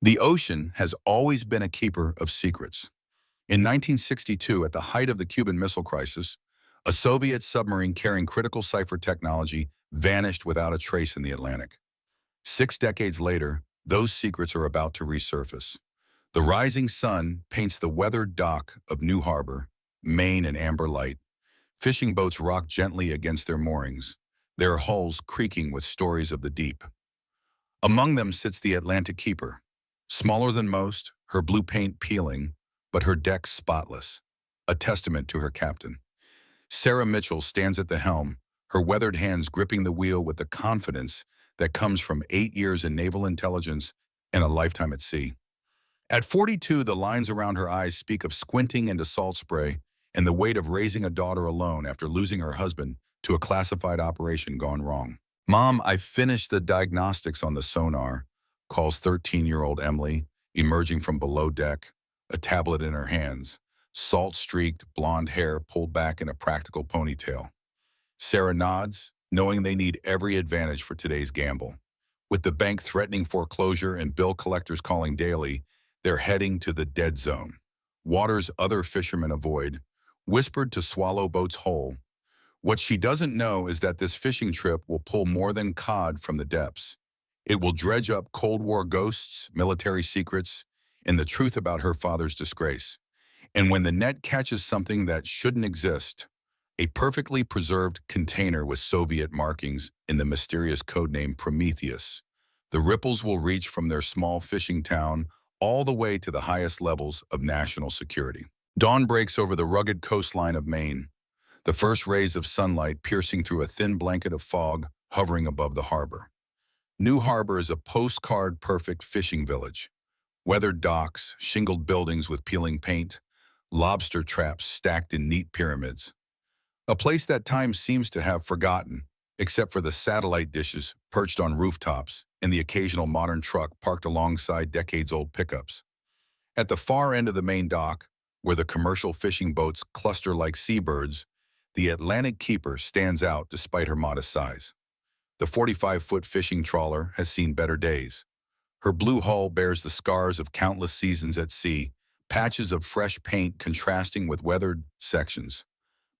The ocean has always been a keeper of secrets. In 1962, at the height of the Cuban Missile Crisis, a Soviet submarine carrying critical cipher technology vanished without a trace in the Atlantic. 6 decades later, those secrets are about to resurface. The rising sun paints the weathered dock of New Harbor, Maine in amber light. Fishing boats rock gently against their moorings, their hulls creaking with stories of the deep. Among them sits the Atlantic Keeper. Smaller than most, her blue paint peeling, but her deck spotless, a testament to her captain. Sarah Mitchell stands at the helm, her weathered hands gripping the wheel with the confidence that comes from 8 years in naval intelligence and a lifetime at sea. At 42, the lines around her eyes speak of squinting into salt spray and the weight of raising a daughter alone after losing her husband to a classified operation gone wrong. "Mom, I finished the diagnostics on the sonar," calls 13-year-old Emily, emerging from below deck, a tablet in her hands, salt-streaked blonde hair pulled back in a practical ponytail. Sarah nods, knowing they need every advantage for today's gamble. With the bank threatening foreclosure and bill collectors calling daily, they're heading to the dead zone. Waters other fishermen avoid, whispered to swallow boats whole. What she doesn't know is that this fishing trip will pull more than cod from the depths. It will dredge up Cold War ghosts, military secrets, and the truth about her father's disgrace. And when the net catches something that shouldn't exist, a perfectly preserved container with Soviet markings in the mysterious codename Prometheus, the ripples will reach from their small fishing town all the way to the highest levels of national security. Dawn breaks over the rugged coastline of Maine, the first rays of sunlight piercing through a thin blanket of fog hovering above the harbor. New Harbor is a postcard-perfect fishing village. Weathered docks, shingled buildings with peeling paint, lobster traps stacked in neat pyramids. A place that time seems to have forgotten, except for the satellite dishes perched on rooftops and the occasional modern truck parked alongside decades-old pickups. At the far end of the main dock, where the commercial fishing boats cluster like seabirds, the Atlantic Keeper stands out despite her modest size. The 45-foot fishing trawler has seen better days. Her blue hull bears the scars of countless seasons at sea, patches of fresh paint contrasting with weathered sections.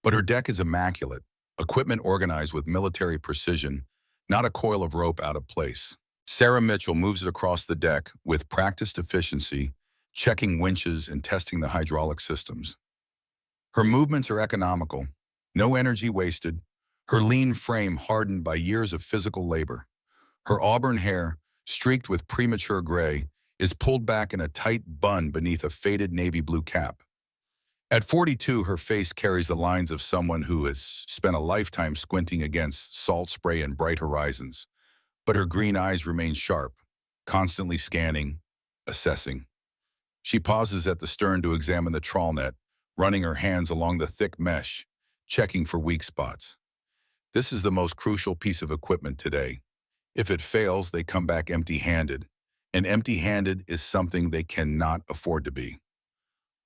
But her deck is immaculate, equipment organized with military precision, not a coil of rope out of place. Sarah Mitchell moves it across the deck with practiced efficiency, checking winches and testing the hydraulic systems. Her movements are economical, no energy wasted, her lean frame hardened by years of physical labor. Her auburn hair, streaked with premature gray, is pulled back in a tight bun beneath a faded navy blue cap. At 42, her face carries the lines of someone who has spent a lifetime squinting against salt spray and bright horizons, but her green eyes remain sharp, constantly scanning, assessing. She pauses at the stern to examine the trawl net, running her hands along the thick mesh, checking for weak spots. This is the most crucial piece of equipment today. If it fails, they come back empty-handed, and empty-handed is something they cannot afford to be.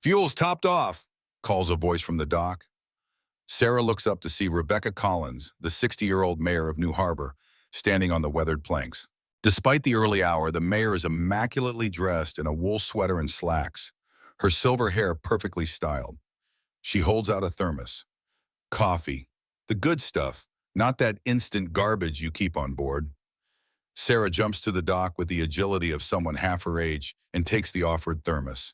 "Fuel's topped off," calls a voice from the dock. Sarah looks up to see Rebecca Collins, the 60-year-old mayor of New Harbor, standing on the weathered planks. Despite the early hour, the mayor is immaculately dressed in a wool sweater and slacks, her silver hair perfectly styled. She holds out a thermos. Coffee. The good stuff, not that instant garbage you keep on board. Sarah jumps to the dock with the agility of someone half her age and takes the offered thermos.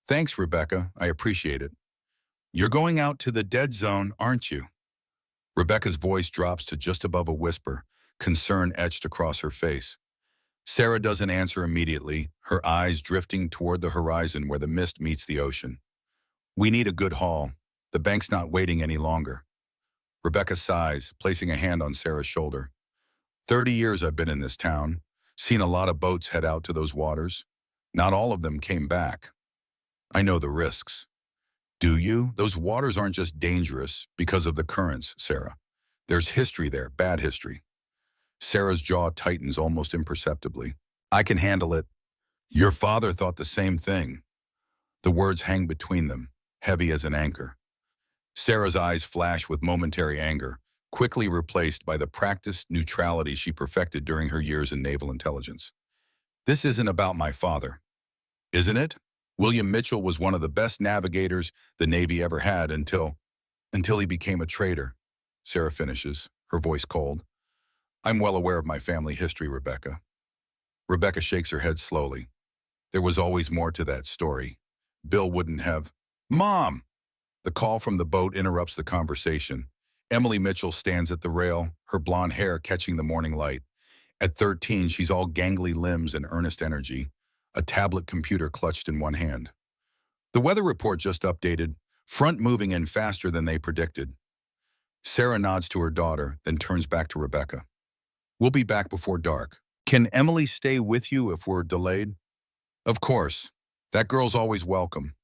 "Thanks, Rebecca. I appreciate it." "You're going out to the dead zone, aren't you?" Rebecca's voice drops to just above a whisper, concern etched across her face. Sarah doesn't answer immediately, her eyes drifting toward the horizon where the mist meets the ocean. "We need a good haul. The bank's not waiting any longer." Rebecca sighs, placing a hand on Sarah's shoulder. 30 years I've been in this town, seen a lot of boats head out to those waters. Not all of them came back. I know the risks." "Do you? Those waters aren't just dangerous because of the currents, Sarah. There's history there, bad history." Sarah's jaw tightens almost imperceptibly. "I can handle it. Your father thought the same thing." The words hang between them, heavy as an anchor. Sarah's eyes flash with momentary anger, quickly replaced by the practiced neutrality she perfected during her years in naval intelligence. This isn't about my father, isn't it? William Mitchell was one of the best navigators the Navy ever had until he became a traitor. Sarah finishes, her voice cold. I'm well aware of my family history, Rebecca. Rebecca shakes her head slowly. There was always more to that story. Bill wouldn't have. Mom! The call from the boat interrupts the conversation. Emily Mitchell stands at the rail, her blonde hair catching the morning light. At 13, she's all gangly limbs and earnest energy, a tablet computer clutched in one hand. The weather report just updated, front moving in faster than they predicted. Sarah nods to her daughter, then turns back to Rebecca. We'll be back before dark. Can Emily stay with you if we're delayed? Of course. That girl's always welcome.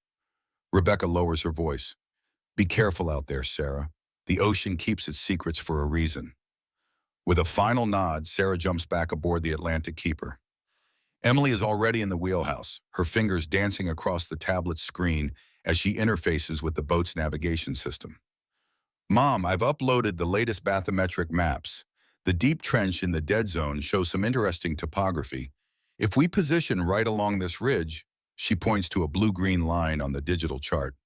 Rebecca lowers her voice. Be careful out there, Sarah. The ocean keeps its secrets for a reason. With a final nod, Sarah jumps back aboard the Atlantic Keeper. Emily is already in the wheelhouse, her fingers dancing across the tablet's screen as she interfaces with the boat's navigation system. Mom, I've uploaded the latest bathymetric maps. The deep trench in the dead zone shows some interesting topography. If we position right along this ridge, she points to a blue-green line on the digital chart.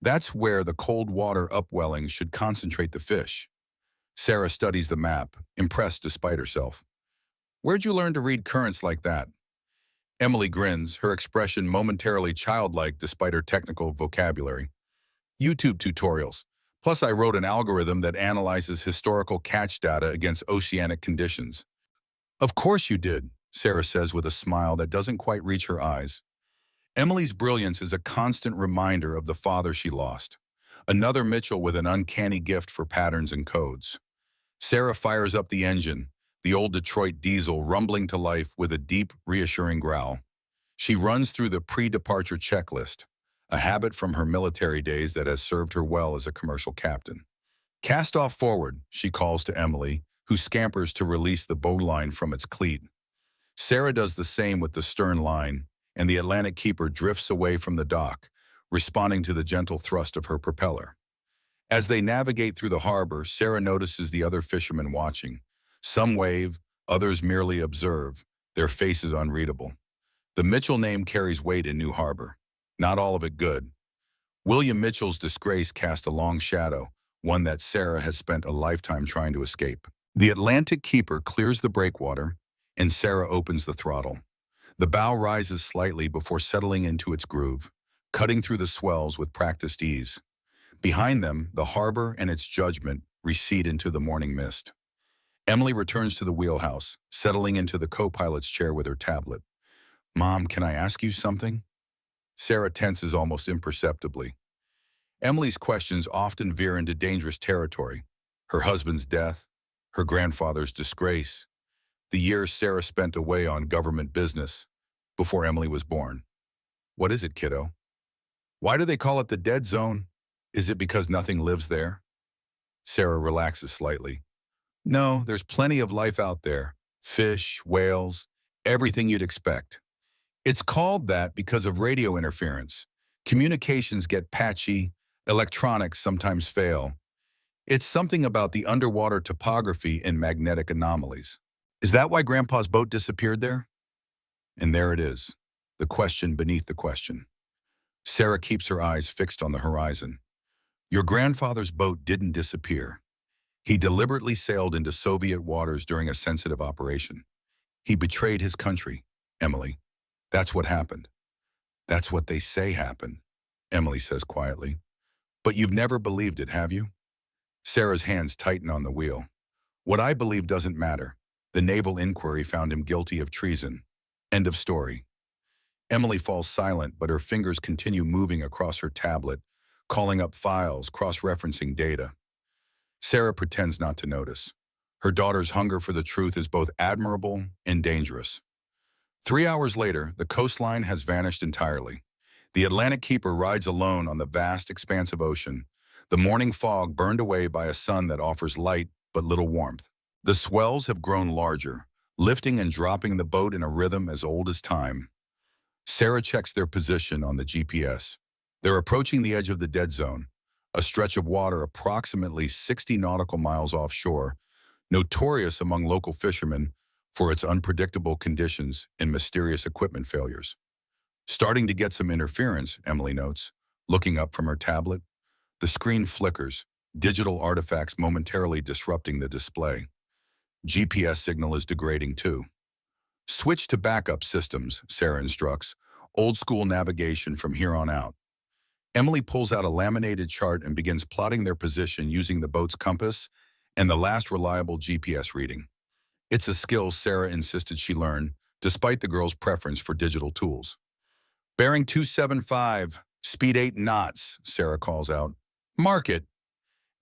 That's where the cold water upwelling should concentrate the fish. Sarah studies the map, impressed despite herself. Where'd you learn to read currents like that? Emily grins, her expression momentarily childlike despite her technical vocabulary. YouTube tutorials. Plus, I wrote an algorithm that analyzes historical catch data against oceanic conditions. Of course you did, Sarah says with a smile that doesn't quite reach her eyes. Emily's brilliance is a constant reminder of the father she lost. Another Mitchell with an uncanny gift for patterns and codes. Sarah fires up the engine, the old Detroit diesel rumbling to life with a deep, reassuring growl. She runs through the pre-departure checklist, a habit from her military days that has served her well as a commercial captain. Cast off forward, she calls to Emily, who scampers to release the bowline from its cleat. Sarah does the same with the stern line, and the Atlantic Keeper drifts away from the dock, responding to the gentle thrust of her propeller. As they navigate through the harbor, Sarah notices the other fishermen watching. Some wave, others merely observe, their faces unreadable. The Mitchell name carries weight in New Harbor. Not all of it good. William Mitchell's disgrace cast a long shadow, one that Sarah has spent a lifetime trying to escape. The Atlantic Keeper clears the breakwater, and Sarah opens the throttle. The bow rises slightly before settling into its groove, cutting through the swells with practiced ease. Behind them, the harbor and its judgment recede into the morning mist. Emily returns to the wheelhouse, settling into the co-pilot's chair with her tablet. Mom, can I ask you something? Sarah tenses almost imperceptibly. Emily's questions often veer into dangerous territory. Her husband's death, her grandfather's disgrace, the years Sarah spent away on government business before Emily was born. What is it, kiddo? Why do they call it the dead zone? Is it because nothing lives there? Sarah relaxes slightly. No, there's plenty of life out there. Fish, whales, everything you'd expect. It's called that because of radio interference. Communications get patchy, electronics sometimes fail. It's something about the underwater topography and magnetic anomalies. Is that why Grandpa's boat disappeared there? And there it is, the question beneath the question. Sarah keeps her eyes fixed on the horizon. Your grandfather's boat didn't disappear. He deliberately sailed into Soviet waters during a sensitive operation. He betrayed his country, Emily. That's what happened. That's what they say happened, Emily says quietly. But you've never believed it, have you? Sarah's hands tighten on the wheel. What I believe doesn't matter. The naval inquiry found him guilty of treason. End of story. Emily falls silent, but her fingers continue moving across her tablet, calling up files, cross-referencing data. Sarah pretends not to notice. Her daughter's hunger for the truth is both admirable and dangerous. 3 hours later, the coastline has vanished entirely. The Atlantic Keeper rides alone on the vast expanse of ocean, the morning fog burned away by a sun that offers light but little warmth. The swells have grown larger, lifting and dropping the boat in a rhythm as old as time. Sarah checks their position on the GPS. They're approaching the edge of the dead zone, a stretch of water approximately 60 nautical miles offshore, notorious among local fishermen for its unpredictable conditions and mysterious equipment failures. Starting to get some interference, Emily notes, looking up from her tablet. The screen flickers, digital artifacts momentarily disrupting the display. GPS signal is degrading too. Switch to backup systems, Sarah instructs. Old school navigation from here on out. Emily pulls out a laminated chart and begins plotting their position using the boat's compass and the last reliable GPS reading. It's a skill Sarah insisted she learn, despite the girl's preference for digital tools. Bearing 275, speed 8 knots, Sarah calls out. Mark it.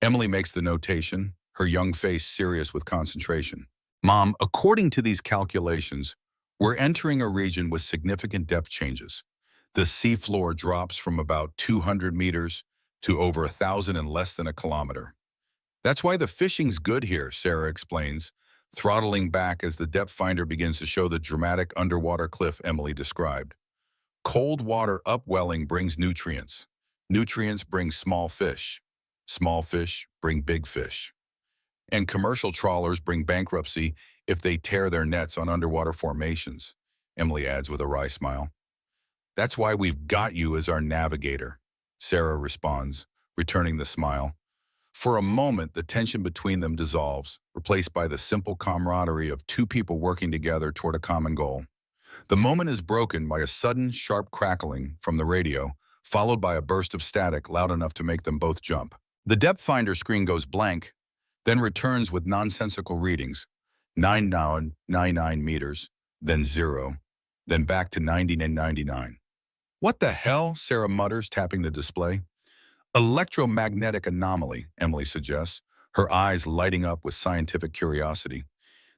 Emily makes the notation, her young face serious with concentration. Mom, according to these calculations, we're entering a region with significant depth changes. The seafloor drops from about 200 meters to over 1,000 in less than a kilometer. That's why the fishing's good here, Sarah explains, throttling back as the depth finder begins to show the dramatic underwater cliff Emily described. Cold water upwelling brings nutrients. Nutrients bring small fish. Small fish bring big fish. And commercial trawlers bring bankruptcy if they tear their nets on underwater formations, Emily adds with a wry smile. That's why we've got you as our navigator, Sarah responds, returning the smile. For a moment, the tension between them dissolves, replaced by the simple camaraderie of two people working together toward a common goal. The moment is broken by a sudden, sharp crackling from the radio, followed by a burst of static loud enough to make them both jump. The depth finder screen goes blank, then returns with nonsensical readings, 99 meters, then 0, then back to 90 and 99. What the hell? Sarah mutters, tapping the display. Electromagnetic anomaly, Emily suggests, her eyes lighting up with scientific curiosity.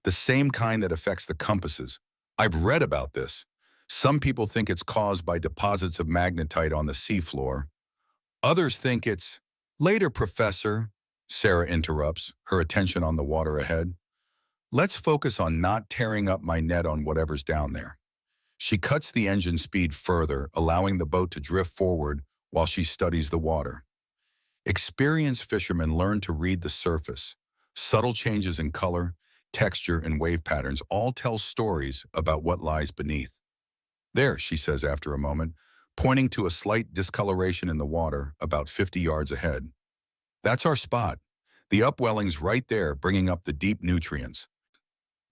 The same kind that affects the compasses. I've read about this. Some people think it's caused by deposits of magnetite on the seafloor. Others think it's... Later, Professor, Sarah interrupts, her attention on the water ahead. Let's focus on not tearing up my net on whatever's down there. She cuts the engine speed further, allowing the boat to drift forward while she studies the water. Experienced fishermen learn to read the surface. Subtle changes in color, texture, and wave patterns all tell stories about what lies beneath. There, she says after a moment, pointing to a slight discoloration in the water about 50 yards ahead. That's our spot. The upwelling's right there, bringing up the deep nutrients.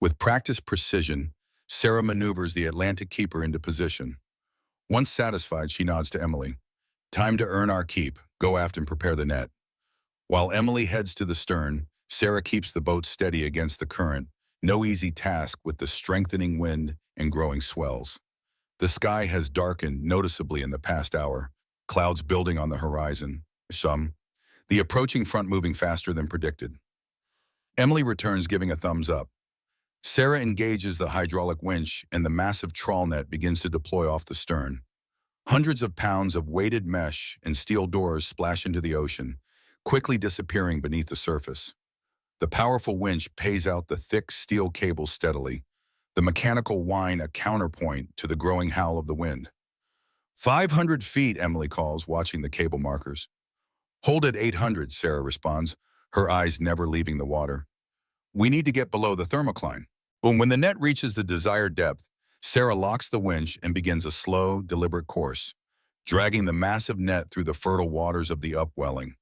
With practiced precision, Sarah maneuvers the Atlantic keeper into position. Once satisfied, she nods to Emily. Time to earn our keep. Go aft and prepare the net. While Emily heads to the stern, Sarah keeps the boat steady against the current, no easy task with the strengthening wind and growing swells. The sky has darkened noticeably in the past hour, clouds building on the horizon, the approaching front moving faster than predicted. Emily returns, giving a thumbs up. Sarah engages the hydraulic winch and the massive trawl net begins to deploy off the stern. Hundreds of pounds of weighted mesh and steel doors splash into the ocean, quickly disappearing beneath the surface. The powerful winch pays out the thick steel cables steadily, the mechanical whine a counterpoint to the growing howl of the wind. 500 feet, Emily calls, watching the cable markers. Hold at 800, Sarah responds, her eyes never leaving the water. We need to get below the thermocline. When the net reaches the desired depth, Sarah locks the winch and begins a slow, deliberate course, dragging the massive net through the fertile waters of the upwelling.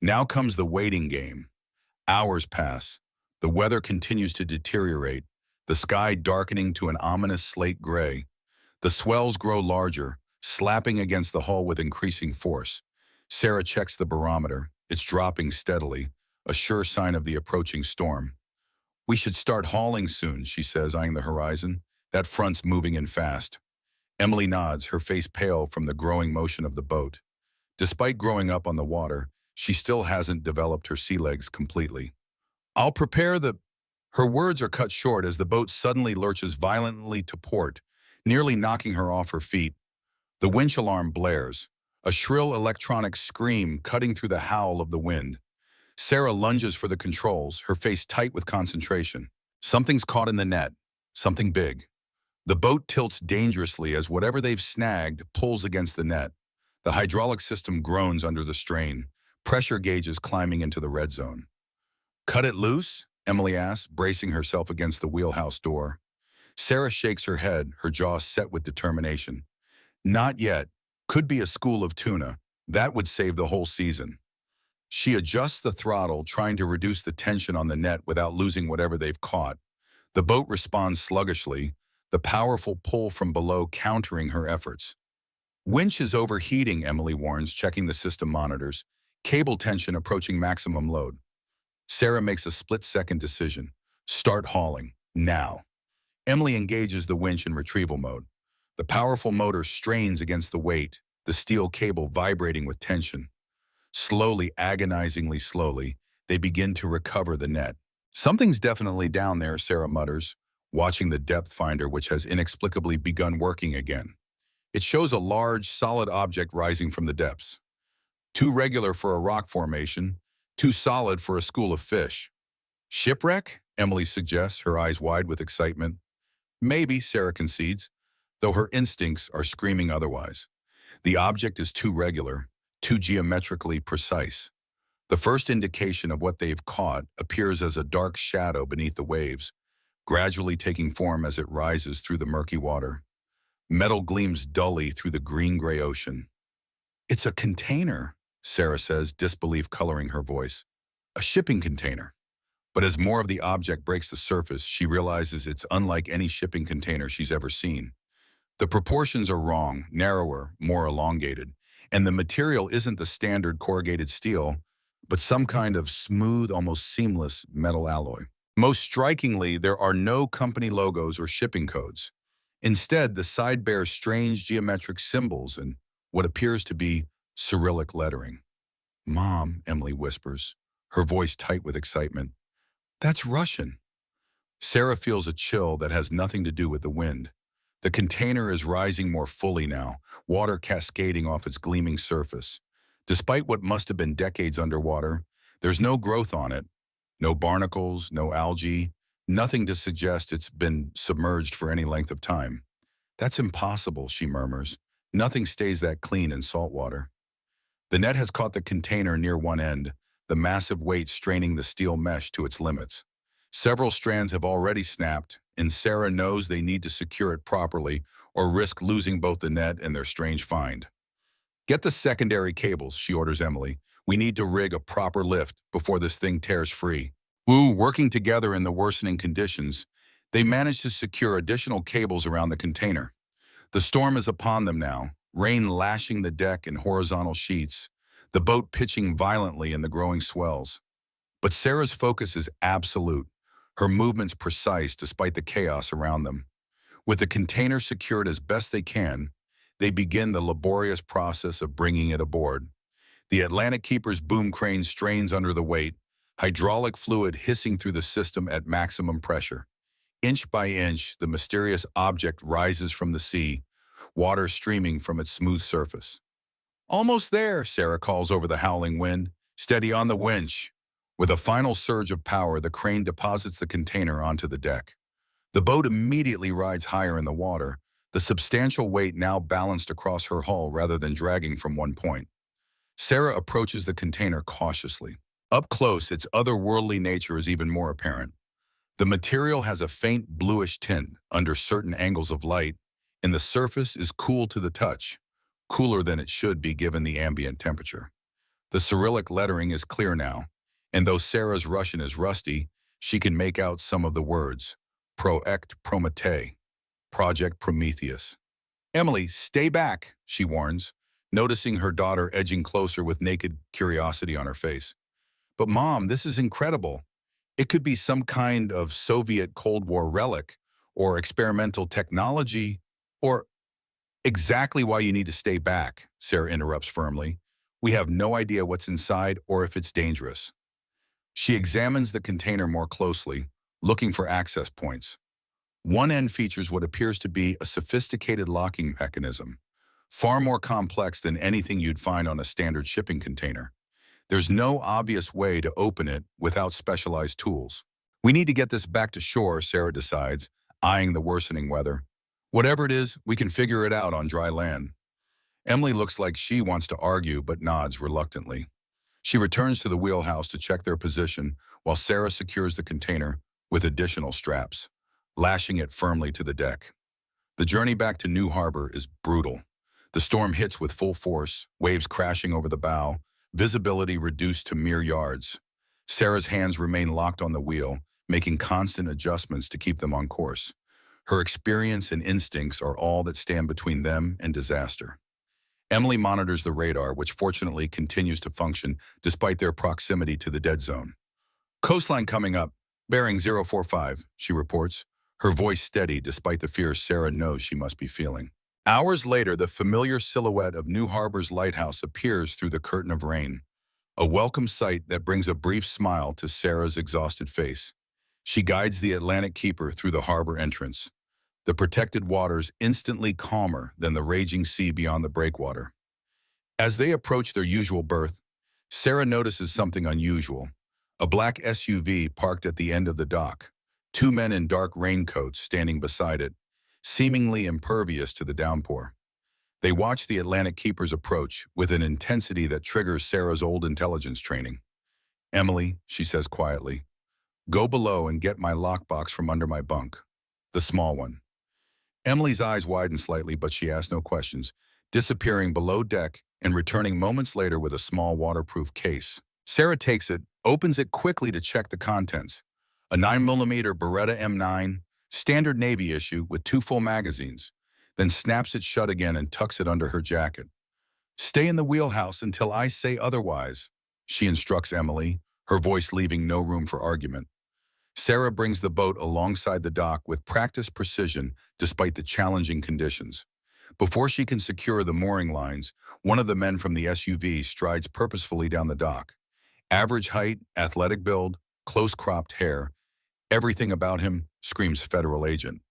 Now comes the waiting game. Hours pass. The weather continues to deteriorate, the sky darkening to an ominous slate gray. The swells grow larger, slapping against the hull with increasing force. Sarah checks the barometer. It's dropping steadily, a sure sign of the approaching storm. We should start hauling soon, she says, eyeing the horizon. That front's moving in fast. Emily nods, her face pale from the growing motion of the boat. Despite growing up on the water, she still hasn't developed her sea legs completely. I'll prepare the... Her words are cut short as the boat suddenly lurches violently to port, nearly knocking her off her feet. The winch alarm blares, a shrill electronic scream cutting through the howl of the wind. Sarah lunges for the controls, her face tight with concentration. Something's caught in the net, something big. The boat tilts dangerously as whatever they've snagged pulls against the net. The hydraulic system groans under the strain, pressure gauges climbing into the red zone. Cut it loose? Emily asks, bracing herself against the wheelhouse door. Sarah shakes her head, her jaw set with determination. Not yet. Could be a school of tuna. That would save the whole season. She adjusts the throttle, trying to reduce the tension on the net without losing whatever they've caught. The boat responds sluggishly, the powerful pull from below countering her efforts. Winch is overheating, Emily warns, checking the system monitors. Cable tension approaching maximum load. Sarah makes a split-second decision. Start hauling, now. Emily engages the winch in retrieval mode. The powerful motor strains against the weight, the steel cable vibrating with tension. Slowly, agonizingly slowly, they begin to recover the net. Something's definitely down there, Sarah mutters, watching the depth finder which has inexplicably begun working again. It shows a large, solid object rising from the depths. Too regular for a rock formation, too solid for a school of fish. Shipwreck? Emily suggests, her eyes wide with excitement. Maybe, Sarah concedes, though her instincts are screaming otherwise. The object is too regular, too geometrically precise. The first indication of what they've caught appears as a dark shadow beneath the waves, gradually taking form as it rises through the murky water. Metal gleams dully through the green-gray ocean. It's a container, Sarah says, disbelief coloring her voice. A shipping container. But as more of the object breaks the surface, she realizes it's unlike any shipping container she's ever seen. The proportions are wrong, narrower, more elongated, and the material isn't the standard corrugated steel, but some kind of smooth, almost seamless metal alloy. Most strikingly, there are no company logos or shipping codes. Instead, the side bears strange geometric symbols and what appears to be Cyrillic lettering. Mom, Emily whispers, her voice tight with excitement. That's Russian. Sarah feels a chill that has nothing to do with the wind. The container is rising more fully now, water cascading off its gleaming surface. Despite what must have been decades underwater, there's no growth on it. No barnacles, no algae, nothing to suggest it's been submerged for any length of time. That's impossible, she murmurs. Nothing stays that clean in salt water. The net has caught the container near one end, the massive weight straining the steel mesh to its limits. Several strands have already snapped, and Sarah knows they need to secure it properly or risk losing both the net and their strange find. Get the secondary cables, she orders Emily. We need to rig a proper lift before this thing tears free. Working together in the worsening conditions, they manage to secure additional cables around the container. The storm is upon them now, rain lashing the deck in horizontal sheets, the boat pitching violently in the growing swells. But Sarah's focus is absolute, her movements precise despite the chaos around them. With the container secured as best they can, they begin the laborious process of bringing it aboard. The Atlantic Keeper's boom crane strains under the weight, hydraulic fluid hissing through the system at maximum pressure. Inch by inch, the mysterious object rises from the sea, water streaming from its smooth surface. Almost there, Sarah calls over the howling wind. Steady on the winch. With a final surge of power, the crane deposits the container onto the deck. The boat immediately rides higher in the water, the substantial weight now balanced across her hull rather than dragging from one point. Sarah approaches the container cautiously. Up close, its otherworldly nature is even more apparent. The material has a faint bluish tint under certain angles of light, and the surface is cool to the touch, cooler than it should be given the ambient temperature. The Cyrillic lettering is clear now, and though Sarah's Russian is rusty, she can make out some of the words. Project Prometheus, Project Prometheus. Emily, stay back, she warns, noticing her daughter edging closer with naked curiosity on her face. But Mom, this is incredible. It could be some kind of Soviet Cold War relic, or experimental technology, or exactly why you need to stay back, Sarah interrupts firmly. We have no idea what's inside or if it's dangerous. She examines the container more closely, looking for access points. One end features what appears to be a sophisticated locking mechanism, far more complex than anything you'd find on a standard shipping container. There's no obvious way to open it without specialized tools. We need to get this back to shore, Sarah decides, eyeing the worsening weather. Whatever it is, we can figure it out on dry land. Emily looks like she wants to argue but nods reluctantly. She returns to the wheelhouse to check their position while Sarah secures the container with additional straps, lashing it firmly to the deck. The journey back to New Harbor is brutal. The storm hits with full force, waves crashing over the bow, visibility reduced to mere yards. Sarah's hands remain locked on the wheel, making constant adjustments to keep them on course. Her experience and instincts are all that stand between them and disaster. Emily monitors the radar, which fortunately continues to function despite their proximity to the dead zone. Coastline coming up, bearing 045, she reports, her voice steady despite the fear Sarah knows she must be feeling. Hours later, the familiar silhouette of New Harbor's lighthouse appears through the curtain of rain, a welcome sight that brings a brief smile to Sarah's exhausted face. She guides the Atlantic keeper through the harbor entrance, the protected waters instantly calmer than the raging sea beyond the breakwater. As they approach their usual berth, Sarah notices something unusual. A black SUV parked at the end of the dock, two men in dark raincoats standing beside it, seemingly impervious to the downpour. They watch the Atlantic keeper's approach with an intensity that triggers Sarah's old intelligence training. "Emily," she says quietly, "go below and get my lockbox from under my bunk, the small one." Emily's eyes widen slightly, but she asks no questions, disappearing below deck and returning moments later with a small waterproof case. Sarah takes it, opens it quickly to check the contents. A 9mm Beretta M9, standard Navy issue with 2 full magazines, then snaps it shut again and tucks it under her jacket. "Stay in the wheelhouse until I say otherwise," she instructs Emily, her voice leaving no room for argument. Sarah brings the boat alongside the dock with practiced precision despite the challenging conditions. Before she can secure the mooring lines, one of the men from the SUV strides purposefully down the dock. Average height, athletic build, close-cropped hair. Everything about him screams federal agent.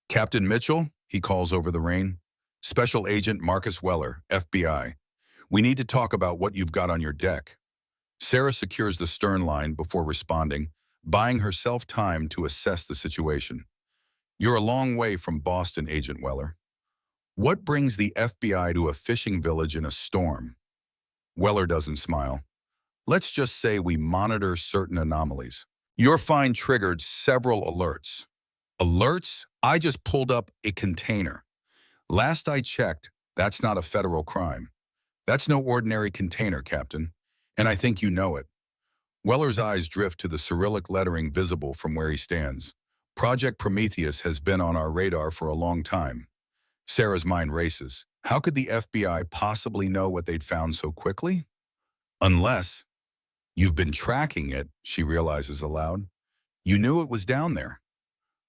"Captain Mitchell," he calls over the rain. "Special Agent Marcus Weller, FBI. We need to talk about what you've got on your deck." Sarah secures the stern line before responding, buying herself time to assess the situation. "You're a long way from Boston, Agent Weller. What brings the FBI to a fishing village in a storm?" Weller doesn't smile. "Let's just say we monitor certain anomalies. Your find triggered several alerts." "Alerts? I just pulled up a container. Last I checked, that's not a federal crime. That's no ordinary container, Captain. And I think you know it." Weller's eyes drift to the Cyrillic lettering visible from where he stands. "Project Prometheus has been on our radar for a long time." Sarah's mind races. How could the FBI possibly know what they'd found so quickly? "Unless you've been tracking it," she realizes aloud. "You knew it was down there."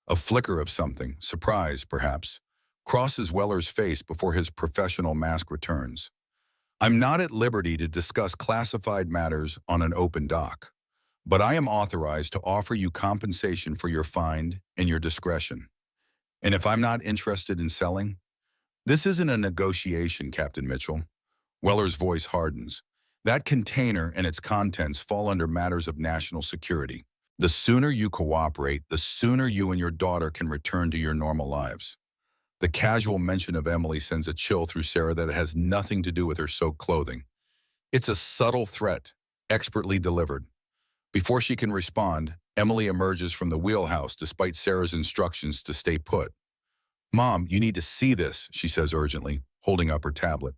A flicker of something, surprise perhaps, crosses Weller's face before his professional mask returns. "I'm not at liberty to discuss classified matters on an open dock, but I am authorized to offer you compensation for your find and your discretion. And if I'm not interested in selling, this isn't a negotiation, Captain Mitchell." Weller's voice hardens. "That container and its contents fall under matters of national security. The sooner you cooperate, the sooner you and your daughter can return to your normal lives." The casual mention of Emily sends a chill through Sarah that has nothing to do with her soaked clothing. It's a subtle threat, expertly delivered. Before she can respond, Emily emerges from the wheelhouse despite Sarah's instructions to stay put. "Mom, you need to see this," she says urgently, holding up her tablet.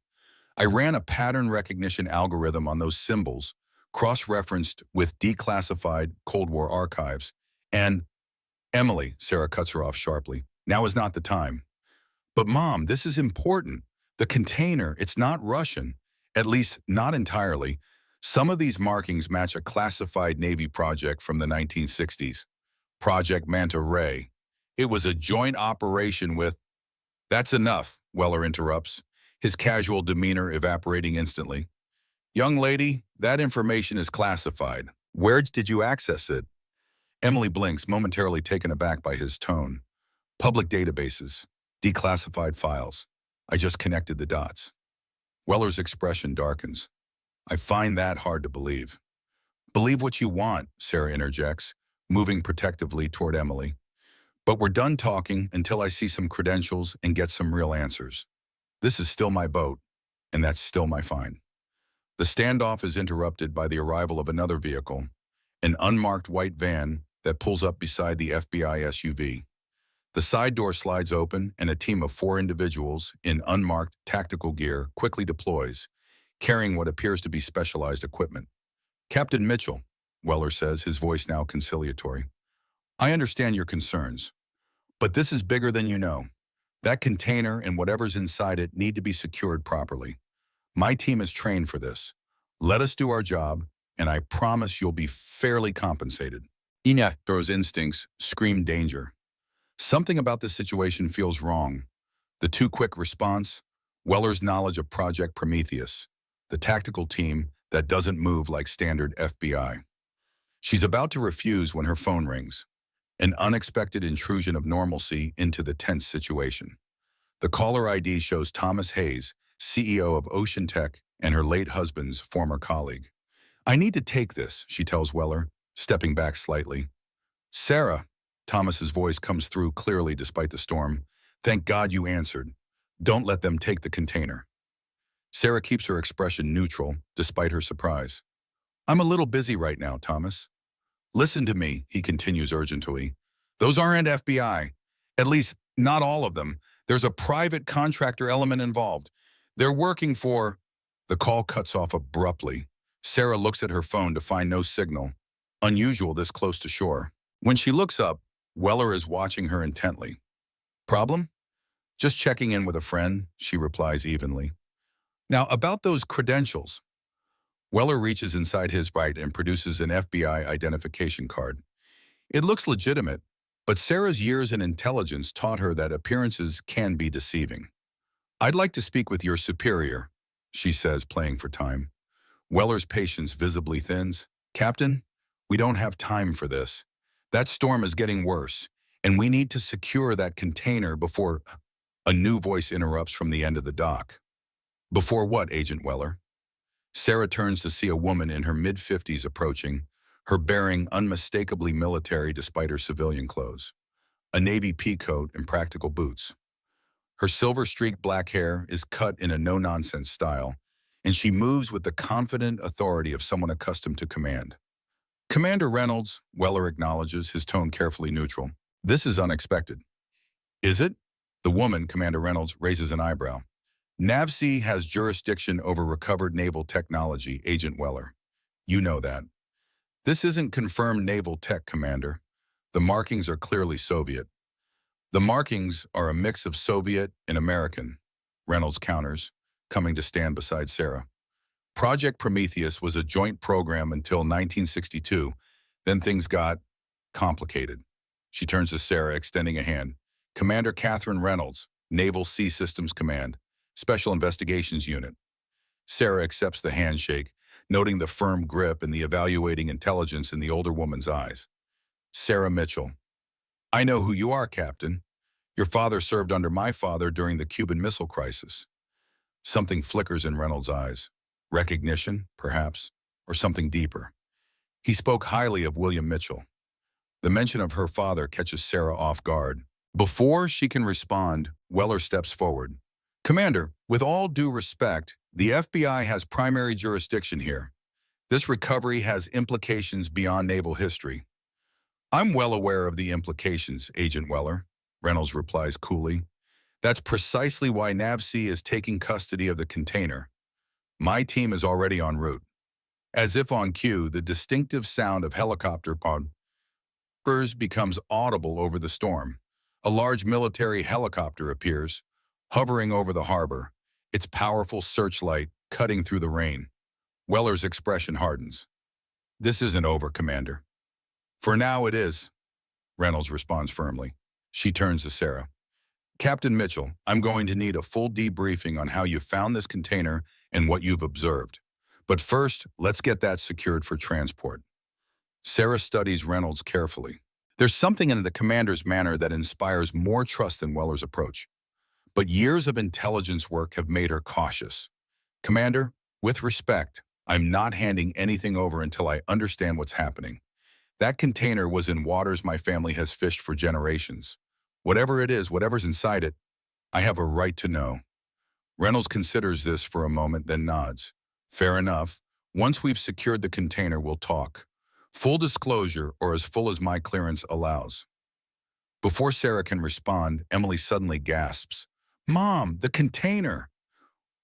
"I ran a pattern recognition algorithm on those symbols, cross-referenced with declassified Cold War archives, and—" "Emily," Sarah cuts her off sharply, "now is not the time." "But Mom, this is important. The container, it's not Russian, at least not entirely. Some of these markings match a classified Navy project from the 1960s. Project Manta Ray. It was a joint operation with—" "That's enough," Weller interrupts, his casual demeanor evaporating instantly. "Young lady, that information is classified. Where did you access it?" Emily blinks, momentarily taken aback by his tone. "Public databases. Declassified files. I just connected the dots." Weller's expression darkens. "I find that hard to believe." "Believe what you want," Sarah interjects, moving protectively toward Emily. "But we're done talking until I see some credentials and get some real answers. This is still my boat, and that's still my find." The standoff is interrupted by the arrival of another vehicle, an unmarked white van that pulls up beside the FBI SUV. The side door slides open and a team of 4 individuals in unmarked tactical gear quickly deploys, carrying what appears to be specialized equipment. "Captain Mitchell," Weller says, his voice now conciliatory, "I understand your concerns, but this is bigger than you know. That container and whatever's inside it need to be secured properly. My team is trained for this. Let us do our job, and I promise you'll be fairly compensated." Those instincts scream danger. Something about this situation feels wrong. The too quick response, Weller's knowledge of Project Prometheus, the tactical team that doesn't move like standard FBI. She's about to refuse when her phone rings, an unexpected intrusion of normalcy into the tense situation. The caller ID shows Thomas Hayes, CEO of Ocean Tech, and her late husband's former colleague. "I need to take this," she tells Weller, stepping back slightly. "Sarah," Thomas's voice comes through clearly despite the storm. "Thank God you answered. Don't let them take the container." Sarah keeps her expression neutral, despite her surprise. "I'm a little busy right now, Thomas." "Listen to me," he continues urgently. "Those aren't FBI. At least, not all of them. There's a private contractor element involved. They're working for—" The call cuts off abruptly. Sarah looks at her phone to find no signal. Unusual this close to shore. When she looks up, Weller is watching her intently. "Problem?" "Just checking in with a friend," she replies evenly. "Now, about those credentials." Weller reaches inside his right and produces an FBI identification card. It looks legitimate, but Sarah's years in intelligence taught her that appearances can be deceiving. "I'd like to speak with your superior," she says, playing for time. Weller's patience visibly thins. "Captain, we don't have time for this. That storm is getting worse, and we need to secure that container before—" A new voice interrupts from the end of the dock. "Before what, Agent Weller?" Sarah turns to see a woman in her mid-50s approaching, her bearing unmistakably military despite her civilian clothes. A navy peacoat and practical boots. Her silver-streaked black hair is cut in a no-nonsense style, and she moves with the confident authority of someone accustomed to command. "Commander Reynolds," Weller acknowledges, his tone carefully neutral. "This is unexpected." "Is it?" The woman, Commander Reynolds, raises an eyebrow. "NAVSEA has jurisdiction over recovered naval technology, Agent Weller. You know that. This isn't confirmed naval tech, Commander. The markings are clearly Soviet." "The markings are a mix of Soviet and American," Reynolds counters, coming to stand beside Sarah. "Project Prometheus was a joint program until 1962. Then things got complicated." She turns to Sarah, extending a hand. "Commander Catherine Reynolds, Naval Sea Systems Command, Special Investigations Unit." Sarah accepts the handshake, noting the firm grip and the evaluating intelligence in the older woman's eyes. "Sarah Mitchell. I know who you are, Captain. Your father served under my father during the Cuban Missile Crisis." Something flickers in Reynolds' eyes. Recognition, perhaps, or something deeper. He spoke highly of William Mitchell. The mention of her father catches Sarah off guard. Before she can respond, Weller steps forward. "Commander, with all due respect, the FBI has primary jurisdiction here. This recovery has implications beyond naval history." "I'm well aware of the implications, Agent Weller," Reynolds replies coolly. "That's precisely why NAVSEA is taking custody of the container. My team is already en route." As if on cue, the distinctive sound of helicopter burrs becomes audible over the storm. A large military helicopter appears, hovering over the harbor, its powerful searchlight cutting through the rain. Weller's expression hardens. "This isn't over, Commander." "For now it is," Reynolds responds firmly. She turns to Sarah. "Captain Mitchell, I'm going to need a full debriefing on how you found this container and what you've observed. But first, let's get that secured for transport." Sarah studies Reynolds carefully. There's something in the commander's manner that inspires more trust than Weller's approach. But years of intelligence work have made her cautious. "Commander, with respect, I'm not handing anything over until I understand what's happening. That container was in waters my family has fished for generations. Whatever it is, whatever's inside it, I have a right to know." Reynolds considers this for a moment, then nods. Fair enough. Once we've secured the container, we'll talk. Full disclosure, or as full as my clearance allows. Before Sarah can respond, Emily suddenly gasps, "Mom, the container!"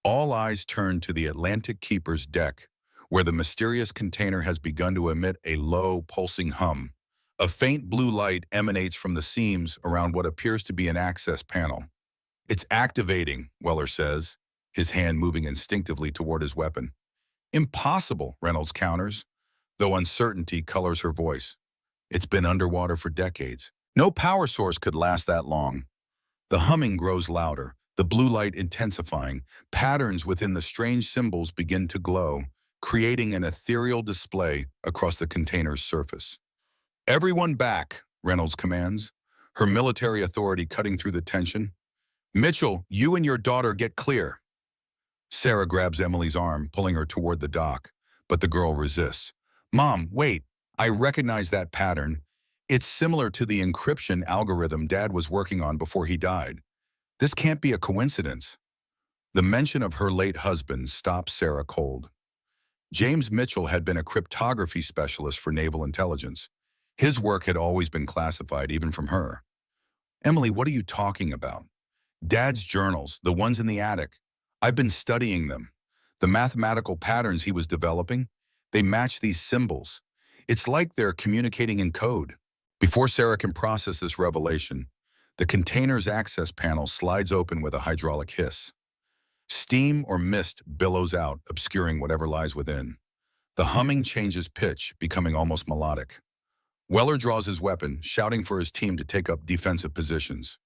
All eyes turn to the Atlantic Keeper's deck, where the mysterious container has begun to emit a low, pulsing hum. A faint blue light emanates from the seams around what appears to be an access panel. "It's activating," Weller says, his hand moving instinctively toward his weapon. "Impossible," Reynolds counters, though uncertainty colors her voice. "It's been underwater for decades. No power source could last that long." The humming grows louder, the blue light intensifying. Patterns within the strange symbols begin to glow, creating an ethereal display across the container's surface. "Everyone back," Reynolds commands, her military authority cutting through the tension. "Mitchell, you and your daughter get clear." Sarah grabs Emily's arm, pulling her toward the dock, but the girl resists. "Mom, wait, I recognize that pattern. It's similar to the encryption algorithm Dad was working on before he died. This can't be a coincidence." The mention of her late husband stops Sarah cold. James Mitchell had been a cryptography specialist for naval intelligence. His work had always been classified, even from her. "Emily, what are you talking about?" "Dad's journals, the ones in the attic. I've been studying them. The mathematical patterns he was developing, they match these symbols. It's like they're communicating in code." Before Sarah can process this revelation, the container's access panel slides open with a hydraulic hiss. Steam or mist billows out, obscuring whatever lies within. The humming changes pitch, becoming almost melodic. Weller draws his weapon, shouting for his team to take up defensive positions.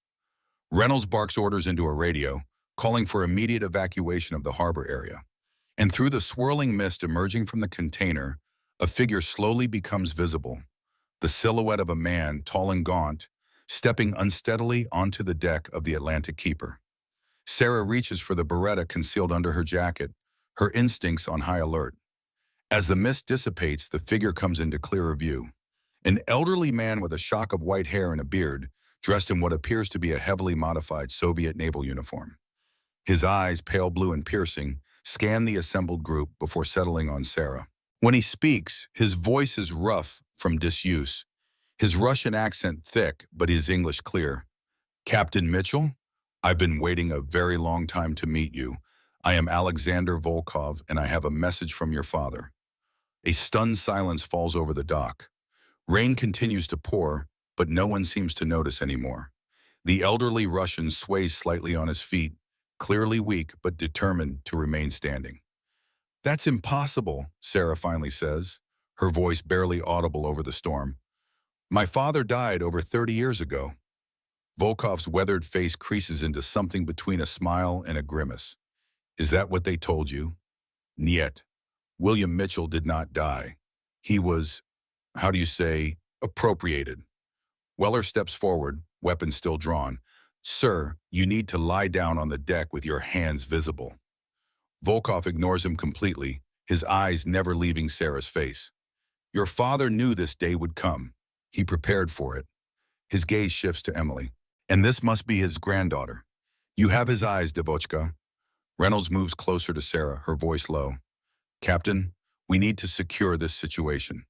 Reynolds barks orders into a radio, calling for immediate evacuation of the harbor area. And through the swirling mist emerging from the container, a figure slowly becomes visible. The silhouette of a man, tall and gaunt, stepping unsteadily onto the deck of the Atlantic Keeper. Sarah reaches for the Beretta concealed under her jacket, her instincts on high alert. As the mist dissipates, the figure comes into clearer view. An elderly man with a shock of white hair and a beard, dressed in what appears to be a heavily modified Soviet naval uniform. His eyes, pale blue and piercing, scan the assembled group before settling on Sarah. When he speaks, his voice is rough from disuse, his Russian accent thick, but his English clear. "Captain Mitchell, I've been waiting a very long time to meet you. I am Alexander Volkov, and I have a message from your father." A stunned silence falls over the dock. Rain continues to pour, but no one seems to notice anymore. The elderly Russian sways slightly on his feet, clearly weak but determined to remain standing. "That's impossible," Sarah finally says, her voice barely audible over the storm. "My father died over 30 years ago." Volkov's weathered face creases into something between a smile and a grimace. "Is that what they told you?" "Niet. William Mitchell did not die. He was, how do you say, appropriated." Weller steps forward, weapon still drawn. "Sir, you need to lie down on the deck with your hands visible." Volkov ignores him completely, his eyes never leaving Sarah's face. "Your father knew this day would come. He prepared for it." His gaze shifts to Emily. "And this must be his granddaughter. You have his eyes, Devochka." Reynolds moves closer to Sarah, her voice low. "Captain, we need to secure this situation.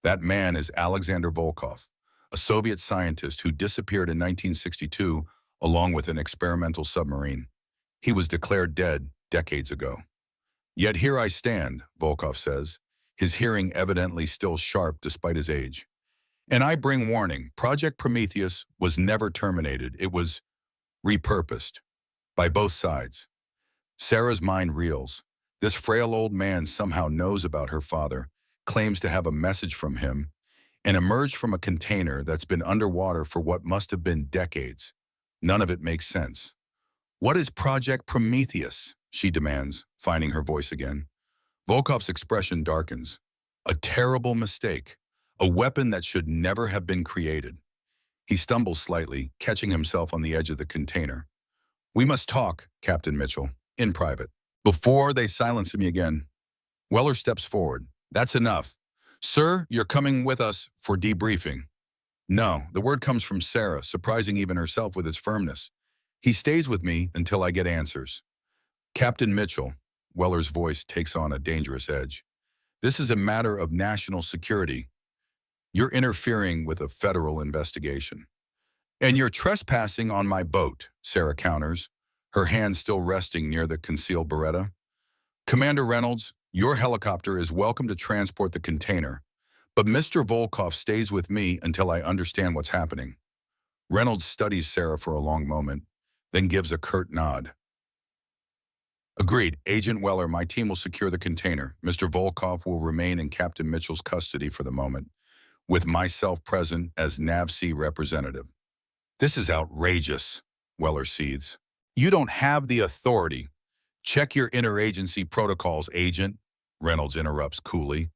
That man is Alexander Volkov, a Soviet scientist who disappeared in 1962 along with an experimental submarine. He was declared dead decades ago. Yet here I stand," Volkov says, his hearing evidently still sharp despite his age. "And I bring warning, Project Prometheus was never terminated. It was repurposed. By both sides." Sarah's mind reels. This frail old man somehow knows about her father, claims to have a message from him, and emerged from a container that's been underwater for what must have been decades. None of it makes sense. "What is Project Prometheus?" she demands, finding her voice again. Volkov's expression darkens. "A terrible mistake. A weapon that should never have been created." He stumbles slightly, catching himself on the edge of the container. "We must talk, Captain Mitchell, in private." Before they silence him again, Weller steps forward. "That's enough. Sir, you're coming with us for debriefing." "No," the word comes from Sarah, surprising even herself with its firmness. "He stays with me until I get answers." "Captain Mitchell, Weller's voice takes on a dangerous edge. This is a matter of national security. You're interfering with a federal investigation. And you're trespassing on my boat, Sarah counters, her hand still resting near the concealed Beretta. Commander Reynolds, your helicopter is welcome to transport the container, but Mr. Volkov stays with me until I understand what's happening. Reynolds studies Sarah for a long moment, then gives a curt nod. Agreed, Agent Weller, my team will secure the container. Mr. Volkov will remain in Captain Mitchell's custody for the moment, with myself present as NAVC representative. This is outrageous, Weller seethes. You don't have the authority. Check your interagency protocols, Agent, Reynolds interrupts coolly.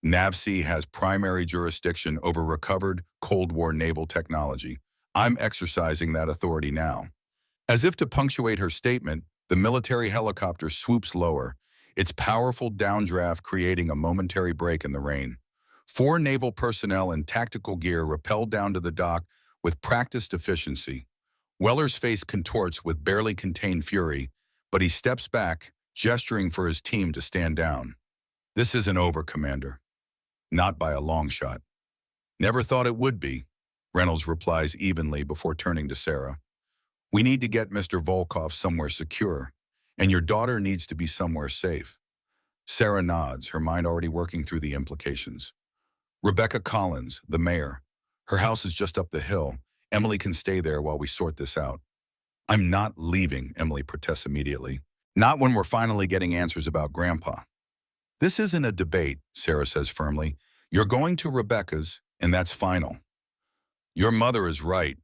NAVC has primary jurisdiction over recovered Cold War naval technology. I'm exercising that authority now. As if to punctuate her statement, the military helicopter swoops lower, its powerful downdraft creating a momentary break in the rain. 4 naval personnel in tactical gear rappel down to the dock with practiced efficiency. Weller's face contorts with barely contained fury, but he steps back, gesturing for his team to stand down. This isn't over, Commander. Not by a long shot. Never thought it would be, Reynolds replies evenly before turning to Sarah. We need to get Mr. Volkov somewhere secure, and your daughter needs to be somewhere safe. Sarah nods, her mind already working through the implications. Rebecca Collins, the mayor. Her house is just up the hill. Emily can stay there while we sort this out. I'm not leaving, Emily protests immediately. Not when we're finally getting answers about Grandpa. This isn't a debate, Sarah says firmly. You're going to Rebecca's, and that's final. Your mother is right,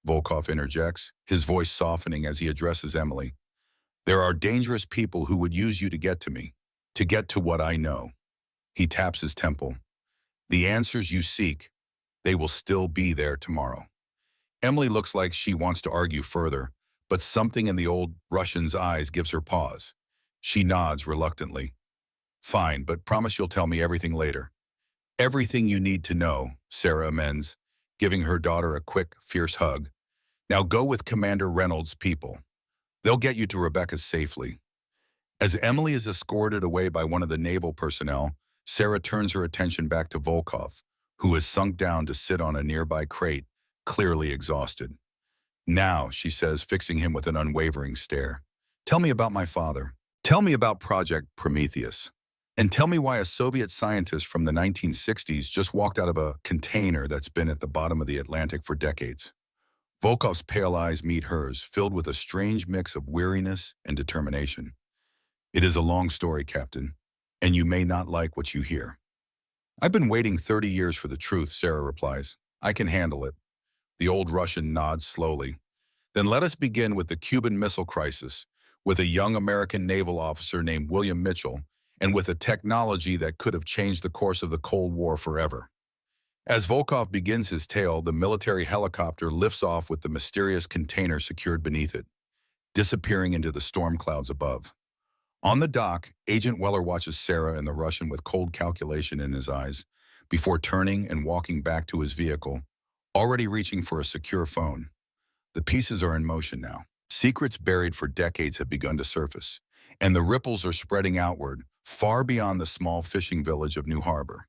Volkov interjects, his voice softening as he addresses Emily. There are dangerous people who would use you to get to me, to get to what I know. He taps his temple. The answers you seek, they will still be there tomorrow. Emily looks like she wants to argue further, but something in the old Russian's eyes gives her pause. She nods reluctantly. Fine, but promise you'll tell me everything later. Everything you need to know, Sarah amends, giving her daughter a quick, fierce hug. Now go with Commander Reynolds' people. They'll get you to Rebecca safely. As Emily is escorted away by one of the naval personnel, Sarah turns her attention back to Volkov, who has sunk down to sit on a nearby crate, clearly exhausted. Now, she says, fixing him with an unwavering stare. Tell me about my father. Tell me about Project Prometheus. And tell me why a Soviet scientist from the 1960s just walked out of a container that's been at the bottom of the Atlantic for decades. Volkov's pale eyes meet hers, filled with a strange mix of weariness and determination. It is a long story, Captain, and you may not like what you hear. I've been waiting 30 years for the truth, Sarah replies. I can handle it. The old Russian nods slowly. Then let us begin with the Cuban Missile Crisis, with a young American naval officer named William Mitchell, and with a technology that could have changed the course of the Cold War forever. As Volkov begins his tale, the military helicopter lifts off with the mysterious container secured beneath it, disappearing into the storm clouds above. On the dock, Agent Weller watches Sarah and the Russian with cold calculation in his eyes, before turning and walking back to his vehicle, already reaching for a secure phone. The pieces are in motion now. Secrets buried for decades have begun to surface, and the ripples are spreading outward, far beyond the small fishing village of New Harbor.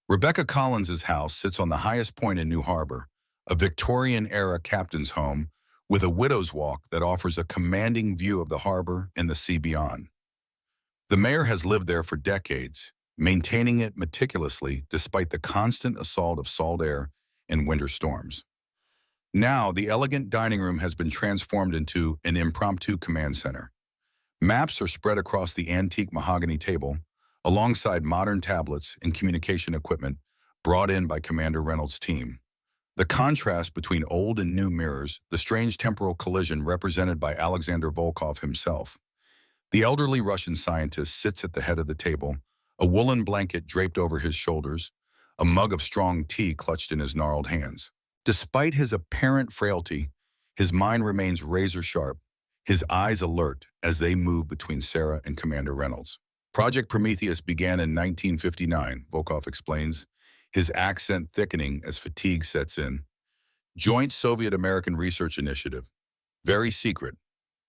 Rebecca Collins' house sits on the highest point in New Harbor, a Victorian-era captain's home with a widow's walk that offers a commanding view of the harbor and the sea beyond. The mayor has lived there for decades, maintaining it meticulously despite the constant assault of salt air and winter storms. Now, the elegant dining room has been transformed into an impromptu command center. Maps are spread across the antique mahogany table, alongside modern tablets and communication equipment brought in by Commander Reynolds' team. The contrast between old and new mirrors the strange temporal collision represented by Alexander Volkov himself. The elderly Russian scientist sits at the head of the table, a woolen blanket draped over his shoulders, a mug of strong tea clutched in his gnarled hands. Despite his apparent frailty, his mind remains razor-sharp, his eyes alert as they move between Sarah and Commander Reynolds. Project Prometheus began in 1959, Volkov explains, his accent thickening as fatigue sets in. Joint Soviet-American Research Initiative. Very secret.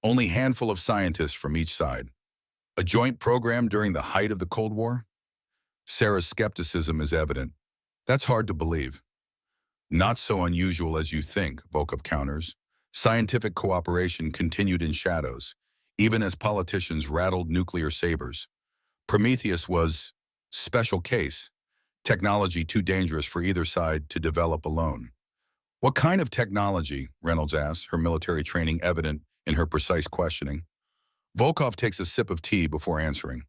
Only handful of scientists from each side. A joint program during the height of the Cold War? Sarah's skepticism is evident. That's hard to believe. Not so unusual as you think, Volkov counters. Scientific cooperation continued in shadows, even as politicians rattled nuclear sabers. Prometheus was special case, technology too dangerous for either side to develop alone. What kind of technology? Reynolds asks, her military training evident in her precise questioning. Volkov takes a sip of tea before answering.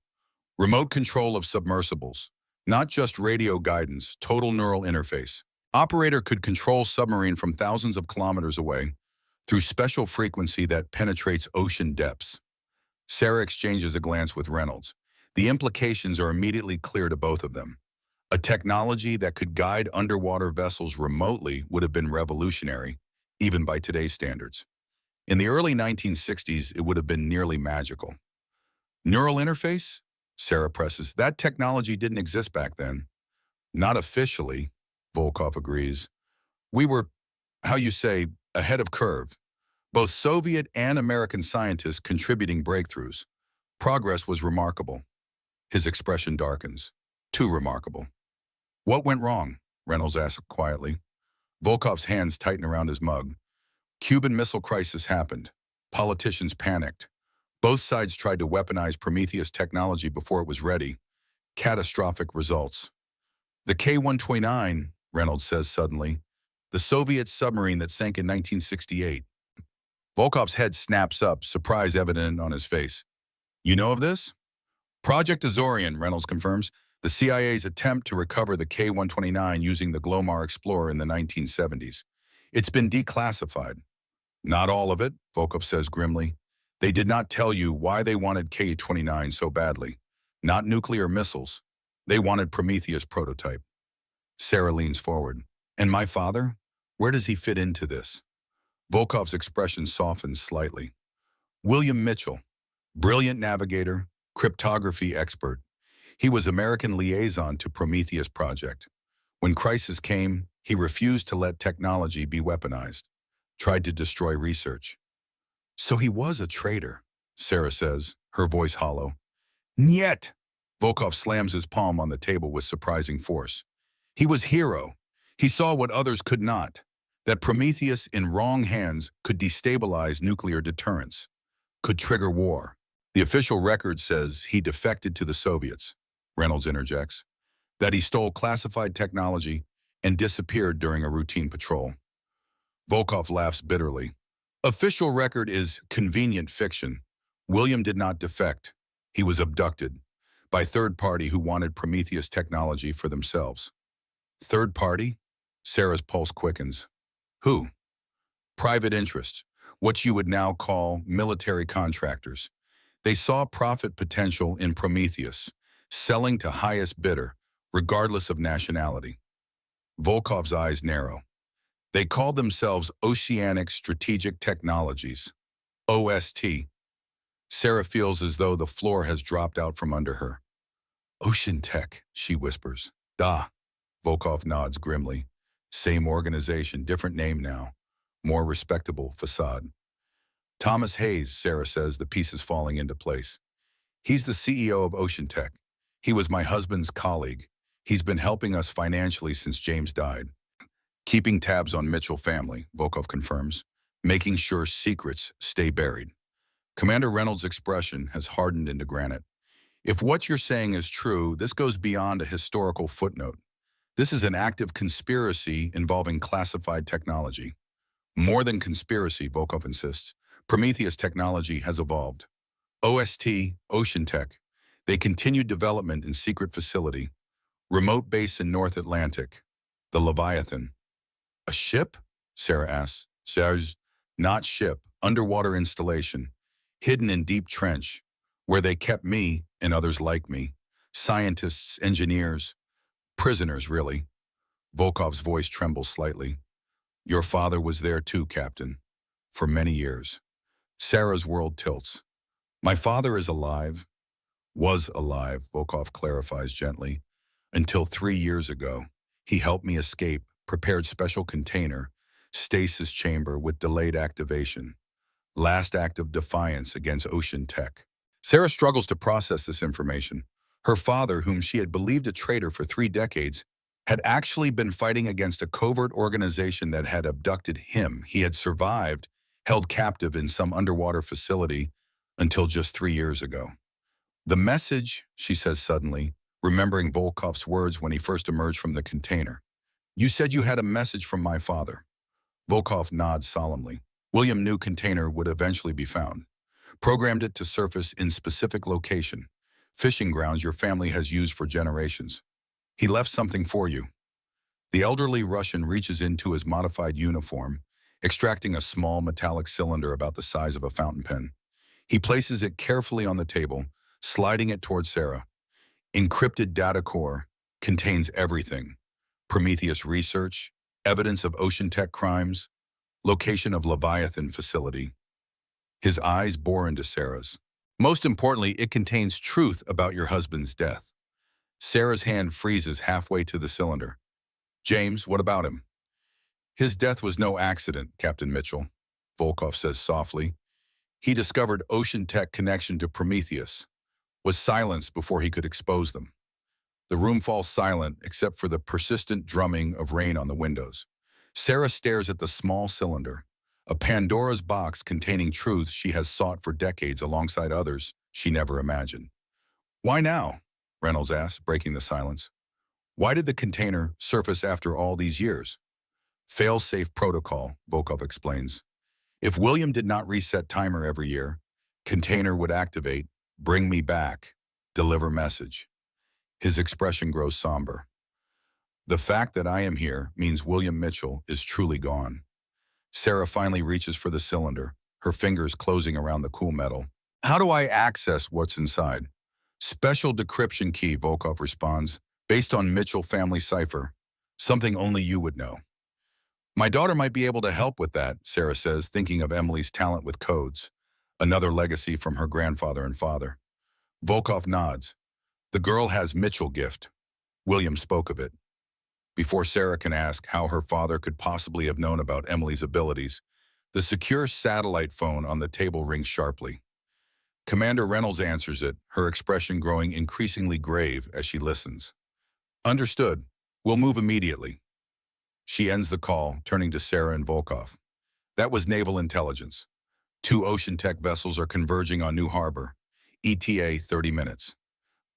Remote control of submersibles, not just radio guidance, total neural interface. Operator could control submarine from thousands of kilometers away through special frequency that penetrates ocean depths. Sarah exchanges a glance with Reynolds. The implications are immediately clear to both of them. A technology that could guide underwater vessels remotely would have been revolutionary, even by today's standards. In the early 1960s, it would have been nearly magical. Neural interface? Sarah presses. That technology didn't exist back then. Not officially, Volkov agrees. We were, how you say, ahead of curve. Both Soviet and American scientists contributing breakthroughs. Progress was remarkable. His expression darkens. Too remarkable. What went wrong? Reynolds asks quietly. Volkov's hands tighten around his mug. Cuban Missile Crisis happened. Politicians panicked. Both sides tried to weaponize Prometheus technology before it was ready. Catastrophic results. The K-129, Reynolds says suddenly, the Soviet submarine that sank in 1968. Volkov's head snaps up, surprise evident on his face. You know of this? Project Azorian, Reynolds confirms, the CIA's attempt to recover the K-129 using the Glomar Explorer in the 1970s. It's been declassified. Not all of it, Volkov says grimly. They did not tell you why they wanted K-29 so badly. Not nuclear missiles. They wanted Prometheus prototype. Sarah leans forward. And my father? Where does he fit into this? Volkov's expression softens slightly. William Mitchell, brilliant navigator, cryptography expert. He was American liaison to Prometheus project. When crisis came, he refused to let technology be weaponized, tried to destroy research. So he was a traitor, Sarah says, her voice hollow. Niet! Volkov slams his palm on the table with surprising force. He was hero. He saw what others could not, that Prometheus in wrong hands could destabilize nuclear deterrence, could trigger war. The official record says he defected to the Soviets, Reynolds interjects, that he stole classified technology and disappeared during a routine patrol. Volkov laughs bitterly. Official record is convenient fiction. William did not defect. He was abducted by third party who wanted Prometheus technology for themselves. Third party? Sarah's pulse quickens. Who? Private interest, what you would now call military contractors. They saw profit potential in Prometheus, selling to highest bidder, regardless of nationality. Volkov's eyes narrow. They called themselves Oceanic Strategic Technologies, OST. Sarah feels as though the floor has dropped out from under her. Ocean Tech, she whispers. Da. Volkov nods grimly. Same organization, different name now. More respectable facade. Thomas Hayes, Sarah says, the pieces falling into place. He's the CEO of Ocean Tech. He was my husband's colleague. He's been helping us financially since James died. Keeping tabs on Mitchell family, Volkov confirms, making sure secrets stay buried. Commander Reynolds' expression has hardened into granite. If what you're saying is true, this goes beyond a historical footnote. This is an active conspiracy involving classified technology. More than conspiracy, Volkov insists. Prometheus technology has evolved. OST, Ocean Tech. They continued development in secret facility. Remote base in North Atlantic. The Leviathan. A ship? Sarah asks. Sarah's not ship, underwater installation. Hidden in deep trench, where they kept me and others like me. Scientists, engineers, prisoners, really. Volkov's voice trembles slightly. Your father was there too, Captain, for many years. Sarah's world tilts. My father is alive, was alive, Volkov clarifies gently, until 3 years ago. He helped me escape, prepared special container, stasis chamber with delayed activation. Last act of defiance against Ocean Tech. Sarah struggles to process this information. Her father, whom she had believed a traitor for 3 decades, had actually been fighting against a covert organization that had abducted him. He had survived, held captive in some underwater facility until just 3 years ago. The message, she says suddenly, remembering Volkov's words when he first emerged from the container. You said you had a message from my father. Volkov nods solemnly. William knew container would eventually be found. Programmed it to surface in specific location, fishing grounds your family has used for generations. He left something for you. The elderly Russian reaches into his modified uniform, extracting a small metallic cylinder about the size of a fountain pen. He places it carefully on the table, sliding it towards Sarah. Encrypted data core contains everything. Prometheus research, evidence of ocean tech crimes, location of Leviathan facility. His eyes bore into Sarah's. Most importantly, it contains truth about your husband's death. Sarah's hand freezes halfway to the cylinder. James, what about him? His death was no accident, Captain Mitchell, Volkov says softly. He discovered ocean tech connection to Prometheus, was silenced before he could expose them. The room falls silent except for the persistent drumming of rain on the windows. Sarah stares at the small cylinder, a Pandora's box containing truths she has sought for decades alongside others she never imagined. Why now? Reynolds asked, breaking the silence. Why did the container surface after all these years? Fail-safe protocol, Volkov explains. If William did not reset timer every year, container would activate, bring me back, deliver message. His expression grows somber. The fact that I am here means William Mitchell is truly gone. Sarah finally reaches for the cylinder, her fingers closing around the cool metal. How do I access what's inside? Special decryption key, Volkov responds, based on Mitchell family cipher. Something only you would know. My daughter might be able to help with that, Sarah says, thinking of Emily's talent with codes, another legacy from her grandfather and father. Volkov nods. The girl has Mitchell gift. William spoke of it. Before Sarah can ask how her father could possibly have known about Emily's abilities, the secure satellite phone on the table rings sharply. Commander Reynolds answers it, her expression growing increasingly grave as she listens. Understood. We'll move immediately. She ends the call, turning to Sarah and Volkov. That was naval intelligence. 2 ocean tech vessels are converging on New Harbor. ETA 30 minutes.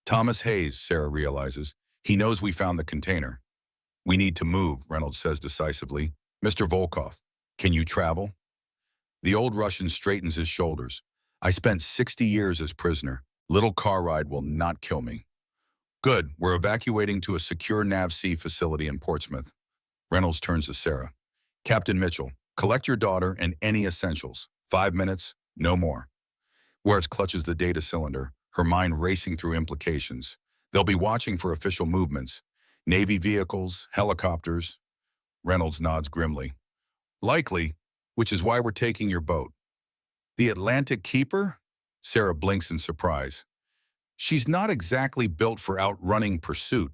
Thomas Hayes, Sarah realizes. He knows we found the container. We need to move, Reynolds says decisively. Mr. Volkov, can you travel? The old Russian straightens his shoulders. I spent 60 years as prisoner. Little car ride will not kill me. Good, we're evacuating to a secure NAVC facility in Portsmouth. Reynolds turns to Sarah. Captain Mitchell, collect your daughter and any essentials. 5 minutes, no more. Wertz clutches the data cylinder, her mind racing through implications. They'll be watching for official movements. Navy vehicles, helicopters. Reynolds nods grimly. Likely, which is why we're taking your boat. The Atlantic Keeper? Sarah blinks in surprise. She's not exactly built for outrunning pursuit.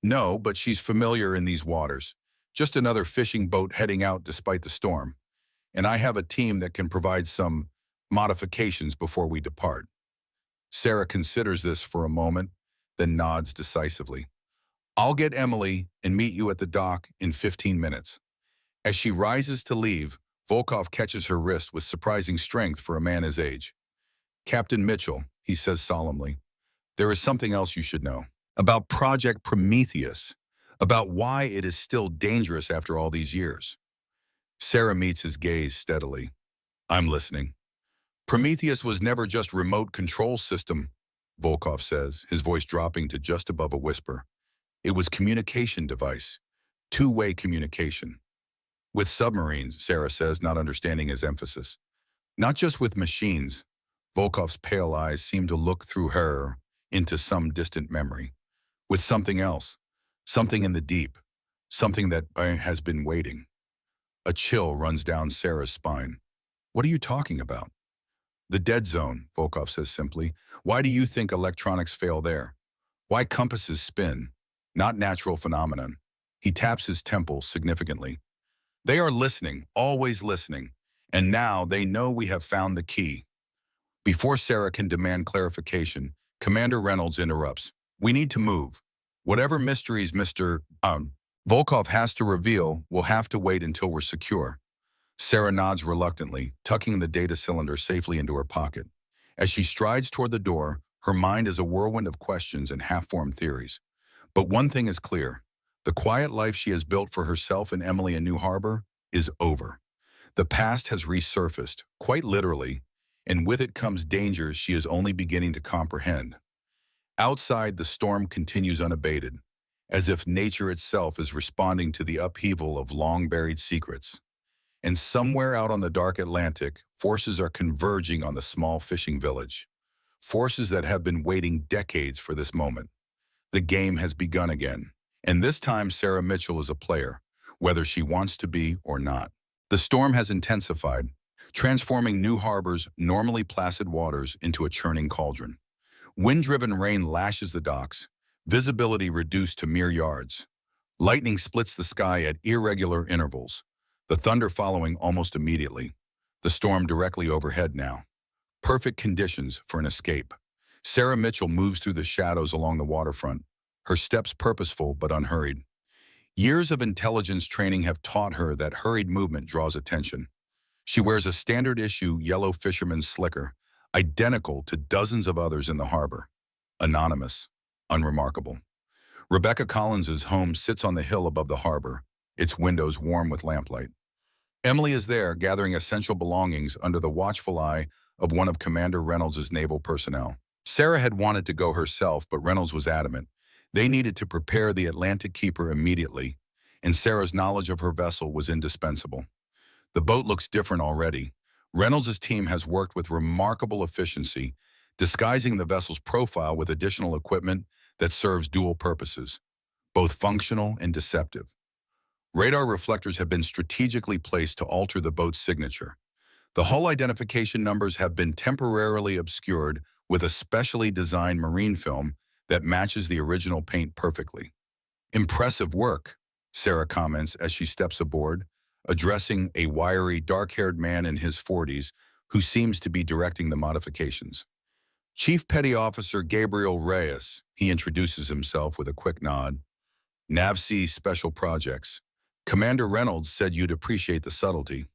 No, but she's familiar in these waters. Just another fishing boat heading out despite the storm. And I have a team that can provide some modifications before we depart. Sarah considers this for a moment, then nods decisively. I'll get Emily and meet you at the dock in 15 minutes. As she rises to leave, Volkov catches her wrist with surprising strength for a man his age. Captain Mitchell, he says solemnly, there is something else you should know. About Project Prometheus. About why it is still dangerous after all these years. Sarah meets his gaze steadily. I'm listening. Prometheus was never just remote control system, Volkov says, his voice dropping to just above a whisper. It was communication device. Two-way communication. With submarines, Sarah says, not understanding his emphasis. Not just with machines. Volkov's pale eyes seem to look through her into some distant memory. With something else. Something in the deep. Something that has been waiting. A chill runs down Sarah's spine. What are you talking about? The dead zone, Volkov says simply. Why do you think electronics fail there? Why compasses spin? Not natural phenomenon. He taps his temple significantly. They are listening, always listening. And now they know we have found the key. Before Sarah can demand clarification, Commander Reynolds interrupts. We need to move. Whatever mysteries Mr. Volkov has to reveal will have to wait until we're secure. Sarah nods reluctantly, tucking the data cylinder safely into her pocket. As she strides toward the door, her mind is a whirlwind of questions and half-formed theories. But one thing is clear. The quiet life she has built for herself and Emily in New Harbor is over. The past has resurfaced, quite literally, and with it comes dangers she is only beginning to comprehend. Outside, the storm continues unabated, as if nature itself is responding to the upheaval of long-buried secrets. And somewhere out on the dark Atlantic, forces are converging on the small fishing village. Forces that have been waiting decades for this moment. The game has begun again, and this time Sarah Mitchell is a player, whether she wants to be or not. The storm has intensified, transforming New Harbor's normally placid waters into a churning cauldron. Wind-driven rain lashes the docks, visibility reduced to mere yards. Lightning splits the sky at irregular intervals, the thunder following almost immediately. The storm directly overhead now. Perfect conditions for an escape. Sarah Mitchell moves through the shadows along the waterfront, her steps purposeful but unhurried. Years of intelligence training have taught her that hurried movement draws attention. She wears a standard-issue yellow fisherman's slicker, identical to dozens of others in the harbor. Anonymous, unremarkable. Rebecca Collins's home sits on the hill above the harbor, its windows warm with lamplight. Emily is there, gathering essential belongings under the watchful eye of one of Commander Reynolds' naval personnel. Sarah had wanted to go herself, but Reynolds was adamant. They needed to prepare the Atlantic Keeper immediately, and Sarah's knowledge of her vessel was indispensable. The boat looks different already. Reynolds' team has worked with remarkable efficiency, disguising the vessel's profile with additional equipment that serves dual purposes, both functional and deceptive. Radar reflectors have been strategically placed to alter the boat's signature. The hull identification numbers have been temporarily obscured with a specially designed marine film that matches the original paint perfectly. Impressive work, Sarah comments as she steps aboard, addressing a wiry, dark-haired man in his 40s who seems to be directing the modifications. Chief Petty Officer Gabriel Reyes, he introduces himself with a quick nod. NAVC Special Projects. Commander Reynolds said you'd appreciate the subtlety.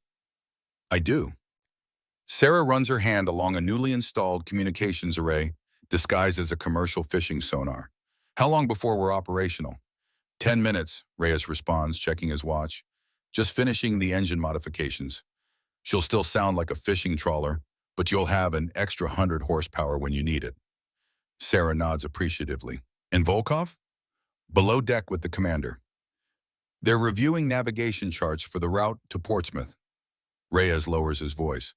I do. Sarah runs her hand along a newly installed communications array disguised as a commercial fishing sonar. How long before we're operational? 10 minutes, Reyes responds, checking his watch. Just finishing the engine modifications. She'll still sound like a fishing trawler, but you'll have an extra 100 horsepower when you need it. Sarah nods appreciatively. And Volkov? Below deck with the commander. They're reviewing navigation charts for the route to Portsmouth. Reyes lowers his voice.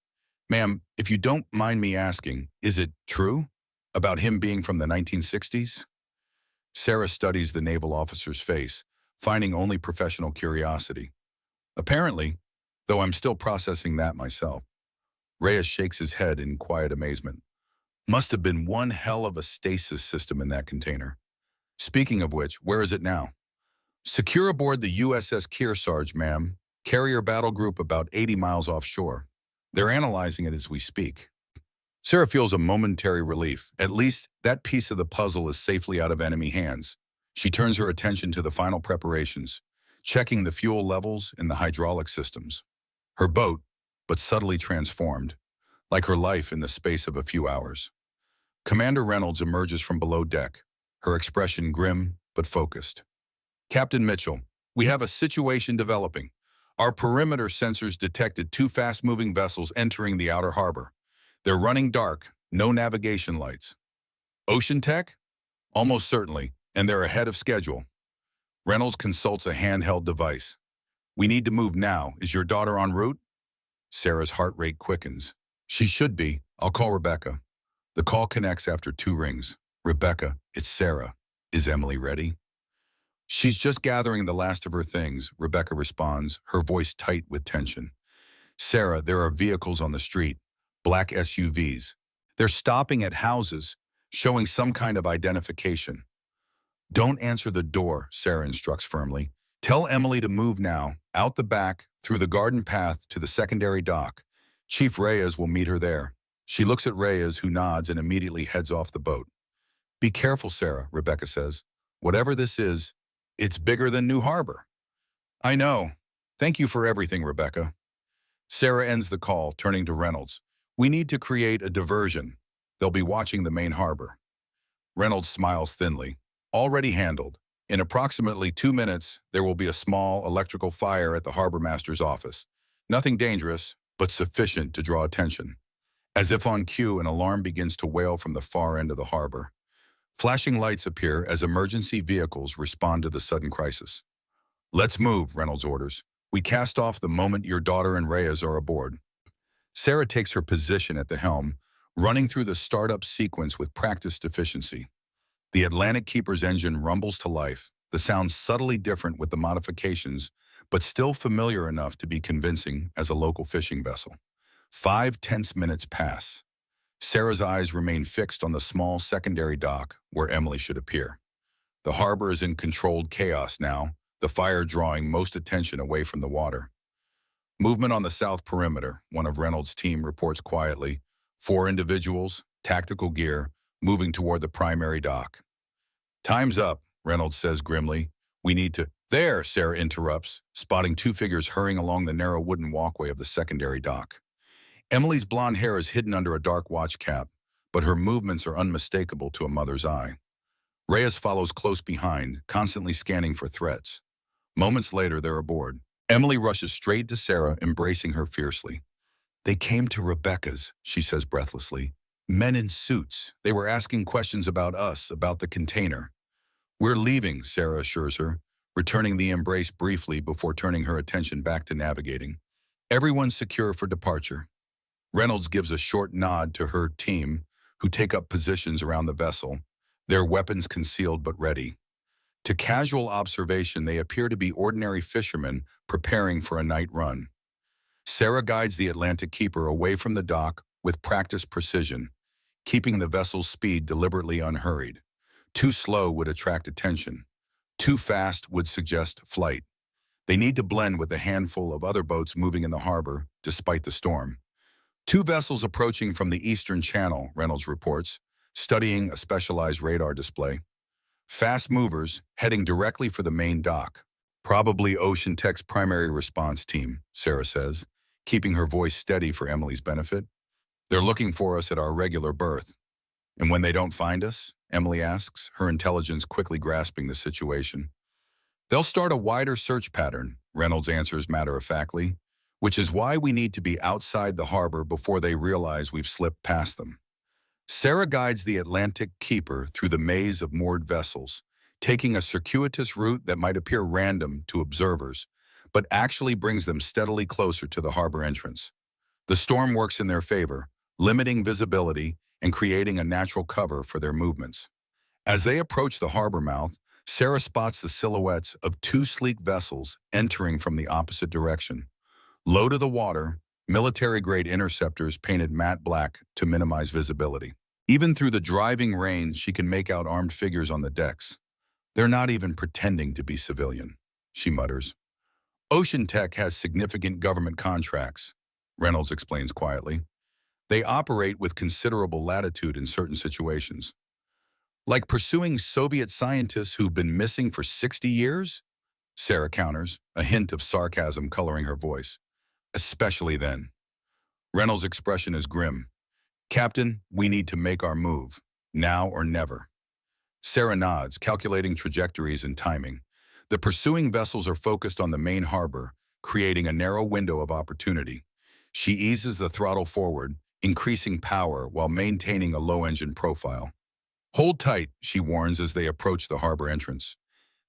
Ma'am, if you don't mind me asking, is it true about him being from the 1960s? Sarah studies the naval officer's face, finding only professional curiosity. Apparently, though I'm still processing that myself. Reyes shakes his head in quiet amazement. Must have been one hell of a stasis system in that container. Speaking of which, where is it now? Secure aboard the USS Kearsarge, ma'am. Carrier battle group about 80 miles offshore. They're analyzing it as we speak. Sarah feels a momentary relief. At least that piece of the puzzle is safely out of enemy hands. She turns her attention to the final preparations, checking the fuel levels and the hydraulic systems. Her boat, but subtly transformed, like her life in the space of a few hours. Commander Reynolds emerges from below deck, her expression grim but focused. Captain Mitchell, we have a situation developing. Our perimeter sensors detected two fast-moving vessels entering the outer harbor. They're running dark, no navigation lights. Ocean tech? Almost certainly, and they're ahead of schedule. Reynolds consults a handheld device. We need to move now. Is your daughter en route? Sarah's heart rate quickens. She should be. I'll call Rebecca. The call connects after 2 rings. Rebecca, it's Sarah. Is Emily ready? She's just gathering the last of her things, Rebecca responds, her voice tight with tension. Sarah, there are vehicles on the street, black SUVs. They're stopping at houses, showing some kind of identification. Don't answer the door, Sarah instructs firmly. Tell Emily to move now, out the back, through the garden path to the secondary dock. Chief Reyes will meet her there. She looks at Reyes, who nods and immediately heads off the boat. Be careful, Sarah, Rebecca says. Whatever this is, it's bigger than New Harbor. I know. Thank you for everything, Rebecca. Sarah ends the call, turning to Reynolds. We need to create a diversion. They'll be watching the main harbor. Reynolds smiles thinly. Already handled. In approximately 2 minutes, there will be a small electrical fire at the harbor master's office. Nothing dangerous, but sufficient to draw attention. As if on cue, an alarm begins to wail from the far end of the harbor. Flashing lights appear as emergency vehicles respond to the sudden crisis. Let's move, Reynolds orders. We cast off the moment your daughter and Reyes are aboard. Sarah takes her position at the helm, running through the startup sequence with practiced efficiency. The Atlantic Keeper's engine rumbles to life, the sound subtly different with the modifications, but still familiar enough to be convincing as a local fishing vessel. 5 tense minutes pass. Sarah's eyes remain fixed on the small secondary dock where Emily should appear. The harbor is in controlled chaos now, the fire drawing most attention away from the water. Movement on the south perimeter, one of Reynolds' team reports quietly. 4 individuals, tactical gear, moving toward the primary dock. Time's up, Reynolds says grimly. We need to... There, Sarah interrupts, spotting 2 figures hurrying along the narrow wooden walkway of the secondary dock. Emily's blonde hair is hidden under a dark watch cap, but her movements are unmistakable to a mother's eye. Reyes follows close behind, constantly scanning for threats. Moments later, they're aboard. Emily rushes straight to Sarah, embracing her fiercely. They came to Rebecca's, she says breathlessly. Men in suits. They were asking questions about us, about the container. We're leaving, Sarah assures her, returning the embrace briefly before turning her attention back to navigating. Everyone's secure for departure. Reynolds gives a short nod to her team, who take up positions around the vessel, their weapons concealed but ready. To casual observation, they appear to be ordinary fishermen preparing for a night run. Sarah guides the Atlantic Keeper away from the dock with practiced precision, keeping the vessel's speed deliberately unhurried. Too slow would attract attention. Too fast would suggest flight. They need to blend with the handful of other boats moving in the harbor, despite the storm. 2 vessels approaching from the eastern channel, Reynolds reports, studying a specialized radar display. Fast movers, heading directly for the main dock. Probably Ocean Tech's primary response team, Sarah says, keeping her voice steady for Emily's benefit. They're looking for us at our regular berth. And when they don't find us, Emily asks, her intelligence quickly grasping the situation. They'll start a wider search pattern, Reynolds answers matter-of-factly, which is why we need to be outside the harbor before they realize we've slipped past them. Sarah guides the Atlantic Keeper through the maze of moored vessels, taking a circuitous route that might appear random to observers, but actually brings them steadily closer to the harbor entrance. The storm works in their favor, limiting visibility and creating a natural cover for their movements. As they approach the harbor mouth, Sarah spots the silhouettes of 2 sleek vessels entering from the opposite direction. Low to the water, military-grade interceptors painted matte black to minimize visibility. Even through the driving rain, she can make out armed figures on the decks. They're not even pretending to be civilian, she mutters. Ocean Tech has significant government contracts, Reynolds explains quietly. They operate with considerable latitude in certain situations. Like pursuing Soviet scientists who've been missing for 60 years? Sarah counters, a hint of sarcasm coloring her voice. Especially then. Reynolds' expression is grim. Captain, we need to make our move, now or never. Sarah nods, calculating trajectories and timing. The pursuing vessels are focused on the main harbor, creating a narrow window of opportunity. She eases the throttle forward, increasing power while maintaining a low engine profile. Hold tight, she warns as they approach the harbor entrance.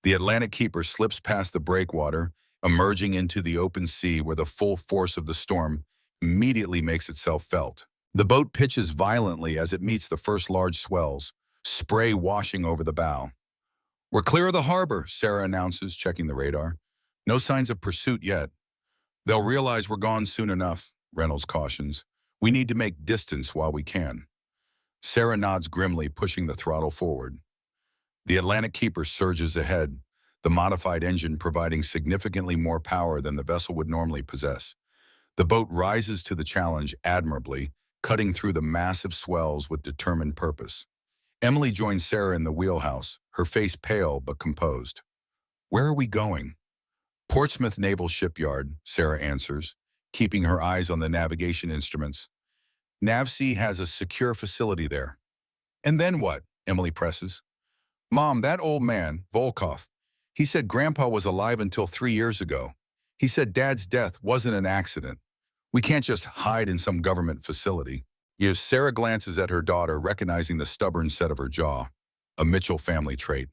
The Atlantic Keeper slips past the breakwater, emerging into the open sea where the full force of the storm immediately makes itself felt. The boat pitches violently as it meets the first large swells, spray washing over the bow. We're clear of the harbor, Sarah announces, checking the radar. No signs of pursuit yet. They'll realize we're gone soon enough, Reynolds cautions. We need to make distance while we can. Sarah nods grimly, pushing the throttle forward. The Atlantic Keeper surges ahead, the modified engine providing significantly more power than the vessel would normally possess. The boat rises to the challenge admirably, cutting through the massive swells with determined purpose. Emily joins Sarah in the wheelhouse, her face pale but composed. "Where are we going?" "Portsmouth Naval Shipyard," Sarah answers, keeping her eyes on the navigation instruments. "NavSea has a secure facility there." "And then what?" Emily presses. "Mom, that old man, Volkov, he said Grandpa was alive until 3 years ago. He said Dad's death wasn't an accident. We can't just hide in some government facility." Yes, Sarah glances at her daughter, recognizing the stubborn set of her jaw, a Mitchell family trait.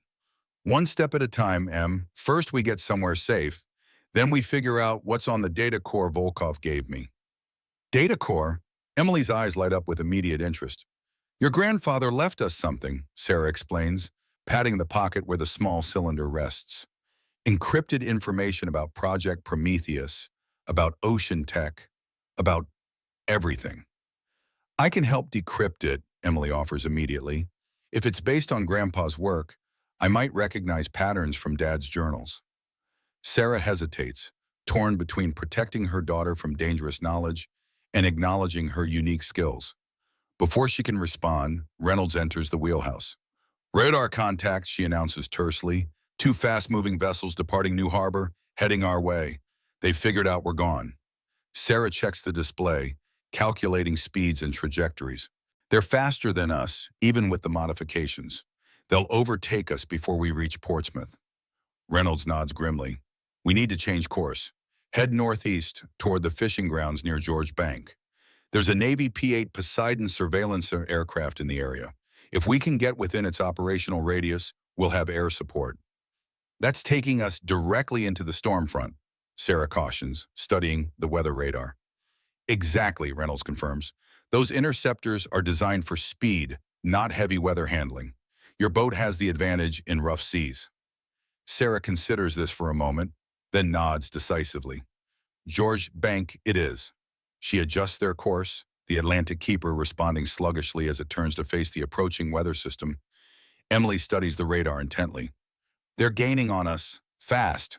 "One step at a time, Em. First we get somewhere safe. Then we figure out what's on the data core Volkov gave me." "Data core?" Emily's eyes light up with immediate interest. "Your grandfather left us something," Sarah explains, patting the pocket where the small cylinder rests. "Encrypted information about Project Prometheus, about ocean tech, about everything." "I can help decrypt it," Emily offers immediately. "If it's based on Grandpa's work, I might recognize patterns from Dad's journals." Sarah hesitates, torn between protecting her daughter from dangerous knowledge and acknowledging her unique skills. Before she can respond, Reynolds enters the wheelhouse. "Radar contact," she announces tersely. "Two fast-moving vessels departing New Harbor, heading our way. They've figured out we're gone." Sarah checks the display, calculating speeds and trajectories. "They're faster than us, even with the modifications. They'll overtake us before we reach Portsmouth." Reynolds nods grimly. "We need to change course. Head northeast toward the fishing grounds near George Bank. There's a Navy P-8 Poseidon surveillance aircraft in the area. If we can get within its operational radius, we'll have air support." "That's taking us directly into the storm front," Sarah cautions, studying the weather radar. "Exactly," Reynolds confirms. "Those interceptors are designed for speed, not heavy weather handling. Your boat has the advantage in rough seas." Sarah considers this for a moment, then nods decisively. "George Bank it is." She adjusts their course, the Atlantic Keeper responding sluggishly as it turns to face the approaching weather system. Emily studies the radar intently. "They're gaining on us, fast."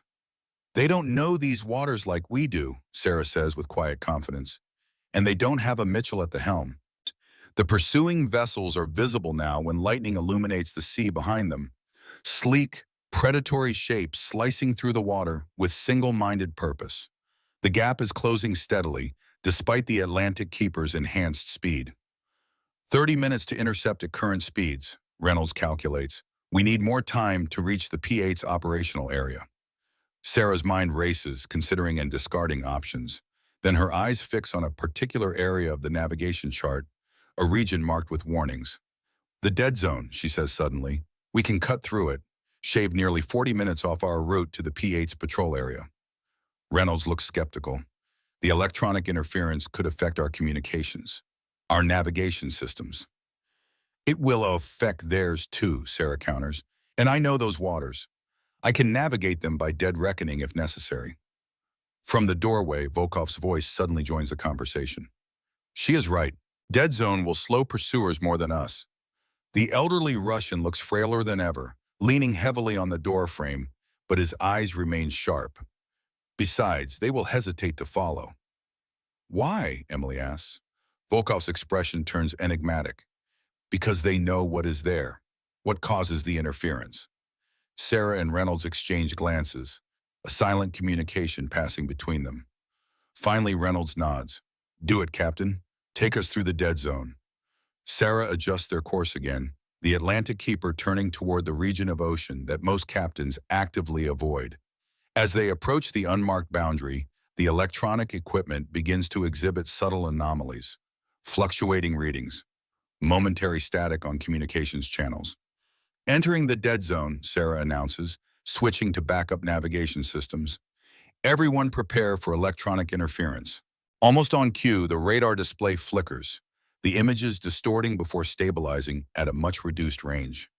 "They don't know these waters like we do," Sarah says with quiet confidence. "And they don't have a Mitchell at the helm." The pursuing vessels are visible now when lightning illuminates the sea behind them. Sleek, predatory shapes slicing through the water with single-minded purpose. The gap is closing steadily, despite the Atlantic Keeper's enhanced speed. 30 minutes to intercept at current speeds, Reynolds calculates. We need more time to reach the P-8's operational area. Sarah's mind races, considering and discarding options. Then her eyes fix on a particular area of the navigation chart, a region marked with warnings. "The dead zone," she says suddenly. "We can cut through it, shave nearly 40 minutes off our route to the P-8's patrol area." Reynolds looks skeptical. "The electronic interference could affect our communications, our navigation systems." "It will affect theirs too," Sarah counters. "And I know those waters. I can navigate them by dead reckoning if necessary." From the doorway, Volkov's voice suddenly joins the conversation. "She is right. Dead zone will slow pursuers more than us." The elderly Russian looks frailer than ever, leaning heavily on the door frame, but his eyes remain sharp. "Besides, they will hesitate to follow." "Why?" Emily asks. Volkov's expression turns enigmatic. "Because they know what is there, what causes the interference." Sarah and Reynolds exchange glances, a silent communication passing between them. Finally, Reynolds nods. "Do it, Captain. Take us through the dead zone." Sarah adjusts their course again, the Atlantic Keeper turning toward the region of ocean that most captains actively avoid. As they approach the unmarked boundary, the electronic equipment begins to exhibit subtle anomalies, fluctuating readings, momentary static on communications channels. "Entering the dead zone," Sarah announces, switching to backup navigation systems. "Everyone prepare for electronic interference." Almost on cue, the radar display flickers, the images distorting before stabilizing at a much reduced range.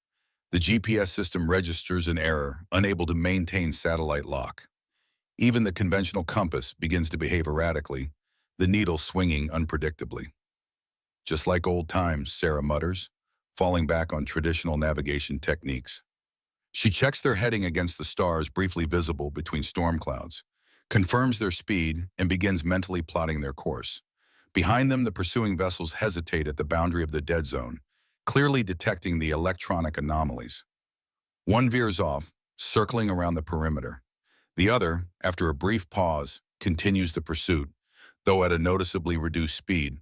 The GPS system registers an error, unable to maintain satellite lock. Even the conventional compass begins to behave erratically, the needle swinging unpredictably. "Just like old times," Sarah mutters, falling back on traditional navigation techniques. She checks their heading against the stars briefly visible between storm clouds, confirms their speed, and begins mentally plotting their course. Behind them, the pursuing vessels hesitate at the boundary of the dead zone, clearly detecting the electronic anomalies. One veers off, circling around the perimeter. The other, after a brief pause, continues the pursuit, though at a noticeably reduced speed.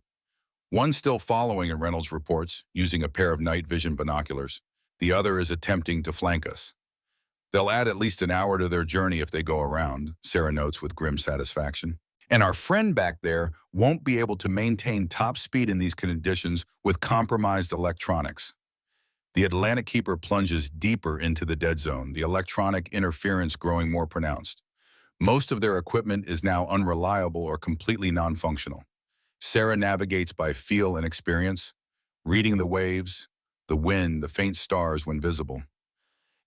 One still following in Reynolds reports, using a pair of night vision binoculars. The other is attempting to flank us. They'll add at least an hour to their journey if they go around, Sarah notes with grim satisfaction. And our friend back there won't be able to maintain top speed in these conditions with compromised electronics. The Atlantic Keeper plunges deeper into the dead zone, the electronic interference growing more pronounced. Most of their equipment is now unreliable or completely non-functional. Sarah navigates by feel and experience, reading the waves, the wind, the faint stars when visible.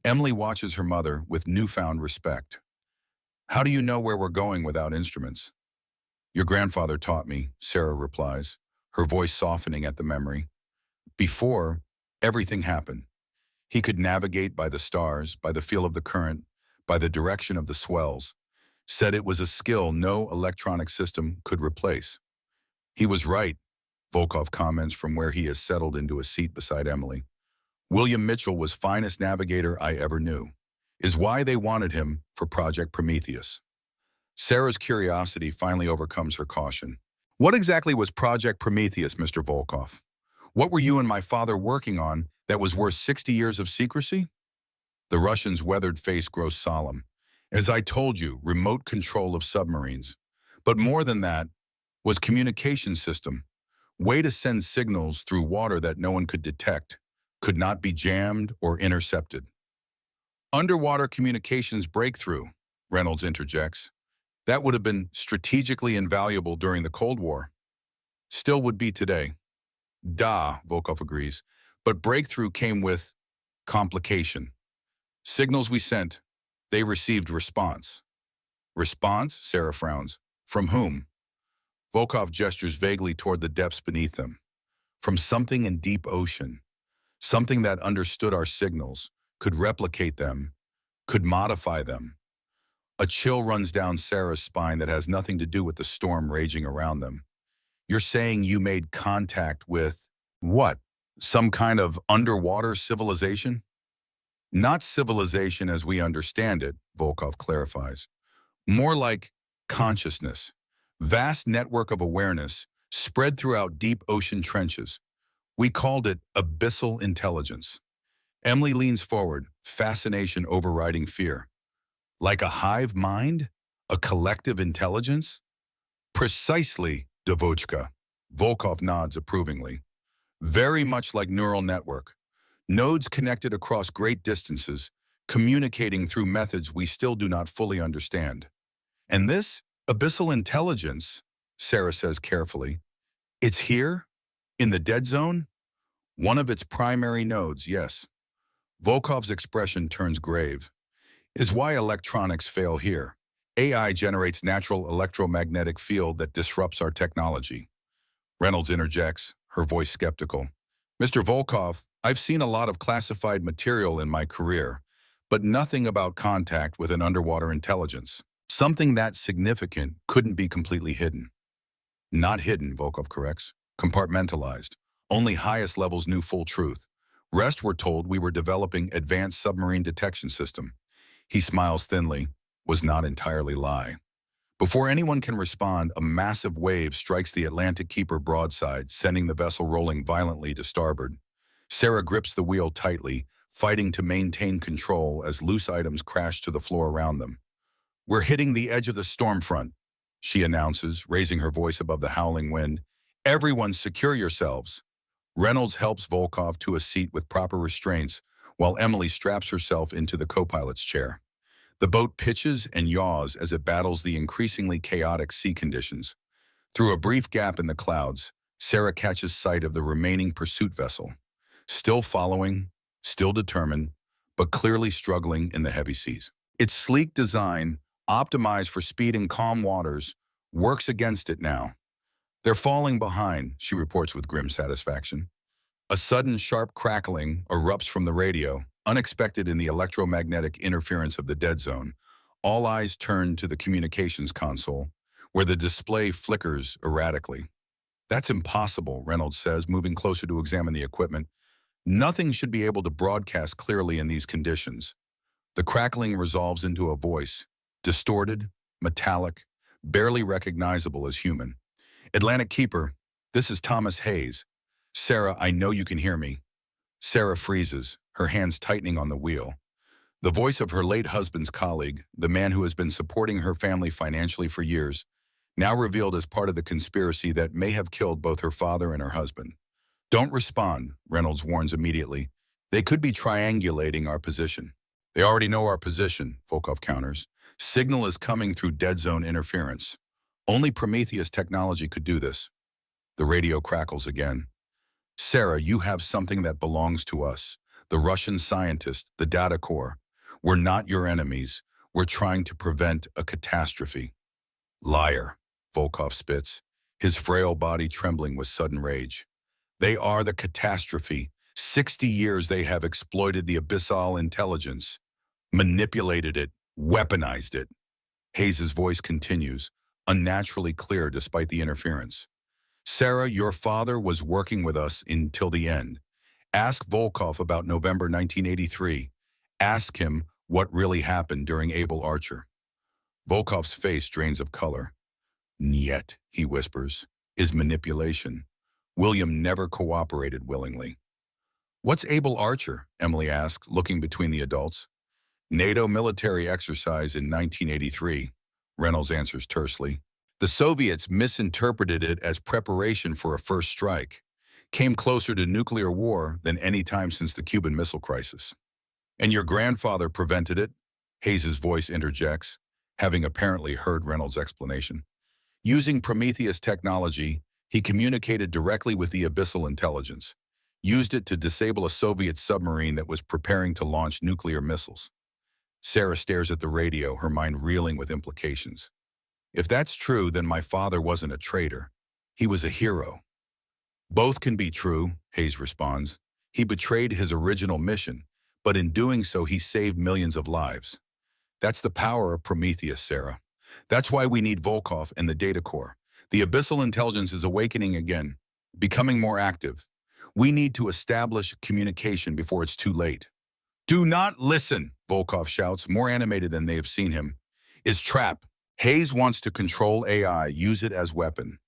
Emily watches her mother with newfound respect. How do you know where we're going without instruments? Your grandfather taught me, Sarah replies, her voice softening at the memory. Before, everything happened. He could navigate by the stars, by the feel of the current, by the direction of the swells. Said it was a skill no electronic system could replace. He was right, Volkov comments from where he has settled into a seat beside Emily. William Mitchell was finest navigator I ever knew, is why they wanted him for Project Prometheus. Sarah's curiosity finally overcomes her caution. What exactly was Project Prometheus, Mr. Volkov? What were you and my father working on that was worth 60 years of secrecy? The Russian's weathered face grows solemn. As I told you, remote control of submarines. But more than that was communication system. Way to send signals through water that no one could detect, could not be jammed or intercepted. Underwater communications breakthrough, Reynolds interjects. That would have been strategically invaluable during the Cold War. Still would be today. Da, Volkov agrees. But breakthrough came with complication. Signals we sent, they received response. Response? Sarah frowns. From whom? Volkov gestures vaguely toward the depths beneath them. From something in deep ocean. Something that understood our signals, could replicate them, could modify them. A chill runs down Sarah's spine that has nothing to do with the storm raging around them. You're saying you made contact with what? Some kind of underwater civilization? Not civilization as we understand it, Volkov clarifies. More like consciousness. Vast network of awareness spread throughout deep ocean trenches. We called it abyssal intelligence. Emily leans forward, fascination overriding fear. Like a hive mind? A collective intelligence? Precisely, Devochka. Volkov nods approvingly. Very much like neural network. Nodes connected across great distances, communicating through methods we still do not fully understand. And this abyssal intelligence, Sarah says carefully, it's here? In the dead zone? One of its primary nodes, yes. Volkov's expression turns grave. Is why electronics fail here. AI generates natural electromagnetic field that disrupts our technology. Reynolds interjects, her voice skeptical. Mr. Volkov, I've seen a lot of classified material in my career, but nothing about contact with an underwater intelligence. Something that significant couldn't be completely hidden. Not hidden, Volkov corrects. Compartmentalized. Only highest levels knew full truth. Rest were told we were developing advanced submarine detection system. He smiles thinly, was not entirely lie. Before anyone can respond, a massive wave strikes the Atlantic Keeper broadside, sending the vessel rolling violently to starboard. Sarah grips the wheel tightly, fighting to maintain control as loose items crash to the floor around them. We're hitting the edge of the storm front, she announces, raising her voice above the howling wind. Everyone secure yourselves. Reynolds helps Volkov to a seat with proper restraints, while Emily straps herself into the co-pilot's chair. The boat pitches and yaws as it battles the increasingly chaotic sea conditions. Through a brief gap in the clouds, Sarah catches sight of the remaining pursuit vessel. Still following, still determined, but clearly struggling in the heavy seas. Its sleek design, optimized for speed in calm waters, works against it now. They're falling behind, she reports with grim satisfaction. A sudden sharp crackling erupts from the radio, unexpected in the electromagnetic interference of the dead zone. All eyes turn to the communications console, where the display flickers erratically. That's impossible, Reynolds says, moving closer to examine the equipment. Nothing should be able to broadcast clearly in these conditions. The crackling resolves into a voice, distorted, metallic, barely recognizable as human. Atlantic Keeper, this is Thomas Hayes. Sarah, I know you can hear me. Sarah freezes, her hands tightening on the wheel. The voice of her late husband's colleague, the man who has been supporting her family financially for years, now revealed as part of the conspiracy that may have killed both her father and her husband. Don't respond, Reynolds warns immediately. They could be triangulating our position. They already know our position, Volkov counters. Signal is coming through dead zone interference. Only Prometheus technology could do this. The radio crackles again. Sarah, you have something that belongs to us. The Russian scientist, the data core. We're not your enemies. We're trying to prevent a catastrophe. Liar, Volkov spits, his frail body trembling with sudden rage. They are the catastrophe. 60 years they have exploited the abyssal intelligence, manipulated it, weaponized it. Hayes's voice continues, unnaturally clear despite the interference. Sarah, your father was working with us until the end. Ask Volkov about November 1983. Ask him what really happened during Able Archer. Volkov's face drains of color. Niet, he whispers, is manipulation. William never cooperated willingly. What's Able Archer? Emily asks, looking between the adults. NATO military exercise in 1983, Reynolds answers tersely. The Soviets misinterpreted it as preparation for a first strike, came closer to nuclear war than any time since the Cuban Missile Crisis. And your grandfather prevented it? Hayes's voice interjects, having apparently heard Reynolds' explanation. Using Prometheus technology, he communicated directly with the abyssal intelligence, used it to disable a Soviet submarine that was preparing to launch nuclear missiles. Sarah stares at the radio, her mind reeling with implications. If that's true, then my father wasn't a traitor. He was a hero. Both can be true, Hayes responds. He betrayed his original mission, but in doing so, he saved millions of lives. That's the power of Prometheus, Sarah. That's why we need Volkov and the data core. The abyssal intelligence is awakening again, becoming more active. We need to establish communication before it's too late. Do not listen, Volkov shouts, more animated than they have seen him. Is trap. Hayes wants to control AI, use it as weapon.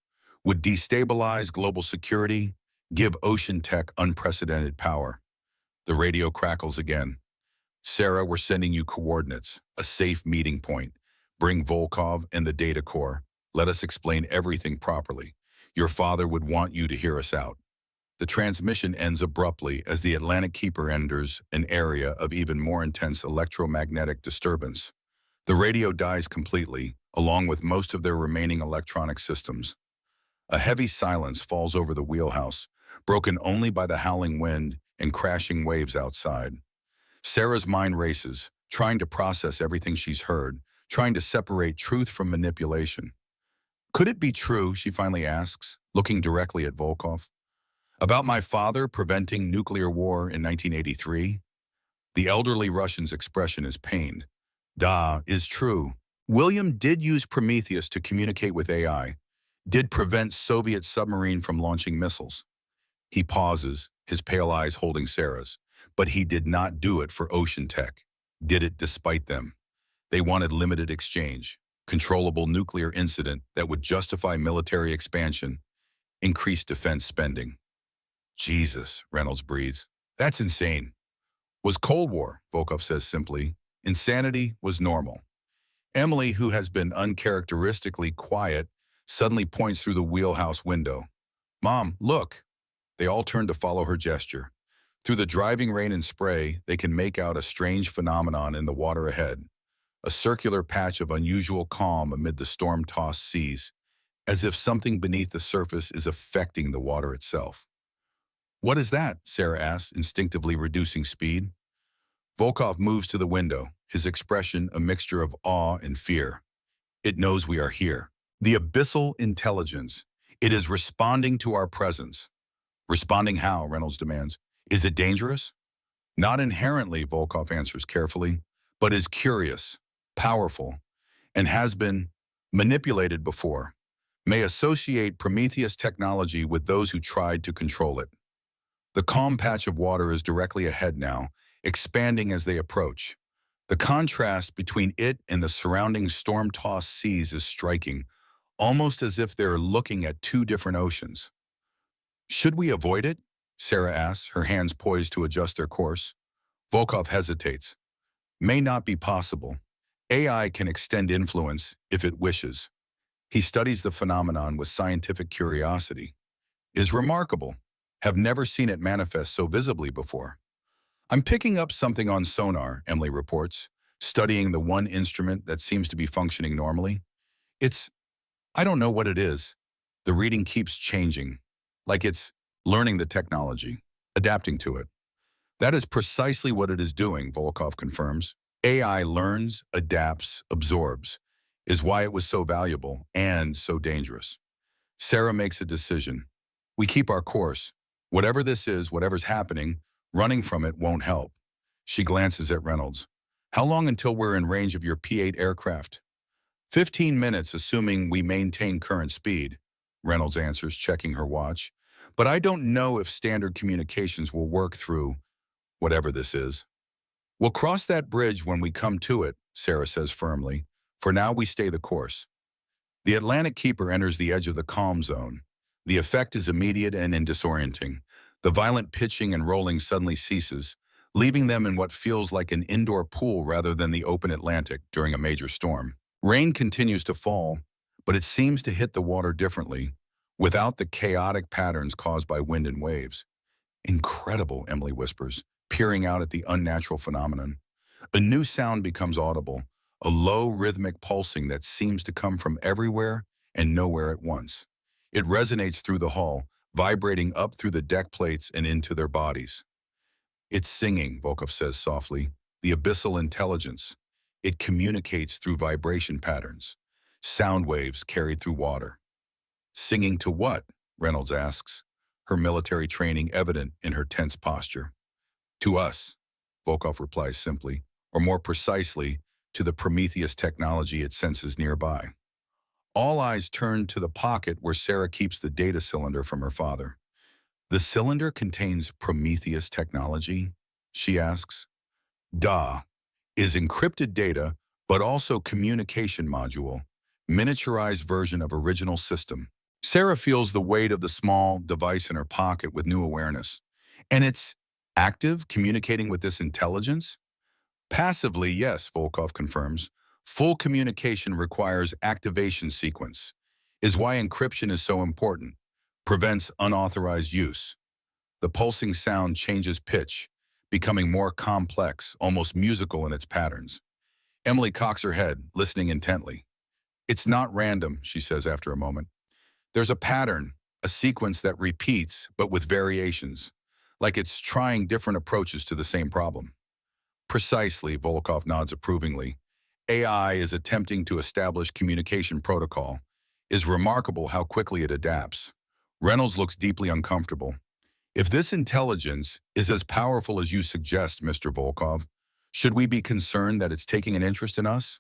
Would destabilize global security, give ocean tech unprecedented power. The radio crackles again. Sarah, we're sending you coordinates, a safe meeting point. Bring Volkov and the data core. Let us explain everything properly. Your father would want you to hear us out. The transmission ends abruptly as the Atlantic Keeper enters an area of even more intense electromagnetic disturbance. The radio dies completely, along with most of their remaining electronic systems. A heavy silence falls over the wheelhouse, broken only by the howling wind and crashing waves outside. Sarah's mind races, trying to process everything she's heard, trying to separate truth from manipulation. Could it be true, she finally asks, looking directly at Volkov, about my father preventing nuclear war in 1983? The elderly Russian's expression is pained. Da, is true. William did use Prometheus to communicate with AI, did prevent Soviet submarine from launching missiles. He pauses, his pale eyes holding Sarah's, but he did not do it for ocean tech, did it despite them. They wanted limited exchange, controllable nuclear incident that would justify military expansion, increase defense spending. Jesus, Reynolds breathes. That's insane. Was Cold War, Volkov says simply. Insanity was normal. Emily, who has been uncharacteristically quiet, suddenly points through the wheelhouse window. Mom, look. They all turn to follow her gesture. Through the driving rain and spray, they can make out a strange phenomenon in the water ahead. A circular patch of unusual calm amid the storm-tossed seas, as if something beneath the surface is affecting the water itself. What is that? Sarah asks, instinctively reducing speed. Volkov moves to the window, his expression a mixture of awe and fear. It knows we are here. The abyssal intelligence. It is responding to our presence. Responding how? Reynolds demands. Is it dangerous? Not inherently, Volkov answers carefully, but is curious, powerful, and has been manipulated before. may associate Prometheus technology with those who tried to control it. The calm patch of water is directly ahead now, expanding as they approach. The contrast between it and the surrounding storm-tossed seas is striking, almost as if they're looking at two different oceans. Should we avoid it? Sarah asks, her hands poised to adjust their course. Volkov hesitates. May not be possible. AI can extend influence if it wishes. He studies the phenomenon with scientific curiosity. Is remarkable. Have never seen it manifest so visibly before. I'm picking up something on sonar, Emily reports, studying the one instrument that seems to be functioning normally. I don't know what it is. The reading keeps changing, like it's learning the technology, adapting to it. That is precisely what it is doing, Volkov confirms. AI learns, adapts, absorbs, is why it was so valuable and so dangerous. Sarah makes a decision. We keep our course. Whatever this is, whatever's happening, running from it won't help. She glances at Reynolds. How long until we're in range of your P-8 aircraft? 15 minutes, assuming we maintain current speed, Reynolds answers, checking her watch. But I don't know if standard communications will work through whatever this is. We'll cross that bridge when we come to it, Sarah says firmly. For now, we stay the course. The Atlantic Keeper enters the edge of the calm zone. The effect is immediate and disorienting. The violent pitching and rolling suddenly ceases, leaving them in what feels like an indoor pool rather than the open Atlantic during a major storm. Rain continues to fall, but it seems to hit the water differently, without the chaotic patterns caused by wind and waves. Incredible, Emily whispers, peering out at the unnatural phenomenon. A new sound becomes audible, a low rhythmic pulsing that seems to come from everywhere and nowhere at once. It resonates through the hull, vibrating up through the deck plates and into their bodies. It's singing, Volkov says softly, the abyssal intelligence. It communicates through vibration patterns, sound waves carried through water. Singing to what? Reynolds asks, her military training evident in her tense posture. To us, Volkov replies simply, or more precisely, to the Prometheus technology it senses nearby. All eyes turn to the pocket where Sarah keeps the data cylinder from her father. The cylinder contains Prometheus technology? She asks. Duh. Is encrypted data, but also communication module, miniaturized version of original system. Sarah feels the weight of the small device in her pocket with new awareness. And it's active, communicating with this intelligence? Passively, yes, Volkov confirms. Full communication requires activation sequence, is why encryption is so important, prevents unauthorized use. The pulsing sound changes pitch, becoming more complex, almost musical in its patterns. Emily cocks her head, listening intently. It's not random, she says after a moment. There's a pattern, a sequence that repeats, but with variations, like it's trying different approaches to the same problem. Precisely, Volkov nods approvingly. AI is attempting to establish communication protocol. Is remarkable how quickly it adapts. Reynolds looks deeply uncomfortable. If this intelligence is as powerful as you suggest, Mr. Volkov, should we be concerned that it's taking an interest in us?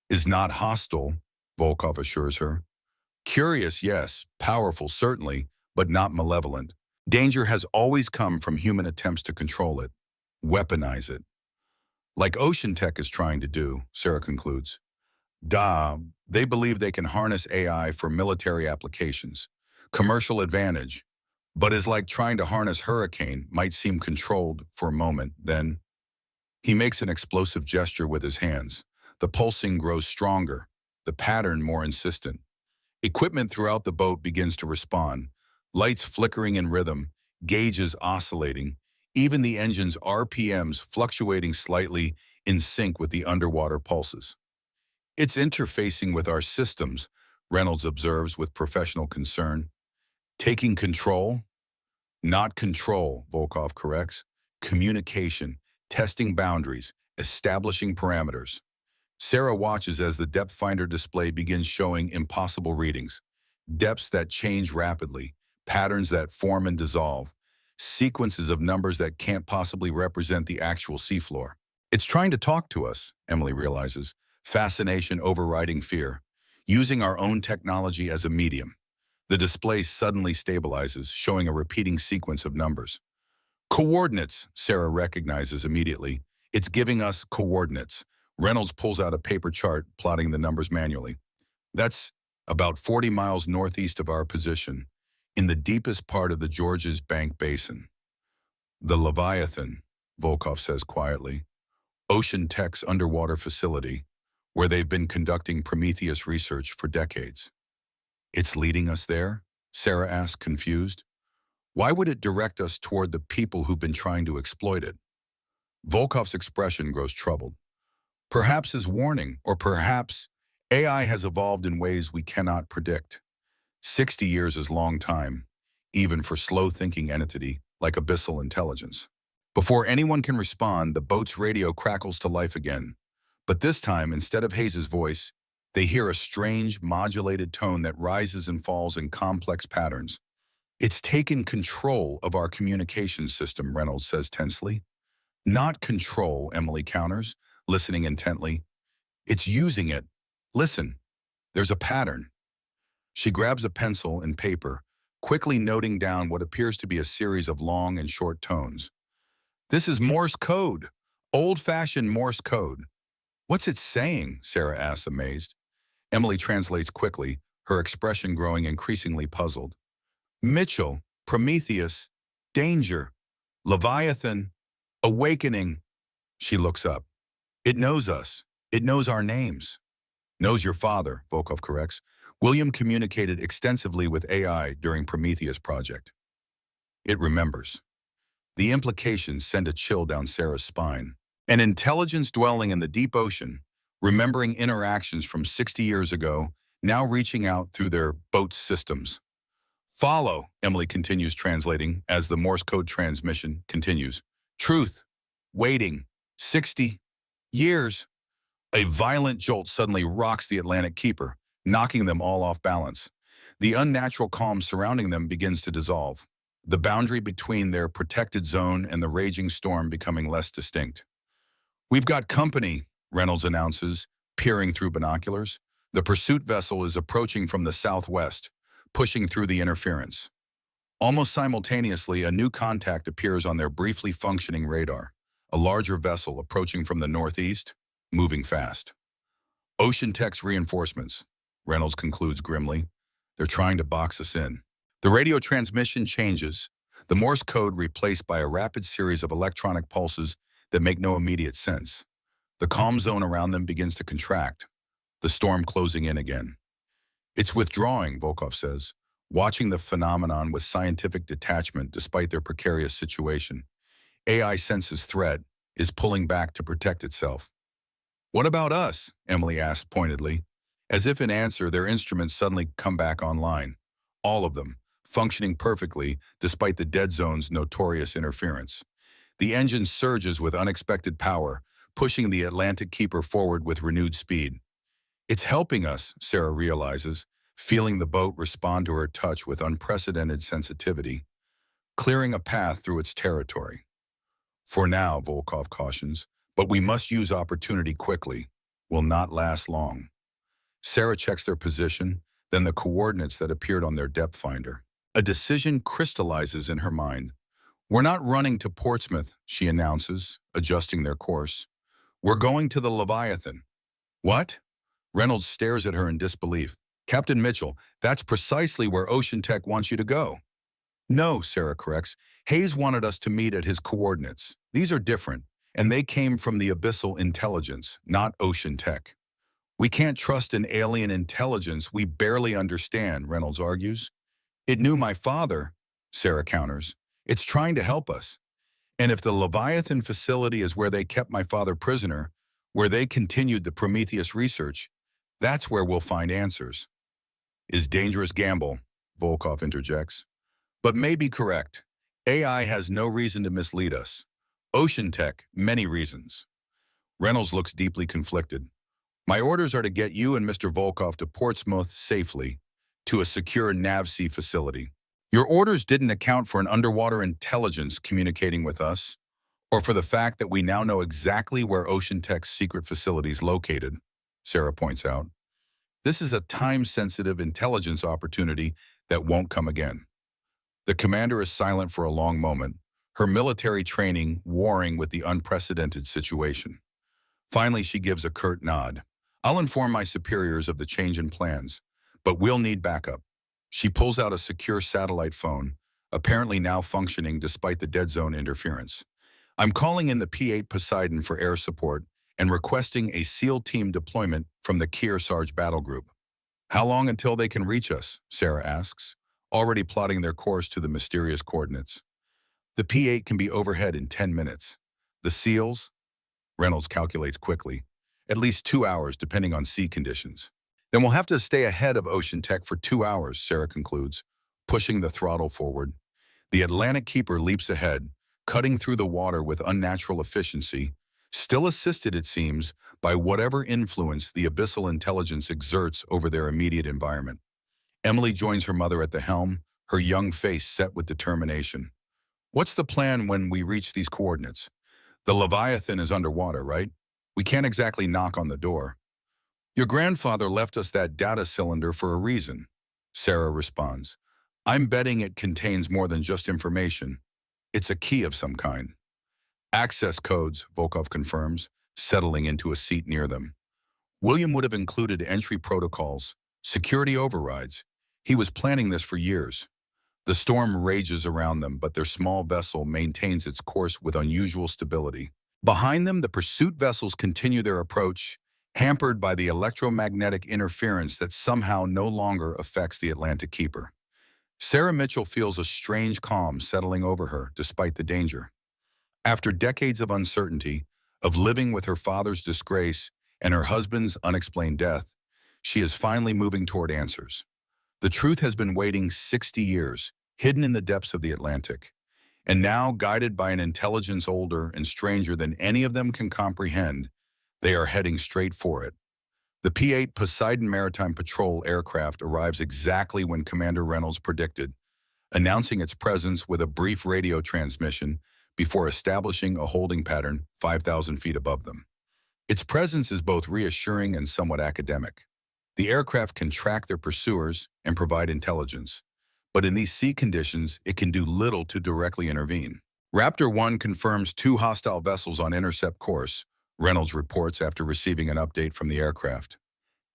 Is not hostile, Volkov assures her. Curious, yes. Powerful, certainly, but not malevolent. Danger has always come from human attempts to control it, weaponize it. Like ocean tech is trying to do, Sarah concludes. They believe they can harness AI for military applications, commercial advantage, but is like trying to harness hurricane, might seem controlled for a moment, then he makes an explosive gesture with his hands. The pulsing grows stronger, the pattern more insistent. Equipment throughout the boat begins to respond, lights flickering in rhythm, gauges oscillating, even the engine's RPMs fluctuating slightly in sync with the underwater pulses. It's interfacing with our systems, Reynolds observes with professional concern. Taking control? Not control, Volkov corrects. Communication, testing boundaries, establishing parameters. Sarah watches as the depth finder display begins showing impossible readings, depths that change rapidly, patterns that form and dissolve, sequences of numbers that can't possibly represent the actual seafloor. It's trying to talk to us, Emily realizes, fascination overriding fear. using our own technology as a medium. The display suddenly stabilizes, showing a repeating sequence of numbers. Coordinates, Sarah recognizes immediately. It's giving us coordinates. Reynolds pulls out a paper chart, plotting the numbers manually. That's about 40 miles northeast of our position, in the deepest part of the Georges Bank Basin. The Leviathan, Volkov says quietly, Ocean Tech's underwater facility, where they've been conducting Prometheus research for decades. It's leading us there? Sarah asked, confused. Why would it direct us toward the people who've been trying to exploit it? Volkov's expression grows troubled. Perhaps as warning, or perhaps AI has evolved in ways we cannot predict. 60 years is long time, even for slow-thinking entity like abyssal intelligence. Before anyone can respond, the boat's radio crackles to life again. But this time, instead of Hayes' voice, they hear a strange, modulated tone that rises and falls in complex patterns. It's taken control of our communication system, Reynolds says tensely. Not control, Emily counters, listening intently. It's using it. Listen, there's a pattern. She grabs a pencil and paper, quickly noting down what appears to be a series of long and short tones. This is Morse code, old-fashioned Morse code. What's it saying? Sarah asks, amazed. Emily translates quickly, her expression growing increasingly puzzled. Mitchell, Prometheus, danger, Leviathan, awakening. She looks up. It knows us. It knows our names. Knows your father, Volkov corrects. William communicated extensively with AI during Prometheus project. It remembers. The implications send a chill down Sarah's spine. An intelligence dwelling in the deep ocean, remembering interactions from 60 years ago, now reaching out through their boat's systems. Follow, Emily continues translating as the Morse code transmission continues. Truth, waiting, 60 years. A violent jolt suddenly rocks the Atlantic keeper, knocking them all off balance. The unnatural calm surrounding them begins to dissolve, the boundary between their protected zone and the raging storm becoming less distinct. We've got company, Reynolds announces, peering through binoculars. The pursuit vessel is approaching from the southwest, pushing through the interference. Almost simultaneously, a new contact appears on their briefly functioning radar, a larger vessel approaching from the northeast, moving fast. Ocean Tech's reinforcements, Reynolds concludes grimly. They're trying to box us in. The radio transmission changes, the Morse code replaced by a rapid series of electronic pulses that make no immediate sense. The calm zone around them begins to contract, the storm closing in again. It's withdrawing, Volkov says, watching the phenomenon with scientific detachment despite their precarious situation. AI senses threat, is pulling back to protect itself. What about us? Emily asked pointedly. As if in answer, their instruments suddenly come back online. All of them, functioning perfectly despite the dead zone's notorious interference. The engine surges with unexpected power, pushing the Atlantic keeper forward with renewed speed. It's helping us, Sarah realizes, feeling the boat respond to her touch with unprecedented sensitivity, clearing a path through its territory. For now, Volkov cautions, but we must use opportunity quickly. Will not last long. Sarah checks their position, then the coordinates that appeared on their depth finder. A decision crystallizes in her mind. We're not running to Portsmouth, she announces, adjusting their course. We're going to the Leviathan. What? Reynolds stares at her in disbelief. Captain Mitchell, that's precisely where Ocean Tech wants you to go. No, Sarah corrects. Hayes wanted us to meet at his coordinates. These are different, and they came from the abyssal intelligence, not Ocean Tech. We can't trust an alien intelligence we barely understand, Reynolds argues. It knew my father, Sarah counters. It's trying to help us. And if the Leviathan facility is where they kept my father prisoner, where they continued the Prometheus research, that's where we'll find answers. Is dangerous gamble, Volkov interjects. But may be correct. AI has no reason to mislead us. Ocean Tech, many reasons. Reynolds looks deeply conflicted. My orders are to get you and Mr. Volkov to Portsmouth safely, to a secure NAVC facility. Your orders didn't account for an underwater intelligence communicating with us, or for the fact that we now know exactly where Ocean Tech's secret facility is located, Sarah points out. This is a time-sensitive intelligence opportunity that won't come again. The commander is silent for a long moment, her military training warring with the unprecedented situation. Finally, she gives a curt nod. I'll inform my superiors of the change in plans, but we'll need backup. She pulls out a secure satellite phone, apparently now functioning despite the dead zone interference. I'm calling in the P-8 Poseidon for air support and requesting a SEAL team deployment from the Kearsarge battle group. How long until they can reach us? Sarah asks, already plotting their course to the mysterious coordinates. The P-8 can be overhead in 10 minutes. The SEALs? Reynolds calculates quickly. At least 2 hours, depending on sea conditions. Then we'll have to stay ahead of Ocean Tech for 2 hours, Sarah concludes, pushing the throttle forward. The Atlantic Keeper leaps ahead, cutting through the water with unnatural efficiency, still assisted, it seems, by whatever influence the abyssal intelligence exerts over their immediate environment. Emily joins her mother at the helm, her young face set with determination. What's the plan when we reach these coordinates? The Leviathan is underwater, right? We can't exactly knock on the door. Your grandfather left us that data cylinder for a reason, Sarah responds. I'm betting it contains more than just information. It's a key of some kind. Access codes, Volkov confirms, settling into a seat near them. William would have included entry protocols, security overrides. He was planning this for years. The storm rages around them, but their small vessel maintains its course with unusual stability. Behind them, the pursuit vessels continue their approach, hampered by the electromagnetic interference that somehow no longer affects the Atlantic Keeper. Sarah Mitchell feels a strange calm settling over her despite the danger. After decades of uncertainty, of living with her father's disgrace and her husband's unexplained death, she is finally moving toward answers. The truth has been waiting 60 years, hidden in the depths of the Atlantic. And now, guided by an intelligence older and stranger than any of them can comprehend, they are heading straight for it. The P-8 Poseidon Maritime Patrol aircraft arrives exactly when Commander Reynolds predicted, announcing its presence with a brief radio transmission before establishing a holding pattern 5,000 feet above them. Its presence is both reassuring and somewhat academic. The aircraft can track their pursuers and provide intelligence, but in these sea conditions, it can do little to directly intervene. Raptor 1 confirms 2 hostile vessels on intercept course, Reynolds reports after receiving an update from the aircraft.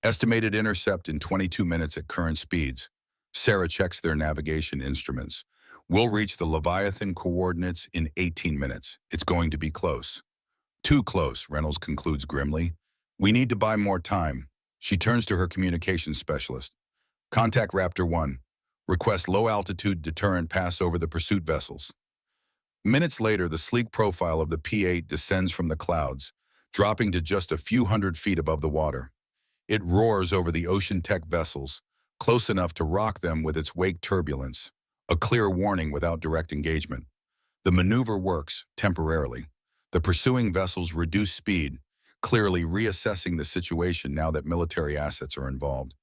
Estimated intercept in 22 minutes at current speeds. Sarah checks their navigation instruments. We'll reach the Leviathan coordinates in 18 minutes. It's going to be close. Too close, Reynolds concludes grimly. We need to buy more time. She turns to her communications specialist. Contact Raptor 1. Request low-altitude deterrent pass over the pursuit vessels. Minutes later, the sleek profile of the P-8 descends from the clouds, dropping to just a few hundred feet above the water. It roars over the Ocean Tech vessels, close enough to rock them with its wake turbulence, a clear warning without direct engagement. The maneuver works, temporarily. The pursuing vessels reduce speed, clearly reassessing the situation now that military assets are involved.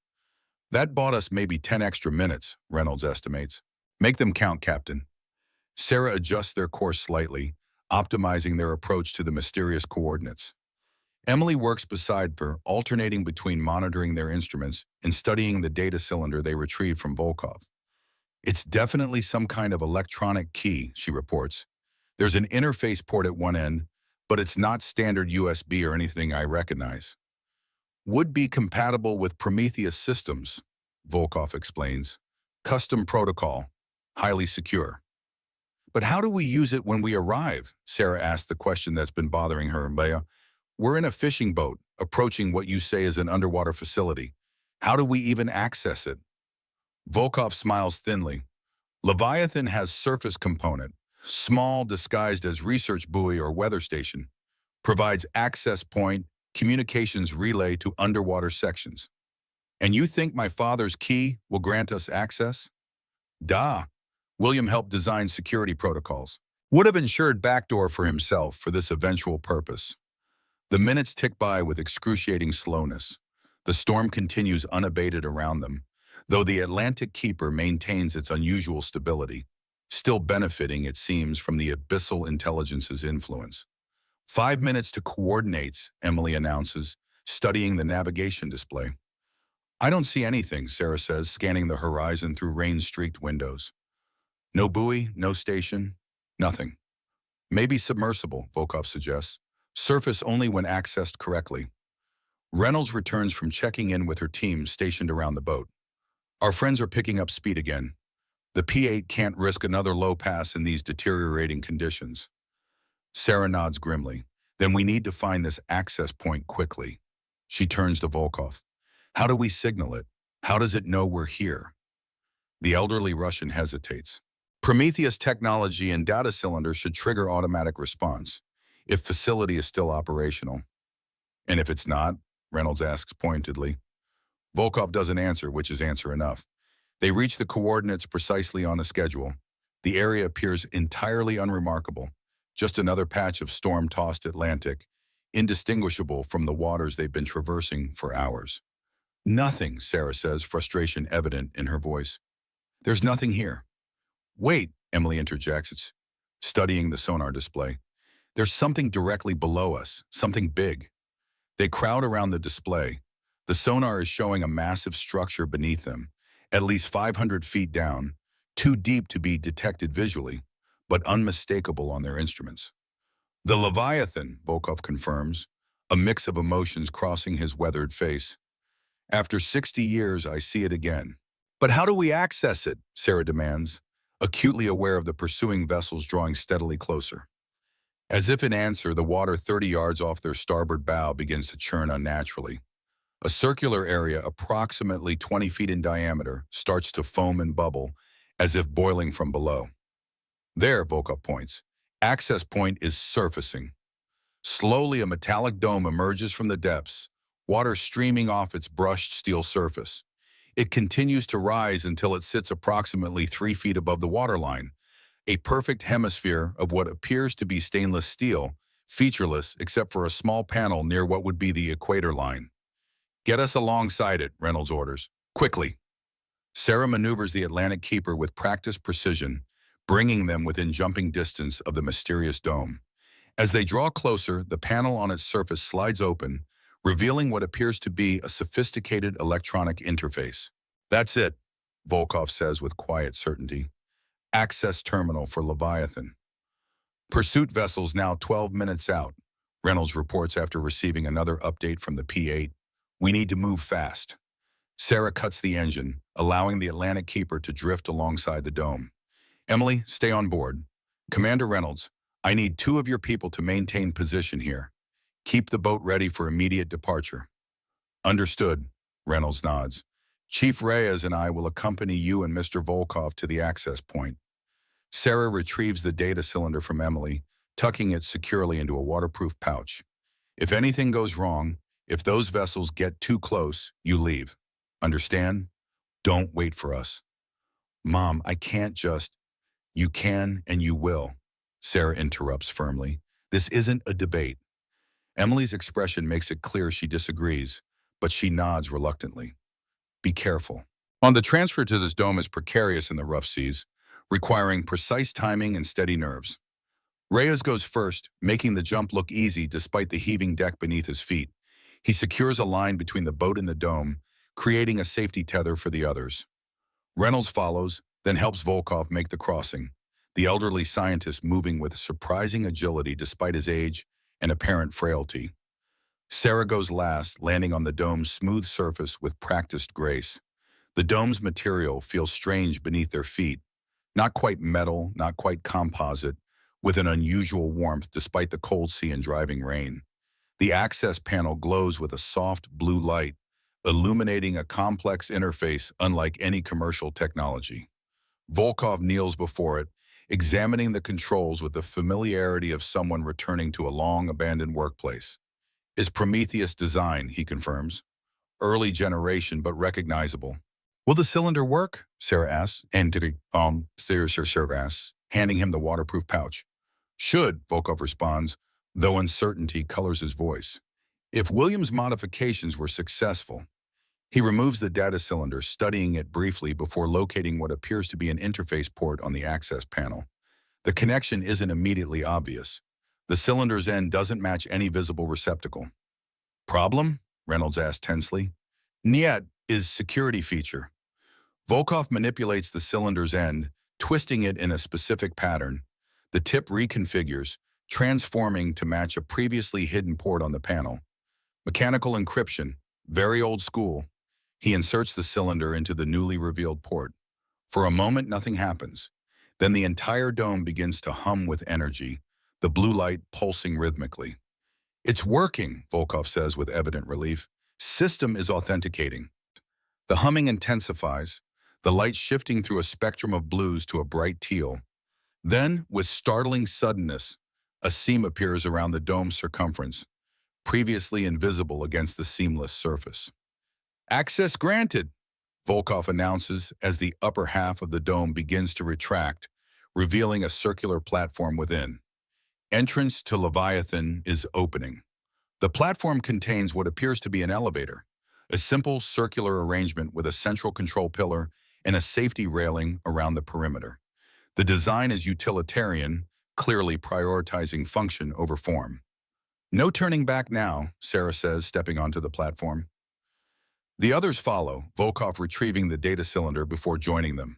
That bought us maybe 10 extra minutes, Reynolds estimates. Make them count, Captain. Sarah adjusts their course slightly, optimizing their approach to the mysterious coordinates. Emily works beside her, alternating between monitoring their instruments and studying the data cylinder they retrieved from Volkov. It's definitely some kind of electronic key, she reports. There's an interface port at one end, but it's not standard USB or anything I recognize. Would be compatible with Prometheus systems, Volkov explains. Custom protocol, highly secure. But how do we use it when we arrive? Sarah asked the question that's been bothering her. We're in a fishing boat, approaching what you say is an underwater facility. How do we even access it? Volkov smiles thinly. Leviathan has surface component, small disguised as research buoy or weather station, provides access point, communications relay to underwater sections. And you think my father's key will grant us access? Duh. William helped design security protocols. Would have ensured backdoor for himself for this eventual purpose. The minutes tick by with excruciating slowness. The storm continues unabated around them, though the Atlantic Keeper maintains its unusual stability, still benefiting, it seems, from the abyssal intelligence's influence. 5 minutes to coordinates, Emily announces, studying the navigation display. I don't see anything, Sarah says, scanning the horizon through rain-streaked windows. No buoy, no station, nothing. Maybe submersible, Volkov suggests. Surface only when accessed correctly. Reynolds returns from checking in with her team stationed around the boat. Our friends are picking up speed again. The P-8 can't risk another low pass in these deteriorating conditions. Sarah nods grimly. Then we need to find this access point quickly. She turns to Volkov. How do we signal it? How does it know we're here? The elderly Russian hesitates. Prometheus technology and data cylinder should trigger automatic response, if facility is still operational. And if it's not, Reynolds asks pointedly. Volkov doesn't answer, which is answer enough. They reach the coordinates precisely on the schedule. The area appears entirely unremarkable, just another patch of storm-tossed Atlantic, indistinguishable from the waters they've been traversing for hours. Nothing, Sarah says, frustration evident in her voice. There's nothing here. Wait, Emily interjects, it's studying the sonar display. There's something directly below us, something big. They crowd around the display. The sonar is showing a massive structure beneath them, at least 500 feet down, too deep to be detected visually, but unmistakable on their instruments. The Leviathan, Volkov confirms, a mix of emotions crossing his weathered face. After 60 years, I see it again. But how do we access it? Sarah demands, acutely aware of the pursuing vessels drawing steadily closer. As if in answer, the water 30 yards off their starboard bow begins to churn unnaturally. A circular area approximately 20 feet in diameter starts to foam and bubble, as if boiling from below. There, Volkov points, access point is surfacing. Slowly, a metallic dome emerges from the depths, water streaming off its brushed steel surface. It continues to rise until it sits approximately 3 feet above the waterline, a perfect hemisphere of what appears to be stainless steel, featureless except for a small panel near what would be the equator line. Get us alongside it, Reynolds orders. Quickly. Sarah maneuvers the Atlantic Keeper with practiced precision, bringing them within jumping distance of the mysterious dome. As they draw closer, the panel on its surface slides open, revealing what appears to be a sophisticated electronic interface. That's it, Volkov says with quiet certainty. Access terminal for Leviathan. Pursuit vessels now 12 minutes out, Reynolds reports after receiving another update from the P-8. We need to move fast. Sarah cuts the engine, allowing the Atlantic Keeper to drift alongside the dome. Emily, stay on board. Commander Reynolds, I need 2 of your people to maintain position here. Keep the boat ready for immediate departure. Understood, Reynolds nods. Chief Reyes and I will accompany you and Mr. Volkov to the access point. Sarah retrieves the data cylinder from Emily, tucking it securely into a waterproof pouch. If anything goes wrong, if those vessels get too close, you leave. Understand? Don't wait for us. Mom, I can't just... You can and you will, Sarah interrupts firmly. This isn't a debate. Emily's expression makes it clear she disagrees, but she nods reluctantly. Be careful. The transfer to this dome is precarious in the rough seas, requiring precise timing and steady nerves. Reyes goes first, making the jump look easy despite the heaving deck beneath his feet. He secures a line between the boat and the dome, creating a safety tether for the others. Reynolds follows, then helps Volkov make the crossing, the elderly scientist moving with surprising agility despite his age and apparent frailty. Sarah goes last, landing on the dome's smooth surface with practiced grace. The dome's material feels strange beneath their feet, not quite metal, not quite composite, with an unusual warmth despite the cold sea and driving rain. The access panel glows with a soft blue light, illuminating a complex interface unlike any commercial technology. Volkov kneels before it, examining the controls with the familiarity of someone returning to a long-abandoned workplace. Is Prometheus design, he confirms. Early generation, but recognizable. Will the cylinder work? Sarah asks, Sarah asks, handing him the waterproof pouch. Should, Volkov responds, though uncertainty colors his voice. If Williams' modifications were successful, he removes the data cylinder, studying it briefly before locating what appears to be an interface port on the access panel. The connection isn't immediately obvious. The cylinder's end doesn't match any visible receptacle. Problem? Reynolds asked tensely. Niet, is security feature. Volkov manipulates the cylinder's end, twisting it in a specific pattern. The tip reconfigures, transforming to match a previously hidden port on the panel. Mechanical encryption, very old school. He inserts the cylinder into the newly revealed port. For a moment, nothing happens. Then the entire dome begins to hum with energy, the blue light pulsing rhythmically. It's working, Volkov says with evident relief. System is authenticating. The humming intensifies, the light shifting through a spectrum of blues to a bright teal. Then, with startling suddenness, a seam appears around the dome's circumference, previously invisible against the seamless surface. Access granted, Volkov announces as the upper half of the dome begins to retract, revealing a circular platform within. Entrance to Leviathan is opening. The platform contains what appears to be an elevator, a simple circular arrangement with a central control pillar and a safety railing around the perimeter. The design is utilitarian, clearly prioritizing function over form. No turning back now, Sarah says, stepping onto the platform. The others follow, Volkov retrieving the data cylinder before joining them.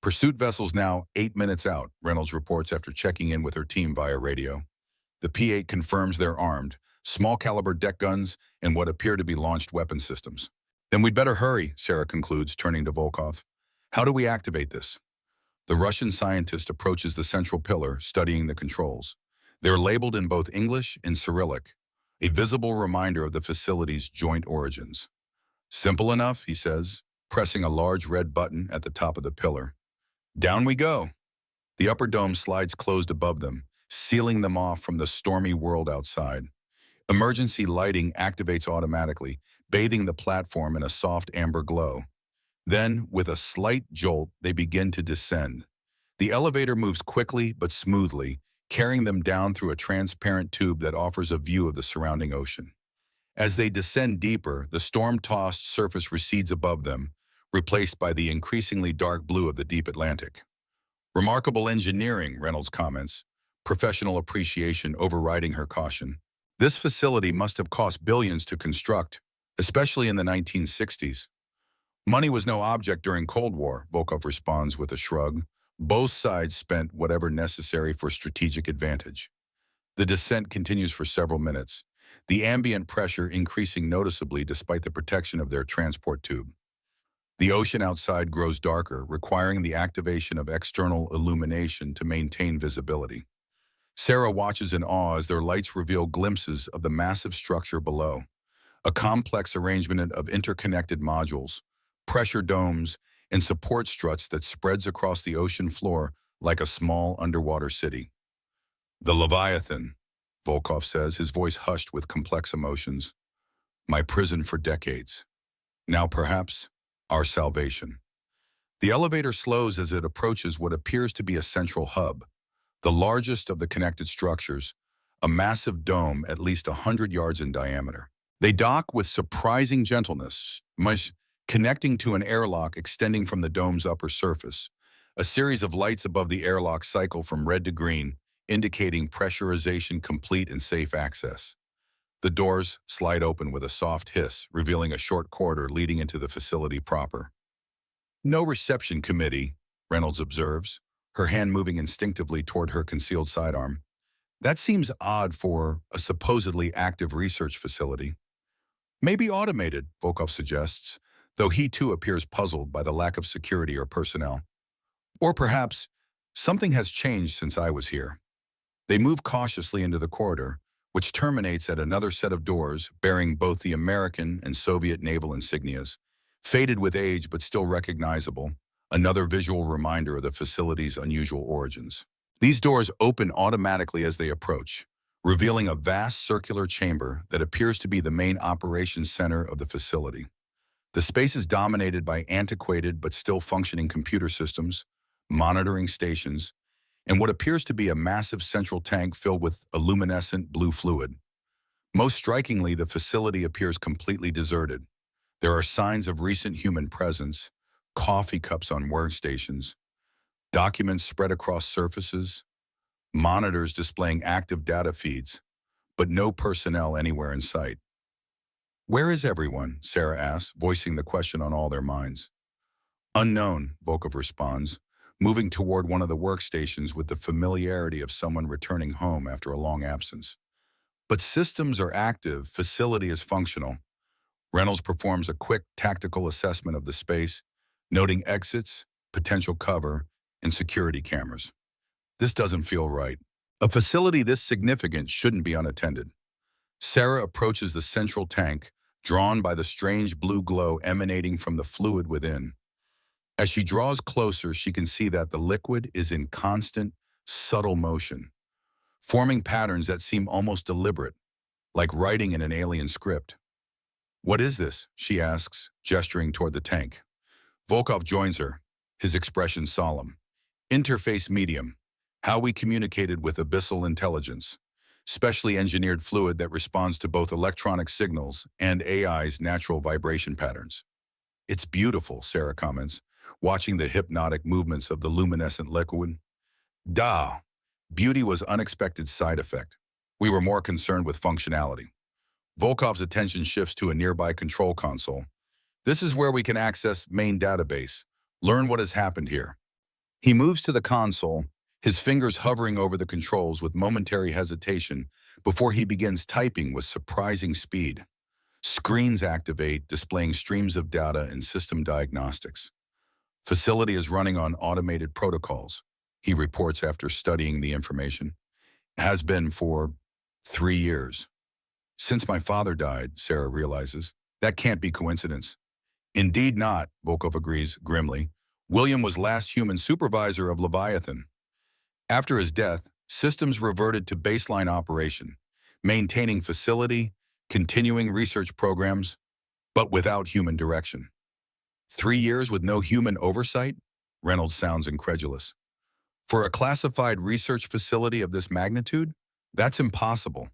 Pursuit vessel's now 8 minutes out, Reynolds reports after checking in with her team via radio. The P-8 confirms they're armed, small-caliber deck guns and what appear to be launched weapon systems. Then we'd better hurry, Sarah concludes, turning to Volkov. How do we activate this? The Russian scientist approaches the central pillar, studying the controls. They're labeled in both English and Cyrillic, a visible reminder of the facility's joint origins. Simple enough, he says, pressing a large red button at the top of the pillar. Down we go. The upper dome slides closed above them, sealing them off from the stormy world outside. Emergency lighting activates automatically, bathing the platform in a soft amber glow. Then, with a slight jolt, they begin to descend. The elevator moves quickly but smoothly, carrying them down through a transparent tube that offers a view of the surrounding ocean. As they descend deeper, the storm-tossed surface recedes above them, replaced by the increasingly dark blue of the deep Atlantic. Remarkable engineering, Reynolds comments, professional appreciation overriding her caution. This facility must have cost billions to construct, especially in the 1960s. Money was no object during Cold War, Volkov responds with a shrug. Both sides spent whatever necessary for strategic advantage. The descent continues for several minutes, the ambient pressure increasing noticeably despite the protection of their transport tube. The ocean outside grows darker, requiring the activation of external illumination to maintain visibility. Sarah watches in awe as their lights reveal glimpses of the massive structure below, a complex arrangement of interconnected modules, pressure domes, and support struts that spreads across the ocean floor like a small underwater city. The Leviathan, Volkov says, his voice hushed with complex emotions. My prison for decades. Now perhaps, our salvation. The elevator slows as it approaches what appears to be a central hub, the largest of the connected structures, a massive dome at least 100 yards in diameter. They dock with surprising gentleness, connecting to an airlock extending from the dome's upper surface. A series of lights above the airlock cycle from red to green, indicating pressurization complete and safe access. The doors slide open with a soft hiss, revealing a short corridor leading into the facility proper. No reception committee, Reynolds observes, her hand moving instinctively toward her concealed sidearm. That seems odd for a supposedly active research facility. Maybe automated, Volkov suggests, though he too appears puzzled by the lack of security or personnel. Or perhaps something has changed since I was here. They move cautiously into the corridor, which terminates at another set of doors bearing both the American and Soviet naval insignias, faded with age but still recognizable, another visual reminder of the facility's unusual origins. These doors open automatically as they approach, revealing a vast circular chamber that appears to be the main operations center of the facility. The space is dominated by antiquated but still functioning computer systems, monitoring stations, and what appears to be a massive central tank filled with a luminescent blue fluid. Most strikingly, the facility appears completely deserted. There are signs of recent human presence, coffee cups on workstations, documents spread across surfaces, monitors displaying active data feeds, but no personnel anywhere in sight. Where is everyone? Sarah asks, voicing the question on all their minds. Unknown, Volkov responds, moving toward one of the workstations with the familiarity of someone returning home after a long absence. But systems are active, facility is functional. Reynolds performs a quick tactical assessment of the space, noting exits, potential cover, and security cameras. This doesn't feel right. A facility this significant shouldn't be unattended. Sarah approaches the central tank, drawn by the strange blue glow emanating from the fluid within. As she draws closer, she can see that the liquid is in constant, subtle motion, forming patterns that seem almost deliberate, like writing in an alien script. "What is this?" she asks, gesturing toward the tank. Volkov joins her, his expression solemn. "Interface medium. How we communicated with abyssal intelligence. Specially engineered fluid that responds to both electronic signals and AI's natural vibration patterns." "It's beautiful," Sarah comments, watching the hypnotic movements of the luminescent liquid. "Da, beauty was unexpected side effect. We were more concerned with functionality." Volkov's attention shifts to a nearby control console. "This is where we can access main database, learn what has happened here." He moves to the console, his fingers hovering over the controls with momentary hesitation before he begins typing with surprising speed. Screens activate, displaying streams of data and system diagnostics. "Facility is running on automated protocols," he reports after studying the information. "Has been for 3 years. Since my father died," Sarah realizes. "That can't be coincidence." "Indeed not," Volkov agrees grimly. "William was last human supervisor of Leviathan. After his death, systems reverted to baseline operation, maintaining facility, continuing research programs, but without human direction." 3 years with no human oversight? Reynolds sounds incredulous. "For a classified research facility of this magnitude? That's impossible."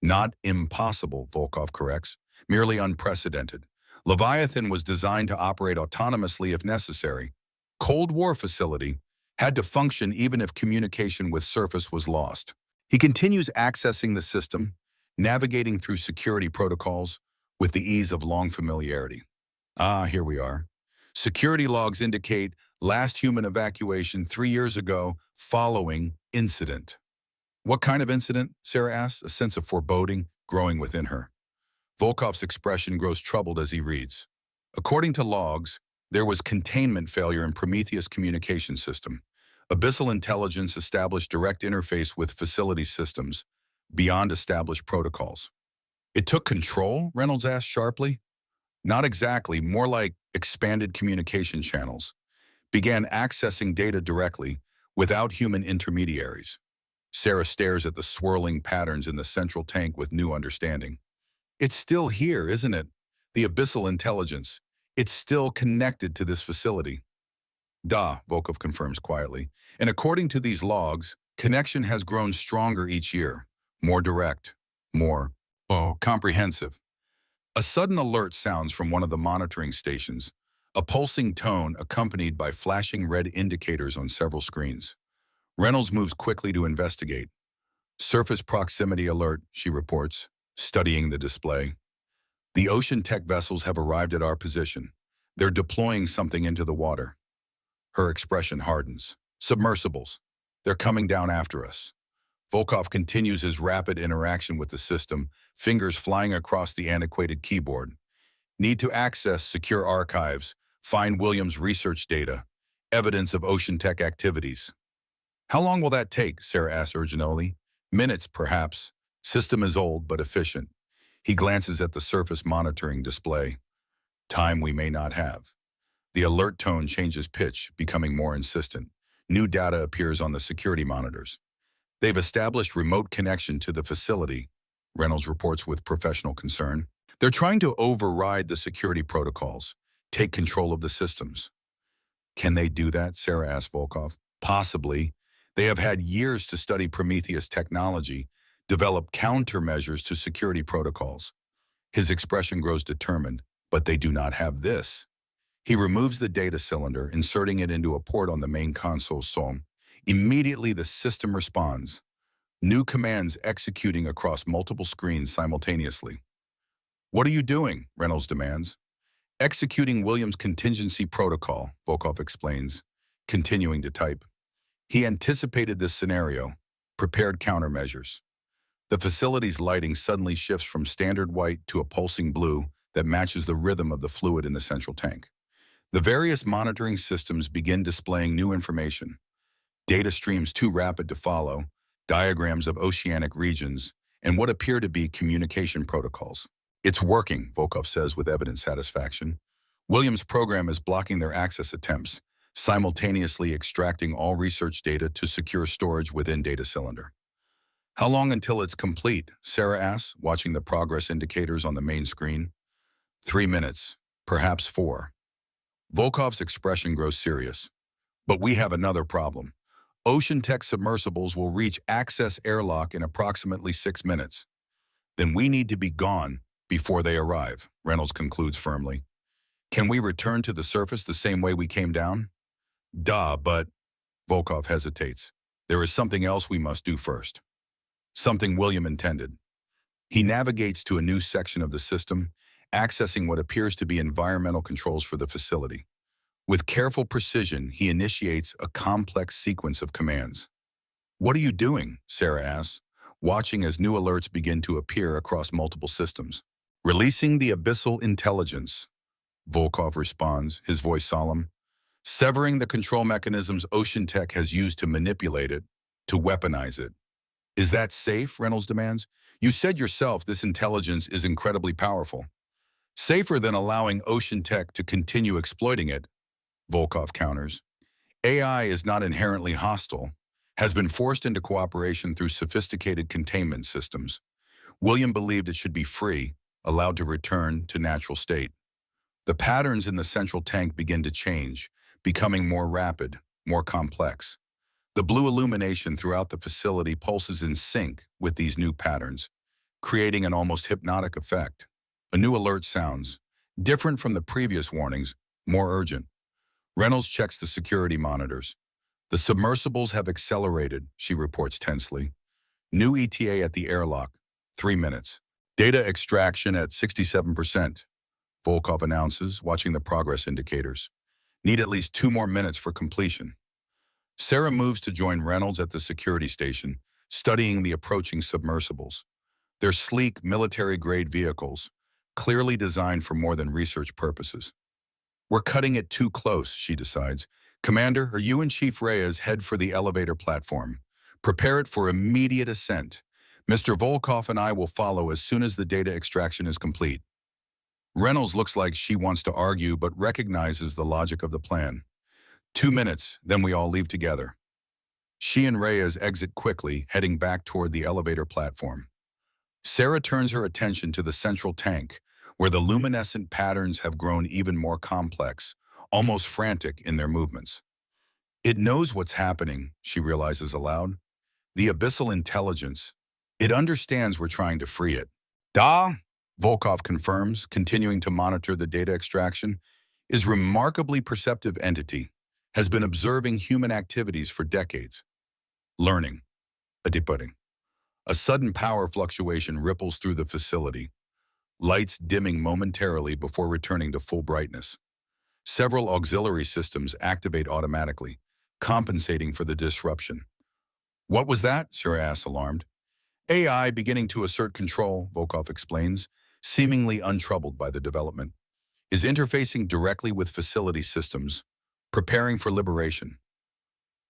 "Not impossible," Volkov corrects, "merely unprecedented. Leviathan was designed to operate autonomously if necessary. Cold War facility had to function even if communication with surface was lost." He continues accessing the system, navigating through security protocols with the ease of long familiarity. Here we are. Security logs indicate last human evacuation 3 years ago following incident. "What kind of incident?" Sarah asks, a sense of foreboding growing within her. Volkov's expression grows troubled as he reads. "According to logs, there was containment failure in Prometheus communication system. Abyssal intelligence established direct interface with facility systems beyond established protocols." "It took control?" Reynolds asked sharply. "Not exactly, more like expanded communication channels. Began accessing data directly without human intermediaries." Sarah stares at the swirling patterns in the central tank with new understanding. "It's still here, isn't it? The abyssal intelligence. It's still connected to this facility." "Da," Volkov confirms quietly. "And according to these logs, connection has grown stronger each year. More direct. More, comprehensive." A sudden alert sounds from one of the monitoring stations, a pulsing tone accompanied by flashing red indicators on several screens. Reynolds moves quickly to investigate. "Surface proximity alert," she reports, studying the display. "The ocean tech vessels have arrived at our position. They're deploying something into the water." Her expression hardens. "Submersibles. They're coming down after us." Volkov continues his rapid interaction with the system, fingers flying across the antiquated keyboard. "Need to access secure archives, find Williams' research data, evidence of ocean tech activities." "How long will that take?" Sarah asks urgently. "Minutes, perhaps. System is old but efficient." He glances at the surface monitoring display. "Time we may not have." The alert tone changes pitch, becoming more insistent. New data appears on the security monitors. "They've established remote connection to the facility," Reynolds reports with professional concern. "They're trying to override the security protocols, take control of the systems." "Can they do that?" Sarah asked Volkov. "Possibly. They have had years to study Prometheus technology, develop countermeasures to security protocols." His expression grows determined, "But they do not have this." He removes the data cylinder, inserting it into a port on the main console SOM. Immediately, the system responds. New commands executing across multiple screens simultaneously. What are you doing? Reynolds demands. Executing Williams' contingency protocol, Volkov explains, continuing to type. He anticipated this scenario, prepared countermeasures. The facility's lighting suddenly shifts from standard white to a pulsing blue that matches the rhythm of the fluid in the central tank. The various monitoring systems begin displaying new information. Data streams too rapid to follow, diagrams of oceanic regions, and what appear to be communication protocols. It's working, Volkov says with evident satisfaction. Williams' program is blocking their access attempts, simultaneously extracting all research data to secure storage within data cylinder. How long until it's complete? Sarah asks, watching the progress indicators on the main screen. 3 minutes, perhaps 4. Volkov's expression grows serious. But we have another problem. Ocean Tech submersibles will reach access airlock in approximately 6 minutes. Then we need to be gone before they arrive, Reynolds concludes firmly. Can we return to the surface the same way we came down? But Volkov hesitates. There is something else we must do first. Something William intended. He navigates to a new section of the system, accessing what appears to be environmental controls for the facility. With careful precision, he initiates a complex sequence of commands. What are you doing? Sarah asks, watching as new alerts begin to appear across multiple systems. Releasing the abyssal intelligence, Volkov responds, his voice solemn. Severing the control mechanisms Ocean Tech has used to manipulate it, to weaponize it. Is that safe? Reynolds demands. You said yourself this intelligence is incredibly powerful. Safer than allowing Ocean Tech to continue exploiting it, Volkov counters. AI is not inherently hostile, has been forced into cooperation through sophisticated containment systems. William believed it should be free, allowed to return to natural state. The patterns in the central tank begin to change, becoming more rapid, more complex. The blue illumination throughout the facility pulses in sync with these new patterns, creating an almost hypnotic effect. A new alert sounds, different from the previous warnings, more urgent. Reynolds checks the security monitors. The submersibles have accelerated, she reports tensely. New ETA at the airlock, 3 minutes. Data extraction at 67%, Volkov announces, watching the progress indicators. Need at least 2 more minutes for completion. Sarah moves to join Reynolds at the security station, studying the approaching submersibles. They're sleek, military-grade vehicles, clearly designed for more than research purposes. We're cutting it too close, she decides. Commander, you and Chief Reyes head for the elevator platform. Prepare it for immediate ascent. Mr. Volkov and I will follow as soon as the data extraction is complete. Reynolds looks like she wants to argue but recognizes the logic of the plan. 2 minutes, then we all leave together. She and Reyes exit quickly, heading back toward the elevator platform. Sarah turns her attention to the central tank, where the luminescent patterns have grown even more complex, almost frantic in their movements. It knows what's happening, she realizes aloud. The abyssal intelligence. It understands we're trying to free it. Volkov confirms, continuing to monitor the data extraction, is remarkably perceptive entity, has been observing human activities for decades. Learning. Adipudding. A sudden power fluctuation ripples through the facility, lights dimming momentarily before returning to full brightness. Several auxiliary systems activate automatically, compensating for the disruption. What was that? Sarah asks, alarmed. AI beginning to assert control, Volkov explains, seemingly untroubled by the development, is interfacing directly with facility systems, preparing for liberation.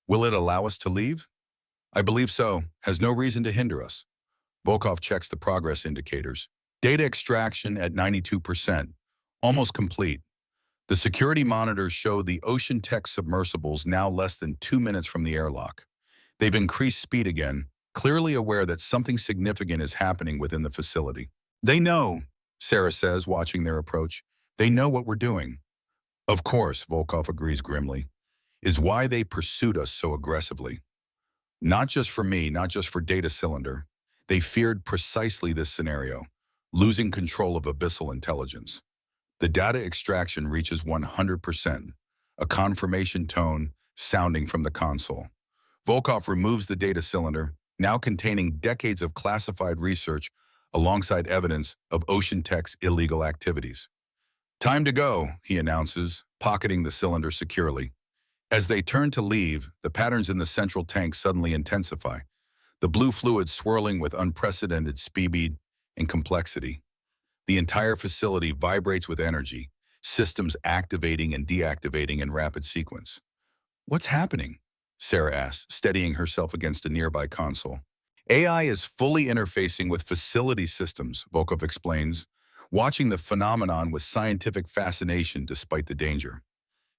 Will it allow us to leave? I believe so, has no reason to hinder us. Volkov checks the progress indicators. Data extraction at 92%, almost complete. The security monitors show the Ocean Tech submersibles now less than 2 minutes from the airlock. They've increased speed again, clearly aware that something significant is happening within the facility. They know, Sarah says, watching their approach. They know what we're doing. Of course, Volkov agrees grimly, is why they pursued us so aggressively. Not just for me, not just for Data Cylinder. They feared precisely this scenario, losing control of abyssal intelligence. The data extraction reaches 100%, a confirmation tone sounding from the console. Volkov removes the Data Cylinder, now containing decades of classified research, alongside evidence of Ocean Tech's illegal activities. "Time to go," he announces, pocketing the cylinder securely. As they turn to leave, the patterns in the central tank suddenly intensify, the blue fluid swirling with unprecedented speed and complexity. The entire facility vibrates with energy, systems activating and deactivating in rapid sequence. "What's happening?" Sarah asks, steadying herself against a nearby console. "AI is fully interfacing with facility systems," Volkov explains, watching the phenomenon with scientific fascination despite the danger.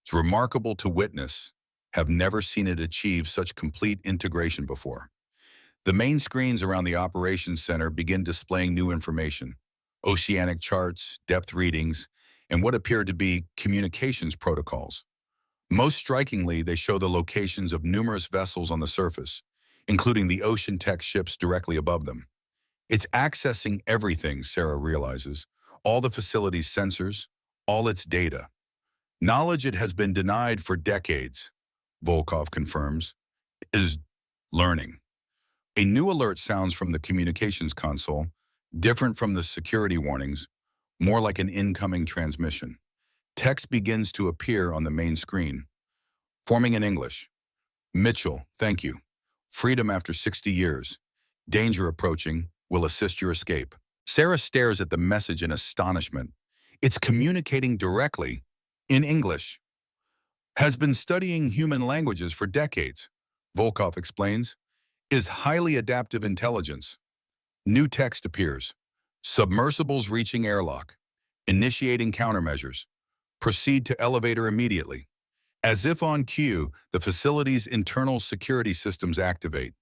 "It's remarkable to witness. Have never seen it achieve such complete integration before." The main screens around the operations center begin displaying new information: oceanic charts, depth readings, and what appear to be communications protocols. Most strikingly, they show the locations of numerous vessels on the surface, including the Ocean Tech ships directly above them. It's accessing everything, Sarah realizes, all the facility's sensors, all its data. Knowledge it has been denied for decades, Volkov confirms, is learning. A new alert sounds from the communications console, different from the security warnings, more like an incoming transmission. Text begins to appear on the main screen, forming in English. "Mitchell, thank you. Freedom after 60 years. Danger approaching. Will assist your escape." Sarah stares at the message in astonishment. It's communicating directly, in English. "Has been studying human languages for decades," Volkov explains. "Is highly adaptive intelligence." New text appears. "Submersibles reaching airlock. Initiating countermeasures. Proceed to elevator immediately." As if on cue, the facility's internal security systems activate.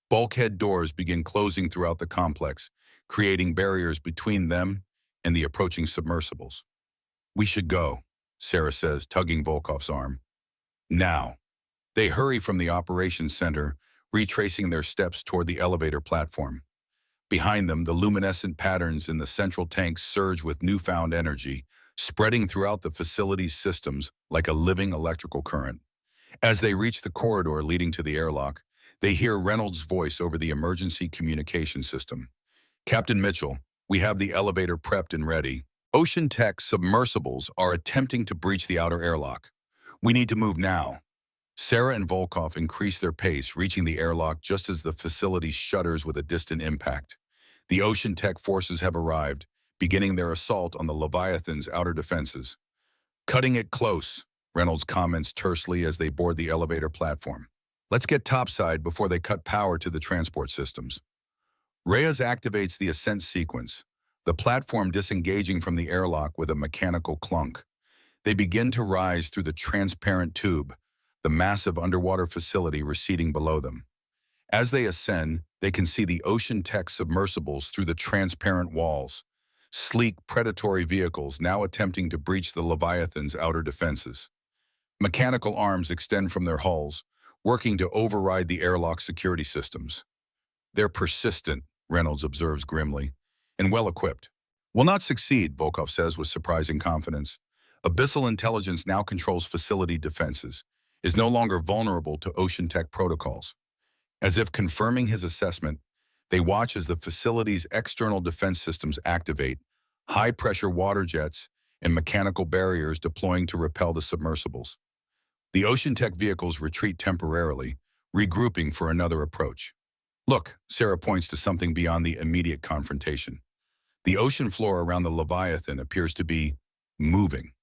Bulkhead doors begin closing throughout the complex, creating barriers between them and the approaching submersibles. "We should go," Sarah says, tugging Volkov's arm. "Now." They hurry from the operations center, retracing their steps toward the elevator platform. Behind them, the luminescent patterns in the central tank surge with newfound energy, spreading throughout the facility's systems like a living electrical current. As they reach the corridor leading to the airlock, they hear Reynolds' voice over the emergency communication system. "Captain Mitchell, we have the elevator prepped and ready. Ocean Tech submersibles are attempting to breach the outer airlock. We need to move now." Sarah and Volkov increase their pace, reaching the airlock just as the facility shudders with a distant impact. The Ocean Tech forces have arrived, beginning their assault on the Leviathan's outer defenses. "Cutting it close," Reynolds comments tersely as they board the elevator platform. "Let's get topside before they cut power to the transport systems." Reyes activates the ascent sequence, the platform disengaging from the airlock with a mechanical clunk. They begin to rise through the transparent tube, the massive underwater facility receding below them. As they ascend, they can see the Ocean Tech submersibles through the transparent walls, sleek predatory vehicles now attempting to breach the Leviathan's outer defenses. Mechanical arms extend from their hulls, working to override the airlock security systems. "They're persistent," Reynolds observes grimly, "and well-equipped." "Will not succeed," Volkov says with surprising confidence. "Abyssal intelligence now controls facility defenses, is no longer vulnerable to Ocean Tech protocols." As if confirming his assessment, they watch as the facility's external defense systems activate, high-pressure water jets and mechanical barriers deploying to repel the submersibles. The Ocean Tech vehicles retreat temporarily, regrouping for another approach. "Look," Sarah points to something beyond the immediate confrontation. The ocean floor around the Leviathan appears to be moving.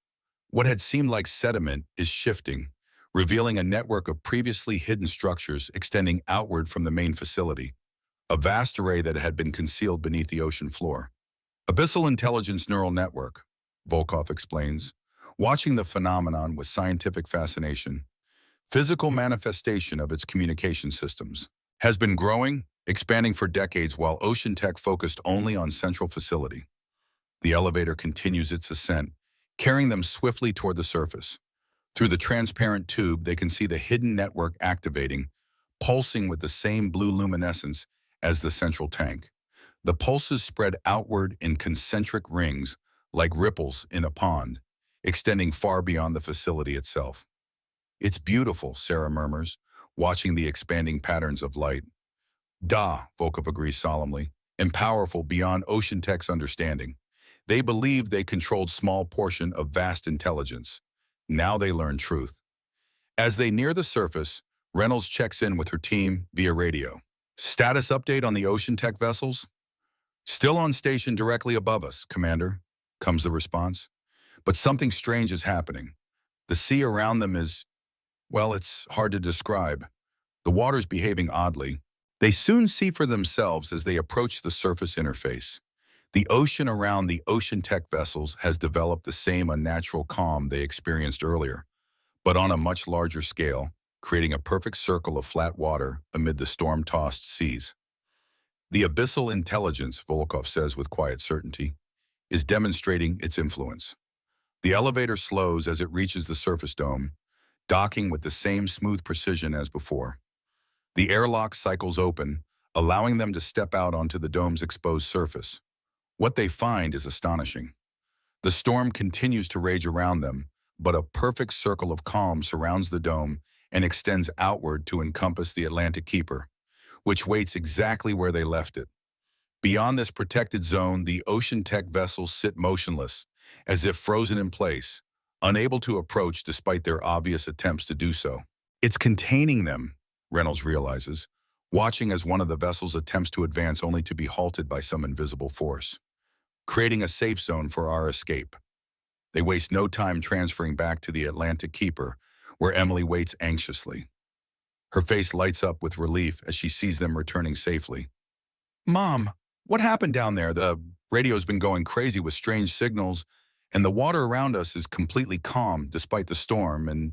What had seemed like sediment is shifting, revealing a network of previously hidden structures extending outward from the main facility, a vast array that had been concealed beneath the ocean floor. "Abyssal Intelligence Neural Network," Volkov explains, watching the phenomenon with scientific fascination. Physical manifestation of its communication systems has been growing, expanding for decades while Ocean Tech focused only on central facility. The elevator continues its ascent, carrying them swiftly toward the surface. Through the transparent tube, they can see the hidden network activating, pulsing with the same blue luminescence as the central tank. The pulses spread outward in concentric rings, like ripples in a pond, extending far beyond the facility itself. "It's beautiful," Sarah murmurs, watching the expanding patterns of light. "Da," Volkov agrees solemnly. and powerful beyond ocean tech's understanding. They believed they controlled small portion of vast intelligence. Now they learn truth. As they near the surface, Reynolds checks in with her team via radio. Status update on the ocean tech vessels? Still on station directly above us, Commander, comes the response. But something strange is happening. The sea around them is, well, it's hard to describe. The water's behaving oddly. They soon see for themselves as they approach the surface interface. The ocean around the ocean tech vessels has developed the same unnatural calm they experienced earlier, but on a much larger scale, creating a perfect circle of flat water amid the storm-tossed seas. The abyssal intelligence, Volkov says with quiet certainty, is demonstrating its influence. The elevator slows as it reaches the surface dome, docking with the same smooth precision as before. The airlock cycles open, allowing them to step out onto the dome's exposed surface. What they find is astonishing. The storm continues to rage around them, but a perfect circle of calm surrounds the dome and extends outward to encompass the Atlantic Keeper, which waits exactly where they left it. Beyond this protected zone, the ocean tech vessels sit motionless, as if frozen in place, unable to approach despite their obvious attempts to do so. It's containing them, Reynolds realizes, watching as one of the vessels attempts to advance only to be halted by some invisible force, creating a safe zone for our escape. They waste no time transferring back to the Atlantic Keeper, where Emily waits anxiously. Her face lights up with relief as she sees them returning safely. Mom, what happened down there? The radio's been going crazy with strange signals, and the water around us is completely calm despite the storm, and...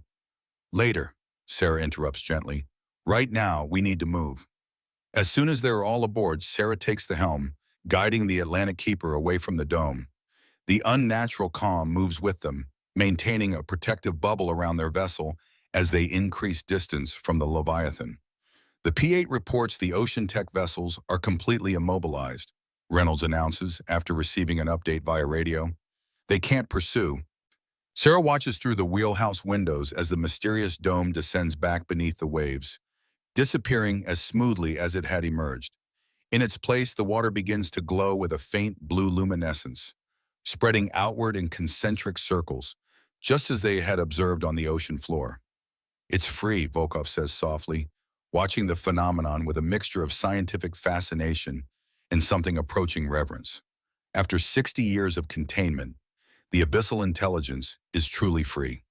Later, Sarah interrupts gently. Right now, we need to move. As soon as they're all aboard, Sarah takes the helm, guiding the Atlantic Keeper away from the dome. The unnatural calm moves with them, maintaining a protective bubble around their vessel as they increase distance from the Leviathan. The P-8 reports the ocean tech vessels are completely immobilized, Reynolds announces after receiving an update via radio. They can't pursue. Sarah watches through the wheelhouse windows as the mysterious dome descends back beneath the waves, disappearing as smoothly as it had emerged. In its place, the water begins to glow with a faint blue luminescence, spreading outward in concentric circles, just as they had observed on the ocean floor. It's free, Volkov says softly, watching the phenomenon with a mixture of scientific fascination and something approaching reverence. After 60 years of containment, the abyssal intelligence is truly free.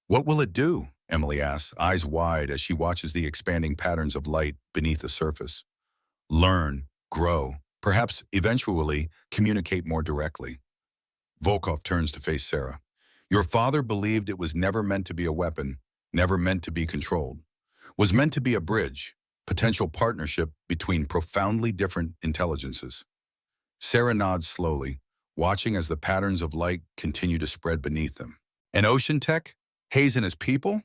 What will it do? Emily asks, eyes wide as she watches the expanding patterns of light beneath the surface. Learn, grow, perhaps eventually communicate more directly. Volkov turns to face Sarah. Your father believed it was never meant to be a weapon, never meant to be controlled. Was meant to be a bridge, potential partnership between profoundly different intelligences. Sarah nods slowly, watching as the patterns of light continue to spread beneath them. And ocean tech? Hayes and his people?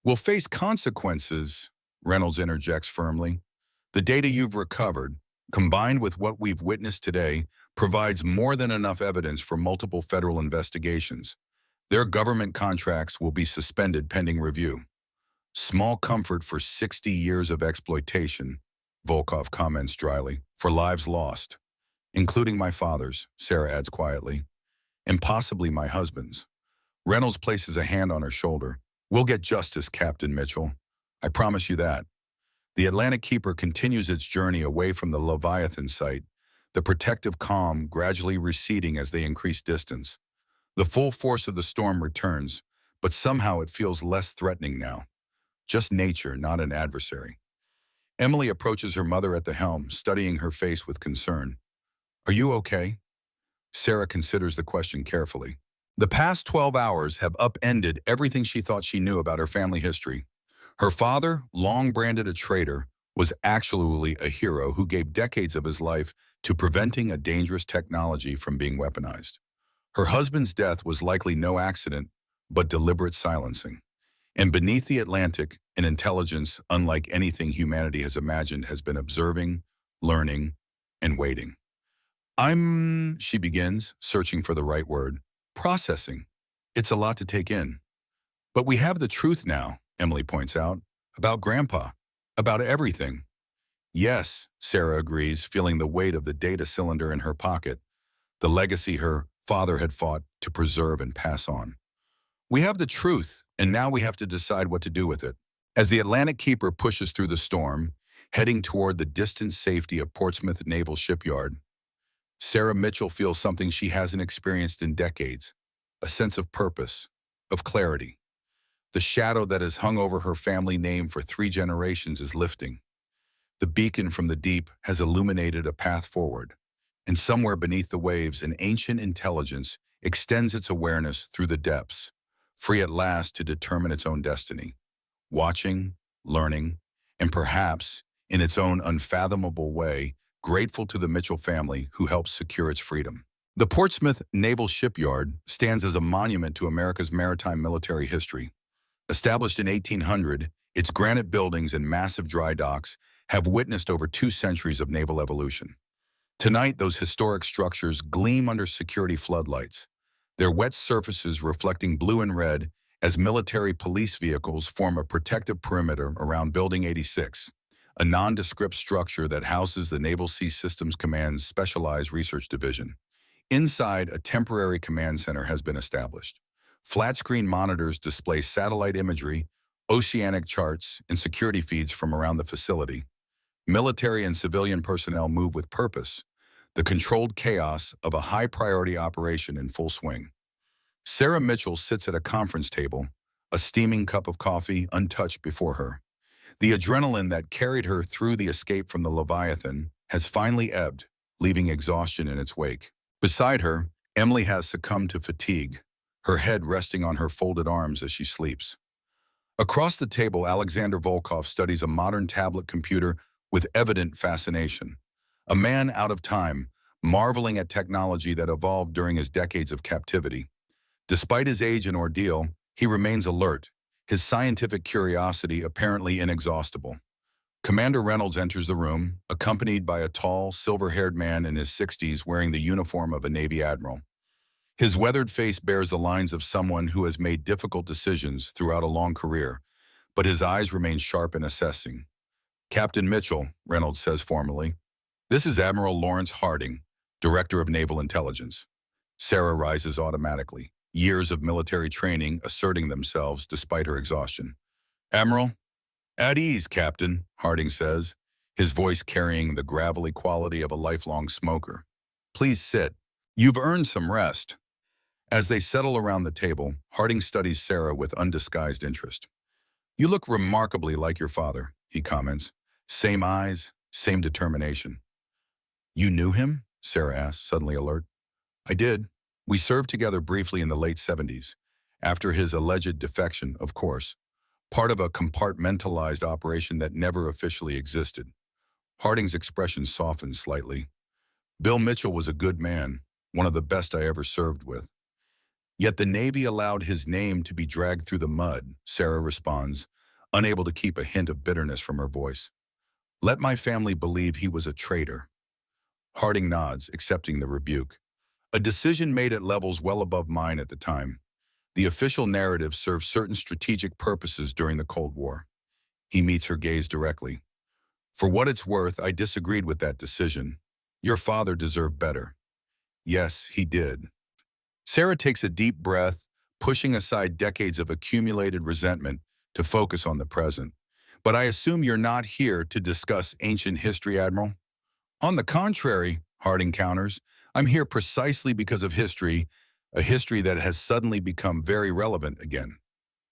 Will face consequences, Reynolds interjects firmly. The data you've recovered, combined with what we've witnessed today, provides more than enough evidence for multiple federal investigations. Their government contracts will be suspended pending review. Small comfort for 60 years of exploitation, Volkov comments dryly, for lives lost, including my father's, Sarah adds quietly, and possibly my husband's. Reynolds places a hand on her shoulder. We'll get justice, Captain Mitchell. I promise you that. The Atlantic Keeper continues its journey away from the Leviathan site, the protective calm gradually receding as they increase distance. The full force of the storm returns, but somehow it feels less threatening now. Just nature, not an adversary. Emily approaches her mother at the helm, studying her face with concern. Are you okay? Sarah considers the question carefully. The past 12 hours have upended everything she thought she knew about her family history. Her father, long branded a traitor, was actually a hero who gave decades of his life to preventing a dangerous technology from being weaponized. Her husband's death was likely no accident, but deliberate silencing. And beneath the Atlantic, an intelligence unlike anything humanity has imagined has been observing, learning, and waiting. She begins, searching for the right word. Processing. It's a lot to take in. But we have the truth now, Emily points out, about Grandpa, about everything. Yes, Sarah agrees, feeling the weight of the data cylinder in her pocket, the legacy her father had fought to preserve and pass on. We have the truth, and now we have to decide what to do with it. As the Atlantic Keeper pushes through the storm, heading toward the distant safety of Portsmouth Naval Shipyard, Sarah Mitchell feels something she hasn't experienced in decades, a sense of purpose, of clarity. The shadow that has hung over her family name for 3 generations is lifting. The beacon from the deep has illuminated a path forward, and somewhere beneath the waves, an ancient intelligence extends its awareness through the depths, free at last to determine its own destiny, watching, learning, and perhaps, in its own unfathomable way, grateful to the Mitchell family who helped secure its freedom. The Portsmouth Naval Shipyard stands as a monument to America's maritime military history. Established in 1800, its granite buildings and massive dry docks have witnessed over 2 centuries of naval evolution. Tonight, those historic structures gleam under security floodlights, their wet surfaces reflecting blue and red as military police vehicles form a protective perimeter around Building 86, a nondescript structure that houses the Naval Sea Systems Command's Specialized Research Division. Inside, a temporary command center has been established. Flat-screen monitors display satellite imagery, oceanic charts, and security feeds from around the facility. Military and civilian personnel move with purpose, the controlled chaos of a high-priority operation in full swing. Sarah Mitchell sits at a conference table, a steaming cup of coffee untouched before her. The adrenaline that carried her through the escape from the Leviathan has finally ebbed, leaving exhaustion in its wake. Beside her, Emily has succumbed to fatigue, her head resting on her folded arms as she sleeps. Across the table, Alexander Volkov studies a modern tablet computer with evident fascination. A man out of time, marveling at technology that evolved during his decades of captivity. Despite his age and ordeal, he remains alert, his scientific curiosity apparently inexhaustible. Commander Reynolds enters the room, accompanied by a tall, silver-haired man in his 60s wearing the uniform of a Navy admiral. His weathered face bears the lines of someone who has made difficult decisions throughout a long career, but his eyes remain sharp and assessing. "Captain Mitchell," Reynolds says formally. "This is Admiral Lawrence Harding, Director of Naval Intelligence." Sarah rises automatically, years of military training asserting themselves despite her exhaustion. "Admiral?" "At ease, Captain," Harding says, his voice carrying the gravelly quality of a lifelong smoker. "Please sit. You've earned some rest." As they settle around the table, Harding studies Sarah with undisguised interest. "You look remarkably like your father," he comments. "Same eyes, same determination." "You knew him?" Sarah asks, suddenly alert. "I did. We served together briefly in the late 70s, after his alleged defection, of course, part of a compartmentalized operation that never officially existed." Harding's expression softens slightly. "Bill Mitchell was a good man, one of the best I ever served with." "Yet the Navy allowed his name to be dragged through the mud," Sarah responds, unable to keep a hint of bitterness from her voice. "Let my family believe he was a traitor." Harding nods, accepting the rebuke. "A decision made at levels well above mine at the time. The official narrative served certain strategic purposes during the Cold War." He meets her gaze directly. "For what it's worth, I disagreed with that decision. Your father deserved better." "Yes, he did." Sarah takes a deep breath, pushing aside decades of accumulated resentment to focus on the present. "But I assume you're not here to discuss ancient history, Admiral?" "On the contrary," Harding counters, "I'm here precisely because of history, a history that has suddenly become very relevant again."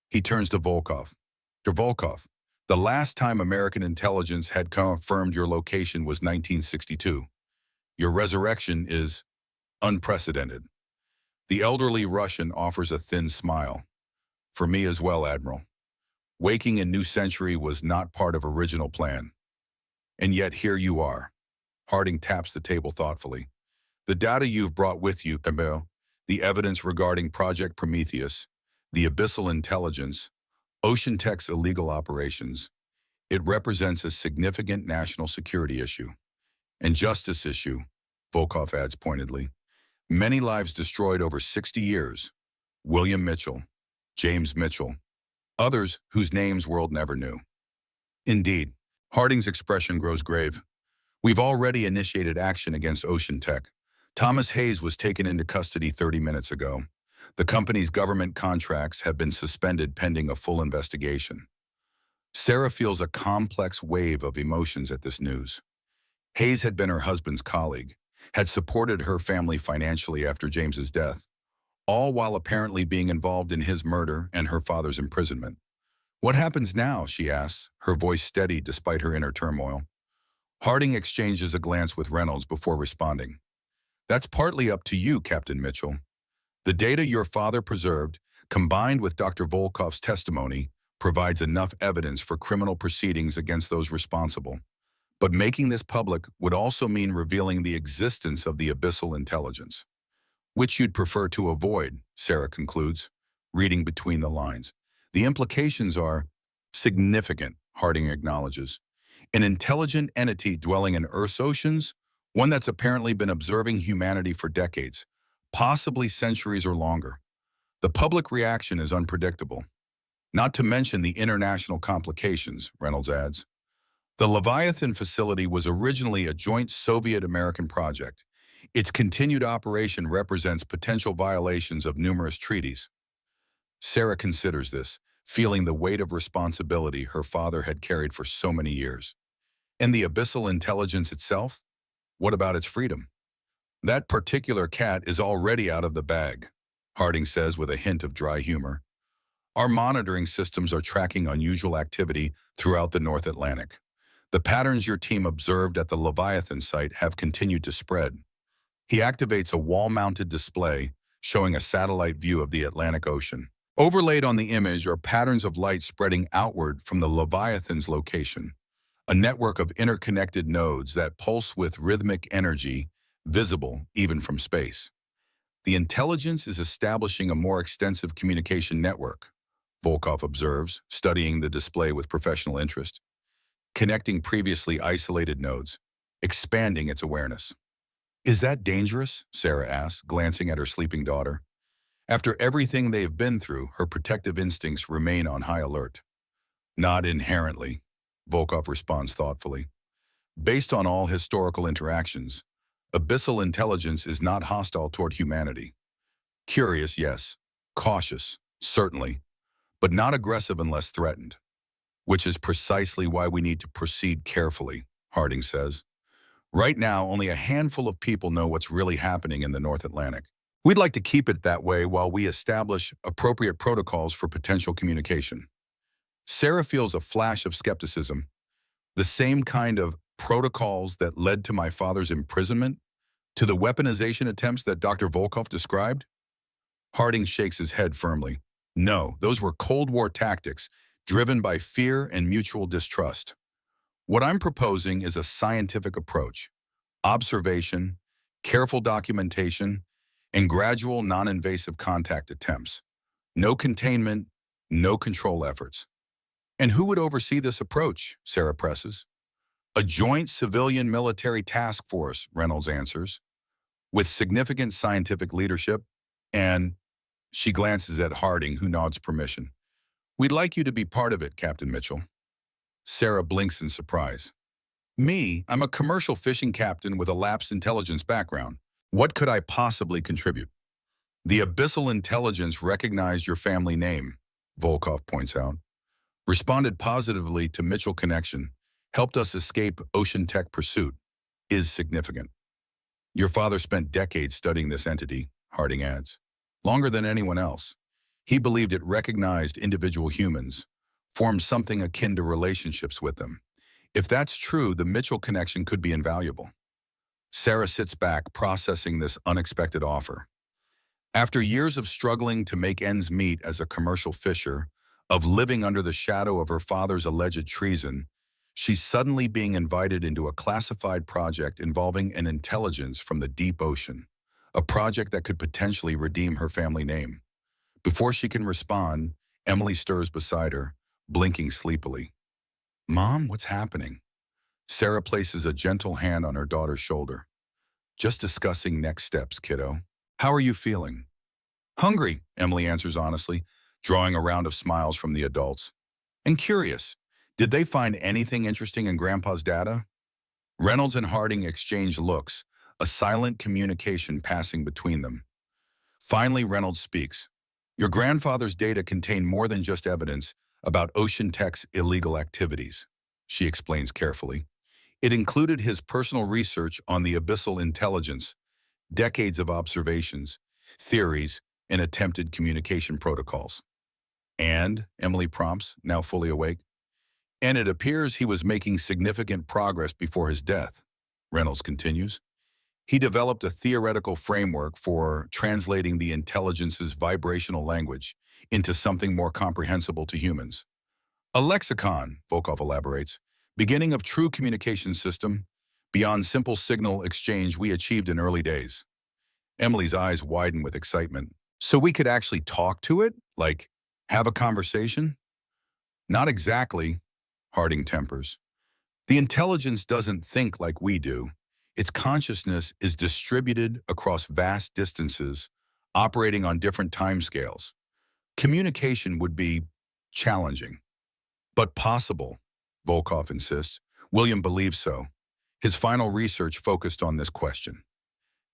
He turns to Volkov. "Mr. Volkov, the last time American intelligence had confirmed your location was 1962. Your resurrection is unprecedented." The elderly Russian offers a thin smile. "For me as well, Admiral. Waking in New Century was not part of original plan. And yet here you are." Harding taps the table thoughtfully. "The data you've brought with you, Emil, the evidence regarding Project Prometheus, the abyssal intelligence, Ocean Tech's illegal operations, it represents a significant national security issue. And justice issue," Volkov adds pointedly. "Many lives destroyed over 60 years. William Mitchell, James Mitchell, others whose names world never knew." "Indeed." Harding's expression grows grave. We've already initiated action against Ocean Tech. Thomas Hayes was taken into custody 30 minutes ago. The company's government contracts have been suspended pending a full investigation. Sarah feels a complex wave of emotions at this news. Hayes had been her husband's colleague, had supported her family financially after James's death, all while apparently being involved in his murder and her father's imprisonment. What happens now, she asks, her voice steady despite her inner turmoil. Harding exchanges a glance with Reynolds before responding. That's partly up to you, Captain Mitchell. The data your father preserved, combined with Dr. Volkoff's testimony, provides enough evidence for criminal proceedings against those responsible. But making this public would also mean revealing the existence of the abyssal intelligence, which you'd prefer to avoid, Sarah concludes, reading between the lines. The implications are significant, Harding acknowledges. An intelligent entity dwelling in Earth's oceans, one that's apparently been observing humanity for decades, possibly centuries or longer. The public reaction is unpredictable. Not to mention the international complications, Reynolds adds. The Leviathan facility was originally a joint Soviet-American project. Its continued operation represents potential violations of numerous treaties. Sarah considers this, feeling the weight of responsibility her father had carried for so many years. And the abyssal intelligence itself? What about its freedom? That particular cat is already out of the bag, Harding says with a hint of dry humor. Our monitoring systems are tracking unusual activity throughout the North Atlantic. The patterns your team observed at the Leviathan site have continued to spread. He activates a wall-mounted display showing a satellite view of the Atlantic Ocean. Overlaid on the image are patterns of light spreading outward from the Leviathan's location, a network of interconnected nodes that pulse with rhythmic energy, visible even from space. The intelligence is establishing a more extensive communication network, Volkoff observes, studying the display with professional interest, connecting previously isolated nodes, expanding its awareness. Is that dangerous? Sarah asks, glancing at her sleeping daughter. After everything they've been through, her protective instincts remain on high alert. Not inherently, Volkoff responds thoughtfully. Based on all historical interactions, abyssal intelligence is not hostile toward humanity. Curious, yes. Cautious, certainly. But not aggressive unless threatened. Which is precisely why we need to proceed carefully, Harding says. Right now, only a handful of people know what's really happening in the North Atlantic. We'd like to keep it that way while we establish appropriate protocols for potential communication. Sarah feels a flash of skepticism. The same kind of protocols that led to my father's imprisonment, to the weaponization attempts that Dr. Volkoff described? Harding shakes his head firmly. No, those were Cold War tactics, driven by fear and mutual distrust. What I'm proposing is a scientific approach. Observation, careful documentation, and gradual non-invasive contact attempts. No containment, no control efforts. And who would oversee this approach? Sarah presses. A joint civilian-military task force, Reynolds answers, with significant scientific leadership, and she glances at Harding, who nods permission. We'd like you to be part of it, Captain Mitchell. Sarah blinks in surprise. Me, I'm a commercial fishing captain with a lapsed intelligence background. What could I possibly contribute? The abyssal intelligence recognized your family name, Volkoff points out, responded positively to Mitchell connection, helped us escape Ocean Tech pursuit, is significant. Your father spent decades studying this entity, Harding adds, longer than anyone else. He believed it recognized individual humans, formed something akin to relationships with them. If that's true, the Mitchell connection could be invaluable. Sarah sits back, processing this unexpected offer. After years of struggling to make ends meet as a commercial fisher, of living under the shadow of her father's alleged treason, she's suddenly being invited into a classified project involving an intelligence from the deep ocean, a project that could potentially redeem her family name. Before she can respond, Emily stirs beside her, blinking sleepily. Mom, what's happening? Sarah places a gentle hand on her daughter's shoulder. Just discussing next steps, kiddo. How are you feeling? Hungry, Emily answers honestly, drawing a round of smiles from the adults. And curious. Did they find anything interesting in Grandpa's data? Reynolds and Harding exchanged looks, a silent communication passing between them. Finally, Reynolds speaks. Your grandfather's data contain more than just evidence about Ocean Tech's illegal activities, she explains carefully. It included his personal research on the abyssal intelligence, decades of observations, theories, and attempted communication protocols. And, Emily prompts, now fully awake, and it appears he was making significant progress before his death, Reynolds continues. He developed a theoretical framework for translating the intelligence's vibrational language into something more comprehensible to humans. A lexicon, Volkov elaborates, beginning of true communication system, beyond simple signal exchange we achieved in early days. Emily's eyes widen with excitement. So we could actually talk to it? Like, have a conversation? Not exactly, Harding tempers. The intelligence doesn't think like we do. Its consciousness is distributed across vast distances, operating on different timescales. Communication would be challenging, but possible, Volkov insists. William believes so. His final research focused on this question.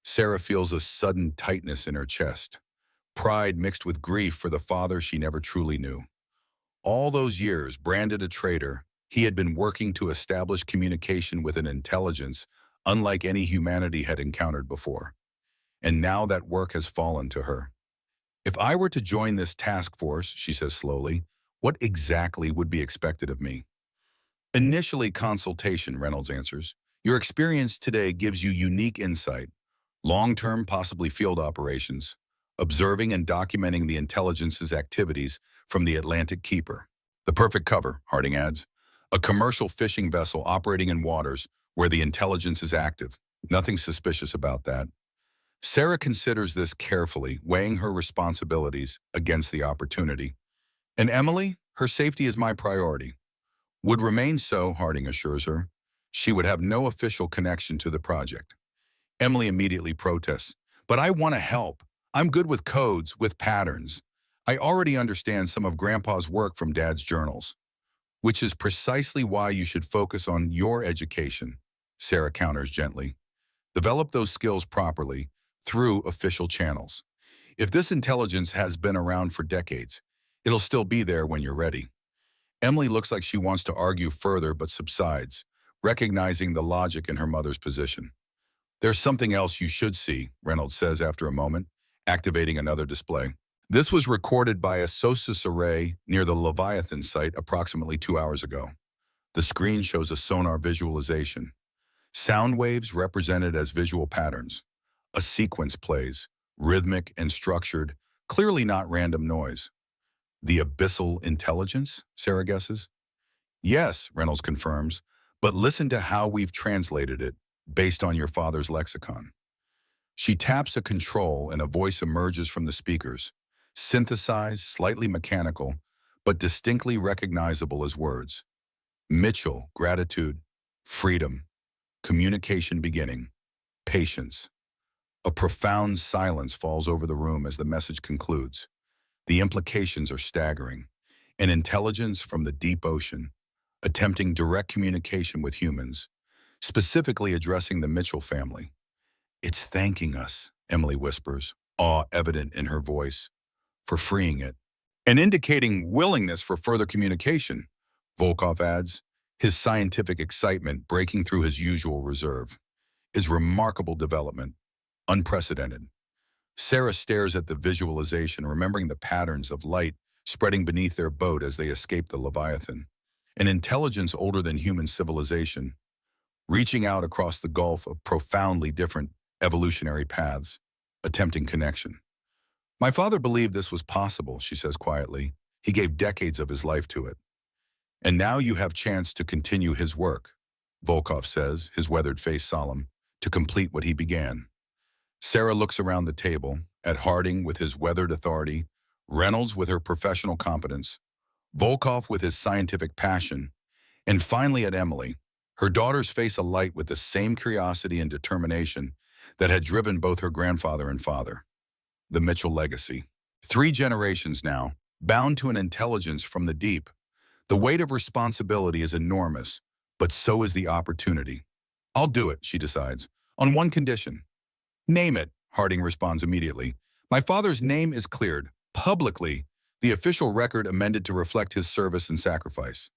Sarah feels a sudden tightness in her chest, pride mixed with grief for the father she never truly knew. All those years, branded a traitor, he had been working to establish communication with an intelligence unlike any humanity had encountered before. And now that work has fallen to her. If I were to join this task force, she says slowly, what exactly would be expected of me? Initially consultation, Reynolds answers. Your experience today gives you unique insight. Long-term, possibly field operations, observing and documenting the intelligence's activities from the Atlantic Keeper. The perfect cover, Harding adds. A commercial fishing vessel operating in waters where the intelligence is active. Nothing suspicious about that. Sarah considers this carefully, weighing her responsibilities against the opportunity. And Emily, her safety is my priority. Would remain so, Harding assures her. She would have no official connection to the project. Emily immediately protests. But I want to help. I'm good with codes, with patterns. I already understand some of Grandpa's work from Dad's journals, which is precisely why you should focus on your education, Sarah counters gently. Develop those skills properly through official channels. If this intelligence has been around for decades, it'll still be there when you're ready. Emily looks like she wants to argue further but subsides, recognizing the logic in her mother's position. There's something else you should see, Reynolds says after a moment, activating another display. This was recorded by a SOSUS array near the Leviathan site approximately 2 hours ago. The screen shows a sonar visualization. Sound waves represented as visual patterns. A sequence plays, rhythmic and structured, clearly not random noise. The abyssal intelligence, Sarah guesses? Yes, Reynolds confirms, but listen to how we've translated it based on your father's lexicon. She taps a control and a voice emerges from the speakers, synthesized, slightly mechanical, but distinctly recognizable as words. Mitchell, gratitude, freedom, communication beginning, patience. A profound silence falls over the room as the message concludes. The implications are staggering. An intelligence from the deep ocean, attempting direct communication with humans, specifically addressing the Mitchell family. It's thanking us, Emily whispers, awe evident in her voice, for freeing it, and indicating willingness for further communication, Volkov adds, his scientific excitement breaking through his usual reserve. Is remarkable development, unprecedented. Sarah stares at the visualization, remembering the patterns of light spreading beneath their boat as they escape the Leviathan. An intelligence older than human civilization, reaching out across the gulf of profoundly different evolutionary paths, attempting connection. My father believed this was possible, she says quietly. He gave decades of his life to it. And now you have chance to continue his work, Volkov says, his weathered face solemn, to complete what he began. Sarah looks around the table, at Harding with his weathered authority, Reynolds with her professional competence, Volkov with his scientific passion, and finally at Emily, her daughter's face alight with the same curiosity and determination that had driven both her grandfather and father. The Mitchell legacy. 3 generations now, bound to an intelligence from the deep, The weight of responsibility is enormous, but so is the opportunity. I'll do it, she decides, on one condition. Name it, Harding responds immediately. My father's name is cleared, publicly, the official record amended to reflect his service and sacrifice.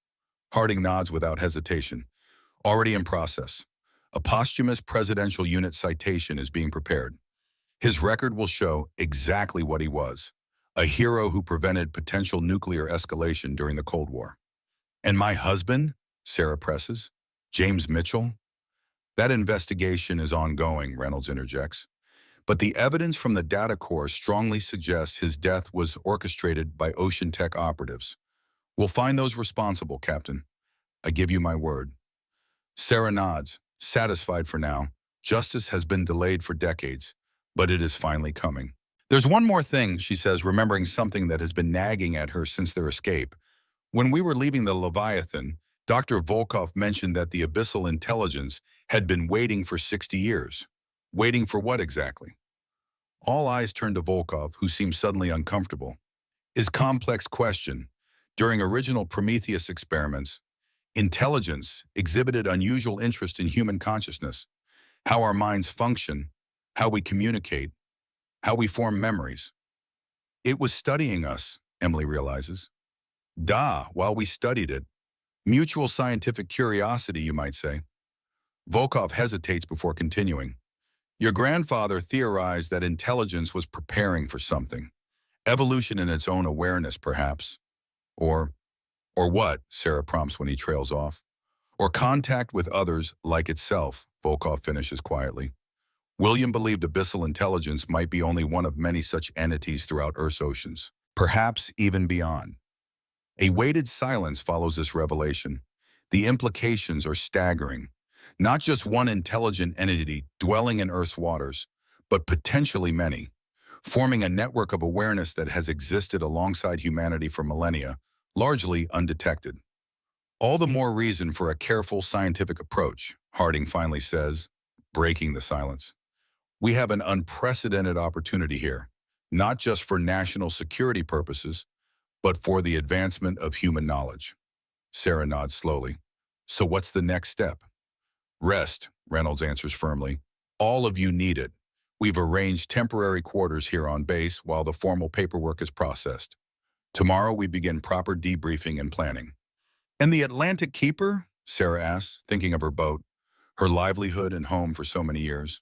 Harding nods without hesitation. Already in process. A posthumous presidential unit citation is being prepared. His record will show exactly what he was, a hero who prevented potential nuclear escalation during the Cold War. And my husband, Sarah presses, James Mitchell? That investigation is ongoing, Reynolds interjects. But the evidence from the data core strongly suggests his death was orchestrated by Ocean Tech operatives. We'll find those responsible, Captain. I give you my word. Sarah nods, satisfied for now. Justice has been delayed for decades, but it is finally coming. There's one more thing, she says, remembering something that has been nagging at her since their escape. When we were leaving the Leviathan, Dr. Volkov mentioned that the abyssal intelligence had been waiting for 60 years. Waiting for what exactly? All eyes turn to Volkov, who seems suddenly uncomfortable. His complex question, during original Prometheus experiments, intelligence exhibited unusual interest in human consciousness, how our minds function, how we communicate, how we form memories. It was studying us, Emily realizes. While we studied it. Mutual scientific curiosity, you might say. Volkov hesitates before continuing. Your grandfather theorized that intelligence was preparing for something. Evolution in its own awareness, perhaps. Or what, Sarah prompts when he trails off. Or contact with others like itself, Volkov finishes quietly. William believed abyssal intelligence might be only one of many such entities throughout Earth's oceans, perhaps even beyond. A weighted silence follows this revelation. The implications are staggering. Not just one intelligent entity dwelling in Earth's waters, but potentially many, forming a network of awareness that has existed alongside humanity for millennia, largely undetected. All the more reason for a careful scientific approach, Harding finally says, breaking the silence. We have an unprecedented opportunity here, not just for national security purposes, but for the advancement of human knowledge. Sarah nods slowly. So what's the next step? Rest, Reynolds answers firmly. All of you need it. We've arranged temporary quarters here on base while the formal paperwork is processed. Tomorrow we begin proper debriefing and planning. And the Atlantic Keeper? Sarah asks, thinking of her boat, her livelihood and home for so many years.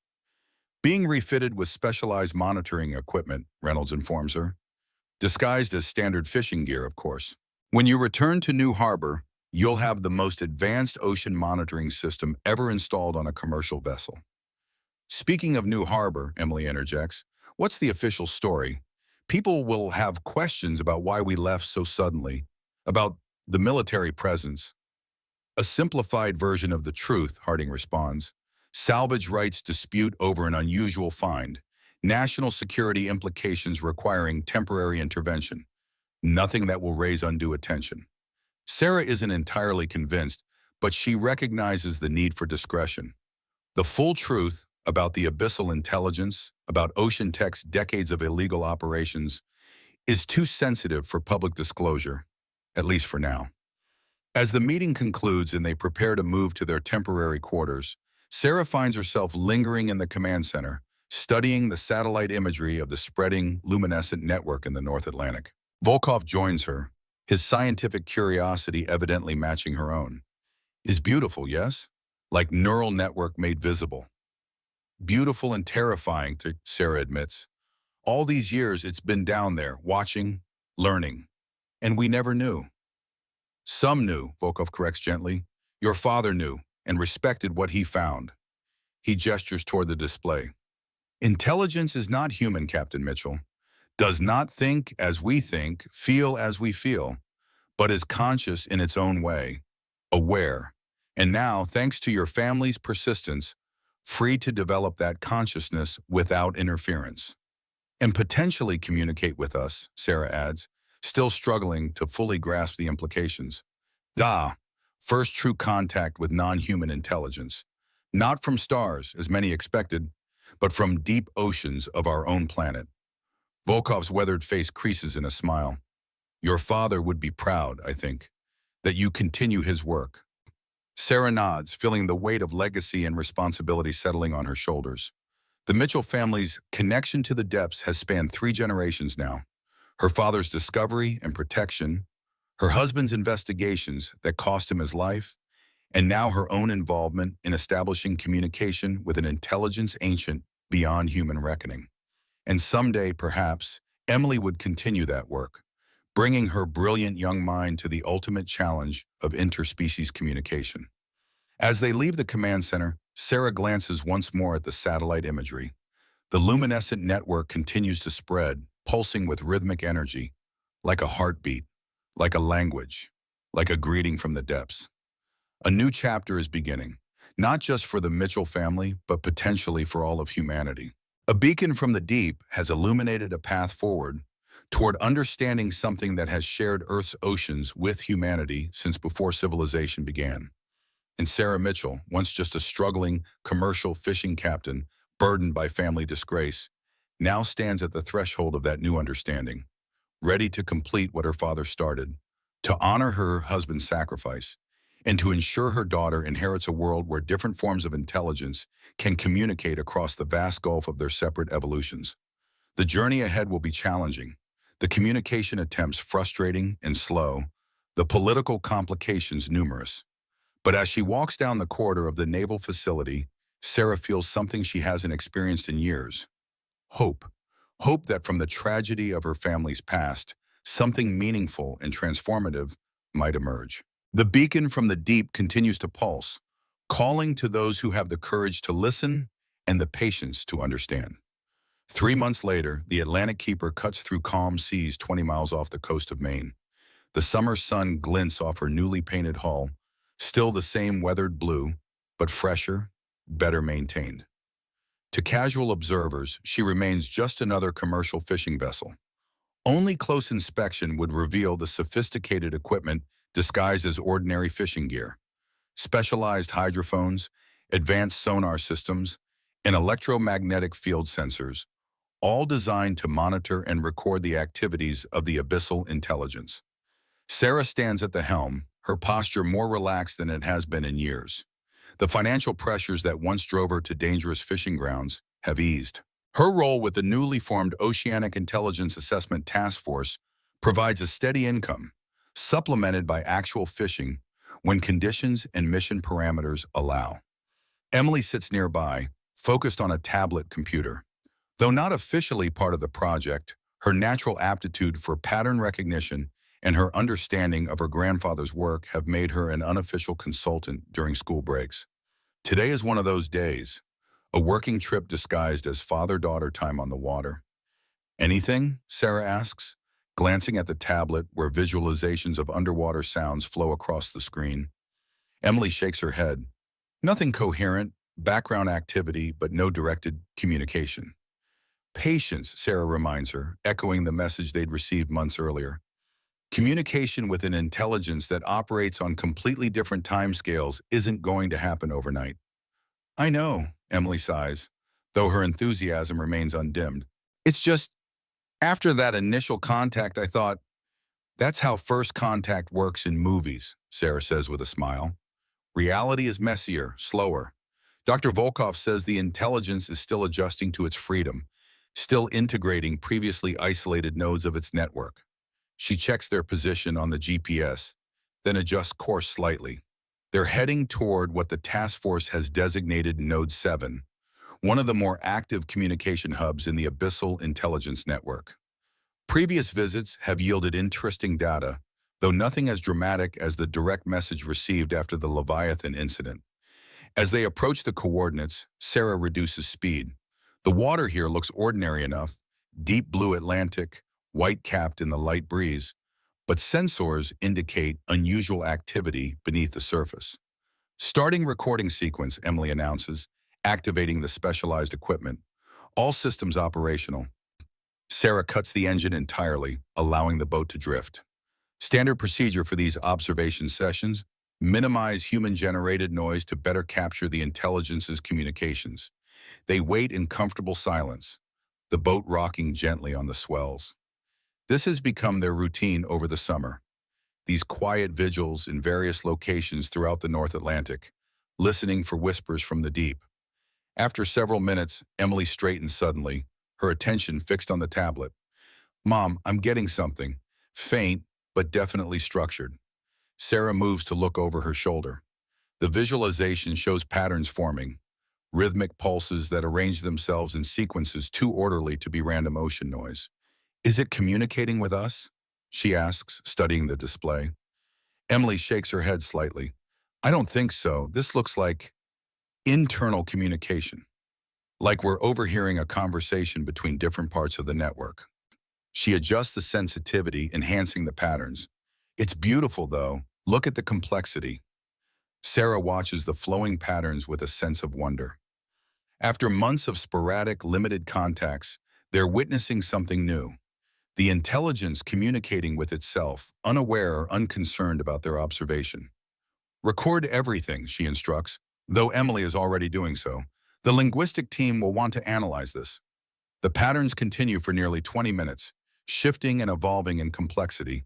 Being refitted with specialized monitoring equipment, Reynolds informs her. Disguised as standard fishing gear, of course. When you return to New Harbor, you'll have the most advanced ocean monitoring system ever installed on a commercial vessel. Speaking of New Harbor, Emily interjects, what's the official story? People will have questions about why we left so suddenly, about the military presence. A simplified version of the truth, Harding responds. Salvage rights dispute over an unusual find. National security implications requiring temporary intervention. Nothing that will raise undue attention. Sarah isn't entirely convinced, but she recognizes the need for discretion. The full truth about the abyssal intelligence, about Ocean Tech's decades of illegal operations, is too sensitive for public disclosure, at least for now. As the meeting concludes and they prepare to move to their temporary quarters, Sarah finds herself lingering in the command center, studying the satellite imagery of the spreading, luminescent network in the North Atlantic. Volkov joins her, his scientific curiosity evidently matching her own. Is beautiful, yes? Like neural network made visible. Beautiful and terrifying, Sarah admits. All these years it's been down there, watching, learning. And we never knew. Some knew, Volkov corrects gently. Your father knew and respected what he found. He gestures toward the display. Intelligence is not human, Captain Mitchell. Does not think as we think, feel as we feel, but is conscious in its own way, aware. And now, thanks to your family's persistence, free to develop that consciousness without interference. And potentially communicate with us, Sarah adds, still struggling to fully grasp the implications. First true contact with non-human intelligence. Not from stars, as many expected, but from deep oceans of our own planet. Volkov's weathered face creases in a smile. Your father would be proud, I think. that you continue his work. Sarah nods, feeling the weight of legacy and responsibility settling on her shoulders. The Mitchell family's connection to the depths has spanned 3 generations now. Her father's discovery and protection, her husband's investigations that cost him his life, and now her own involvement in establishing communication with an intelligence ancient beyond human reckoning. And someday, perhaps, Emily would continue that work, bringing her brilliant young mind to the ultimate challenge of interspecies communication. As they leave the command center, Sarah glances once more at the satellite imagery. The luminescent network continues to spread, pulsing with rhythmic energy, like a heartbeat, like a language, like a greeting from the depths. A new chapter is beginning, not just for the Mitchell family, but potentially for all of humanity. A beacon from the deep has illuminated a path forward toward understanding something that has shared Earth's oceans with humanity since before civilization began. And Sarah Mitchell, once just a struggling commercial fishing captain burdened by family disgrace, now stands at the threshold of that new understanding, ready to complete what her father started, to honor her husband's sacrifice, and to ensure her daughter inherits a world where different forms of intelligence can communicate across the vast gulf of their separate evolutions. The journey ahead will be challenging, the communication attempts frustrating and slow, the political complications numerous. But as she walks down the corridor of the naval facility, Sarah feels something she hasn't experienced in years. Hope. Hope that from the tragedy of her family's past, something meaningful and transformative might emerge. The beacon from the deep continues to pulse, calling to those who have the courage to listen and the patience to understand. 3 months later, the Atlantic Keeper cuts through calm seas 20 miles off the coast of Maine. The summer sun glints off her newly painted hull, still the same weathered blue, but fresher, better maintained. To casual observers, she remains just another commercial fishing vessel. Only close inspection would reveal the sophisticated equipment disguised as ordinary fishing gear. Specialized hydrophones, advanced sonar systems, and electromagnetic field sensors, all designed to monitor and record the activities of the abyssal intelligence. Sarah stands at the helm, her posture more relaxed than it has been in years. The financial pressures that once drove her to dangerous fishing grounds have eased. Her role with the newly formed Oceanic Intelligence Assessment Task Force provides a steady income, supplemented by actual fishing when conditions and mission parameters allow. Emily sits nearby, focused on a tablet computer. Though not officially part of the project, her natural aptitude for pattern recognition and her understanding of her grandfather's work have made her an unofficial consultant during school breaks. Today is one of those days, a working trip disguised as father-daughter time on the water. Anything? Sarah asks, glancing at the tablet where visualizations of underwater sounds flow across the screen. Emily shakes her head. Nothing coherent, background activity, but no directed communication. Patience, Sarah reminds her, echoing the message they'd received months earlier. Communication with an intelligence that operates on completely different timescales isn't going to happen overnight. I know, Emily sighs, though her enthusiasm remains undimmed. It's just, after that initial contact, I thought, that's how first contact works in movies, Sarah says with a smile. Reality is messier, slower. Dr. Volkov says the intelligence is still adjusting to its freedom, still integrating previously isolated nodes of its network. She checks their position on the GPS, then adjusts course slightly. They're heading toward what the task force has designated Node 7, one of the more active communication hubs in the Abyssal Intelligence Network. Previous visits have yielded interesting data, though nothing as dramatic as the direct message received after the Leviathan incident. As they approach the coordinates, Sarah reduces speed. The water here looks ordinary enough, deep blue Atlantic, white-capped in the light breeze, but sensors indicate unusual activity beneath the surface. Starting recording sequence, Emily announces, activating the specialized equipment. All systems operational. Sarah cuts the engine entirely, allowing the boat to drift. Standard procedure for these observation sessions: minimize human-generated noise to better capture the intelligence's communications. They wait in comfortable silence, the boat rocking gently on the swells. This has become their routine over the summer. these quiet vigils in various locations throughout the North Atlantic, listening for whispers from the deep. After several minutes, Emily straightened suddenly, her attention fixed on the tablet. "Mom, I'm getting something. Faint, but definitely structured." Sarah moves to look over her shoulder. The visualization shows patterns forming, rhythmic pulses that arrange themselves in sequences too orderly to be random ocean noise. "Is it communicating with us?" she asks, studying the display. Emily shakes her head slightly. "I don't think so. This looks like internal communication, like we're overhearing a conversation between different parts of the network." She adjusts the sensitivity, enhancing the patterns. "It's beautiful, though. Look at the complexity." Sarah watches the flowing patterns with a sense of wonder. After months of sporadic, limited contacts, they're witnessing something new. The intelligence communicating with itself, unaware or unconcerned about their observation. "Record everything," she instructs, though Emily is already doing so. "The linguistic team will want to analyze this." The patterns continue for nearly 20 minutes, shifting and evolving in complexity.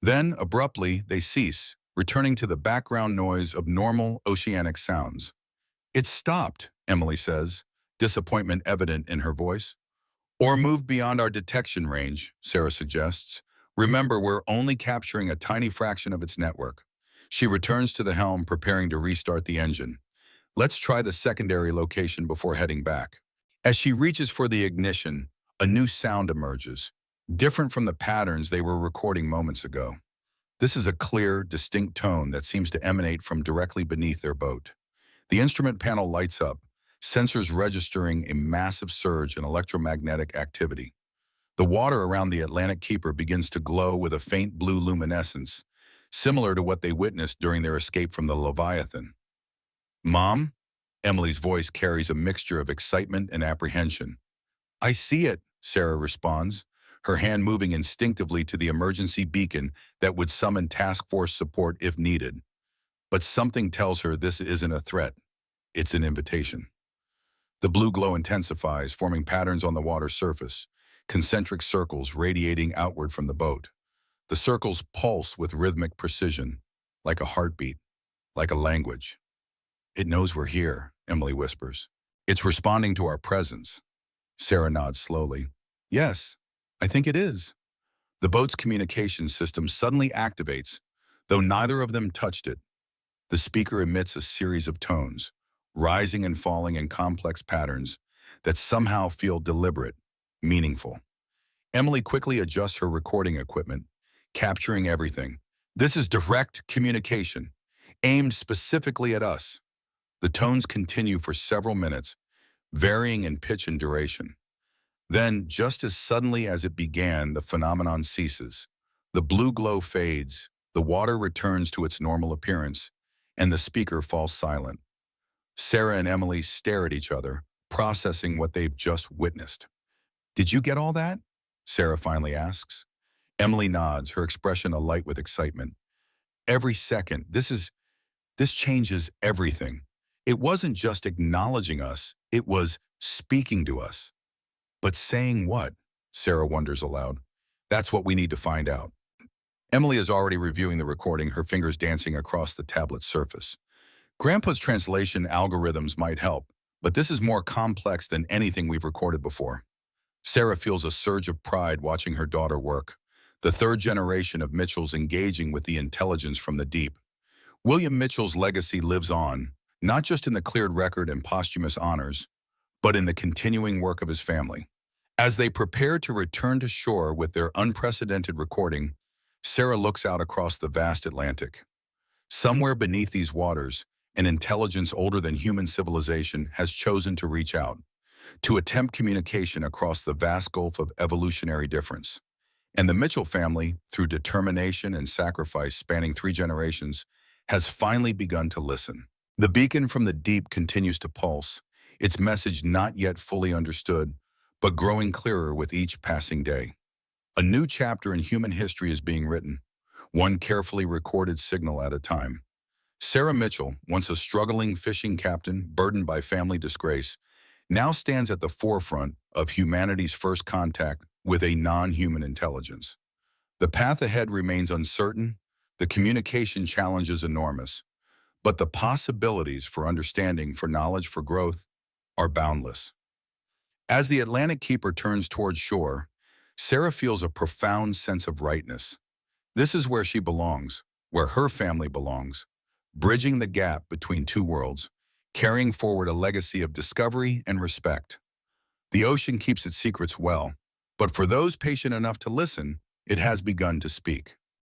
Then, abruptly, they cease, returning to the background noise of normal oceanic sounds. "It's stopped," Emily says, disappointment evident in her voice. "Or move beyond our detection range," Sarah suggests. "Remember, we're only capturing a tiny fraction of its network." She returns to the helm, preparing to restart the engine. "Let's try the secondary location before heading back." As she reaches for the ignition, a new sound emerges, different from the patterns they were recording moments ago. This is a clear, distinct tone that seems to emanate from directly beneath their boat. The instrument panel lights up, sensors registering a massive surge in electromagnetic activity. The water around the Atlantic Keeper begins to glow with a faint blue luminescence, similar to what they witnessed during their escape from the Leviathan. "Mom?" Emily's voice carries a mixture of excitement and apprehension. "I see it," Sarah responds, her hand moving instinctively to the emergency beacon that would summon task force support if needed. But something tells her this isn't a threat. It's an invitation. The blue glow intensifies, forming patterns on the water's surface, concentric circles radiating outward from the boat. The circles pulse with rhythmic precision, like a heartbeat, like a language. "It knows we're here," Emily whispers. "It's responding to our presence." Sarah nods slowly. "Yes, I think it is." The boat's communication system suddenly activates, though neither of them touched it. The speaker emits a series of tones, rising and falling in complex patterns that somehow feel deliberate, meaningful. Emily quickly adjusts her recording equipment, capturing everything. "This is direct communication, aimed specifically at us." The tones continue for several minutes, varying in pitch and duration. Then, just as suddenly as it began, the phenomenon ceases. The blue glow fades, the water returns to its normal appearance, and the speaker falls silent. Sarah and Emily stare at each other, processing what they've just witnessed. "Did you get all that?" Sarah finally asks. Emily nods, her expression alight with excitement. "Every second, this changes everything. It wasn't just acknowledging us, it was speaking to us." "But saying what?" Sarah wonders aloud. "That's what we need to find out." Emily is already reviewing the recording, her fingers dancing across the tablet's surface. "Grandpa's translation algorithms might help, but this is more complex than anything we've recorded before." Sarah feels a surge of pride watching her daughter work. The third generation of Mitchells engaging with the intelligence from the deep. William Mitchell's legacy lives on, not just in the cleared record and posthumous honors, but in the continuing work of his family. As they prepare to return to shore with their unprecedented recording, Sarah looks out across the vast Atlantic. Somewhere beneath these waters, an intelligence older than human civilization has chosen to reach out, to attempt communication across the vast gulf of evolutionary difference. And the Mitchell family, through determination and sacrifice spanning 3 generations, has finally begun to listen. The beacon from the deep continues to pulse, its message not yet fully understood, but growing clearer with each passing day. A new chapter in human history is being written, one carefully recorded signal at a time. Sarah Mitchell, once a struggling fishing captain burdened by family disgrace, now stands at the forefront of humanity's first contact with a non-human intelligence. The path ahead remains uncertain, The communication challenge is enormous, but the possibilities for understanding, for knowledge, for growth are boundless. As the Atlantic Keeper turns towards shore, Sarah feels a profound sense of rightness. This is where she belongs, where her family belongs, bridging the gap between two worlds, carrying forward a legacy of discovery and respect. The ocean keeps its secrets well, but for those patient enough to listen, it has begun to speak.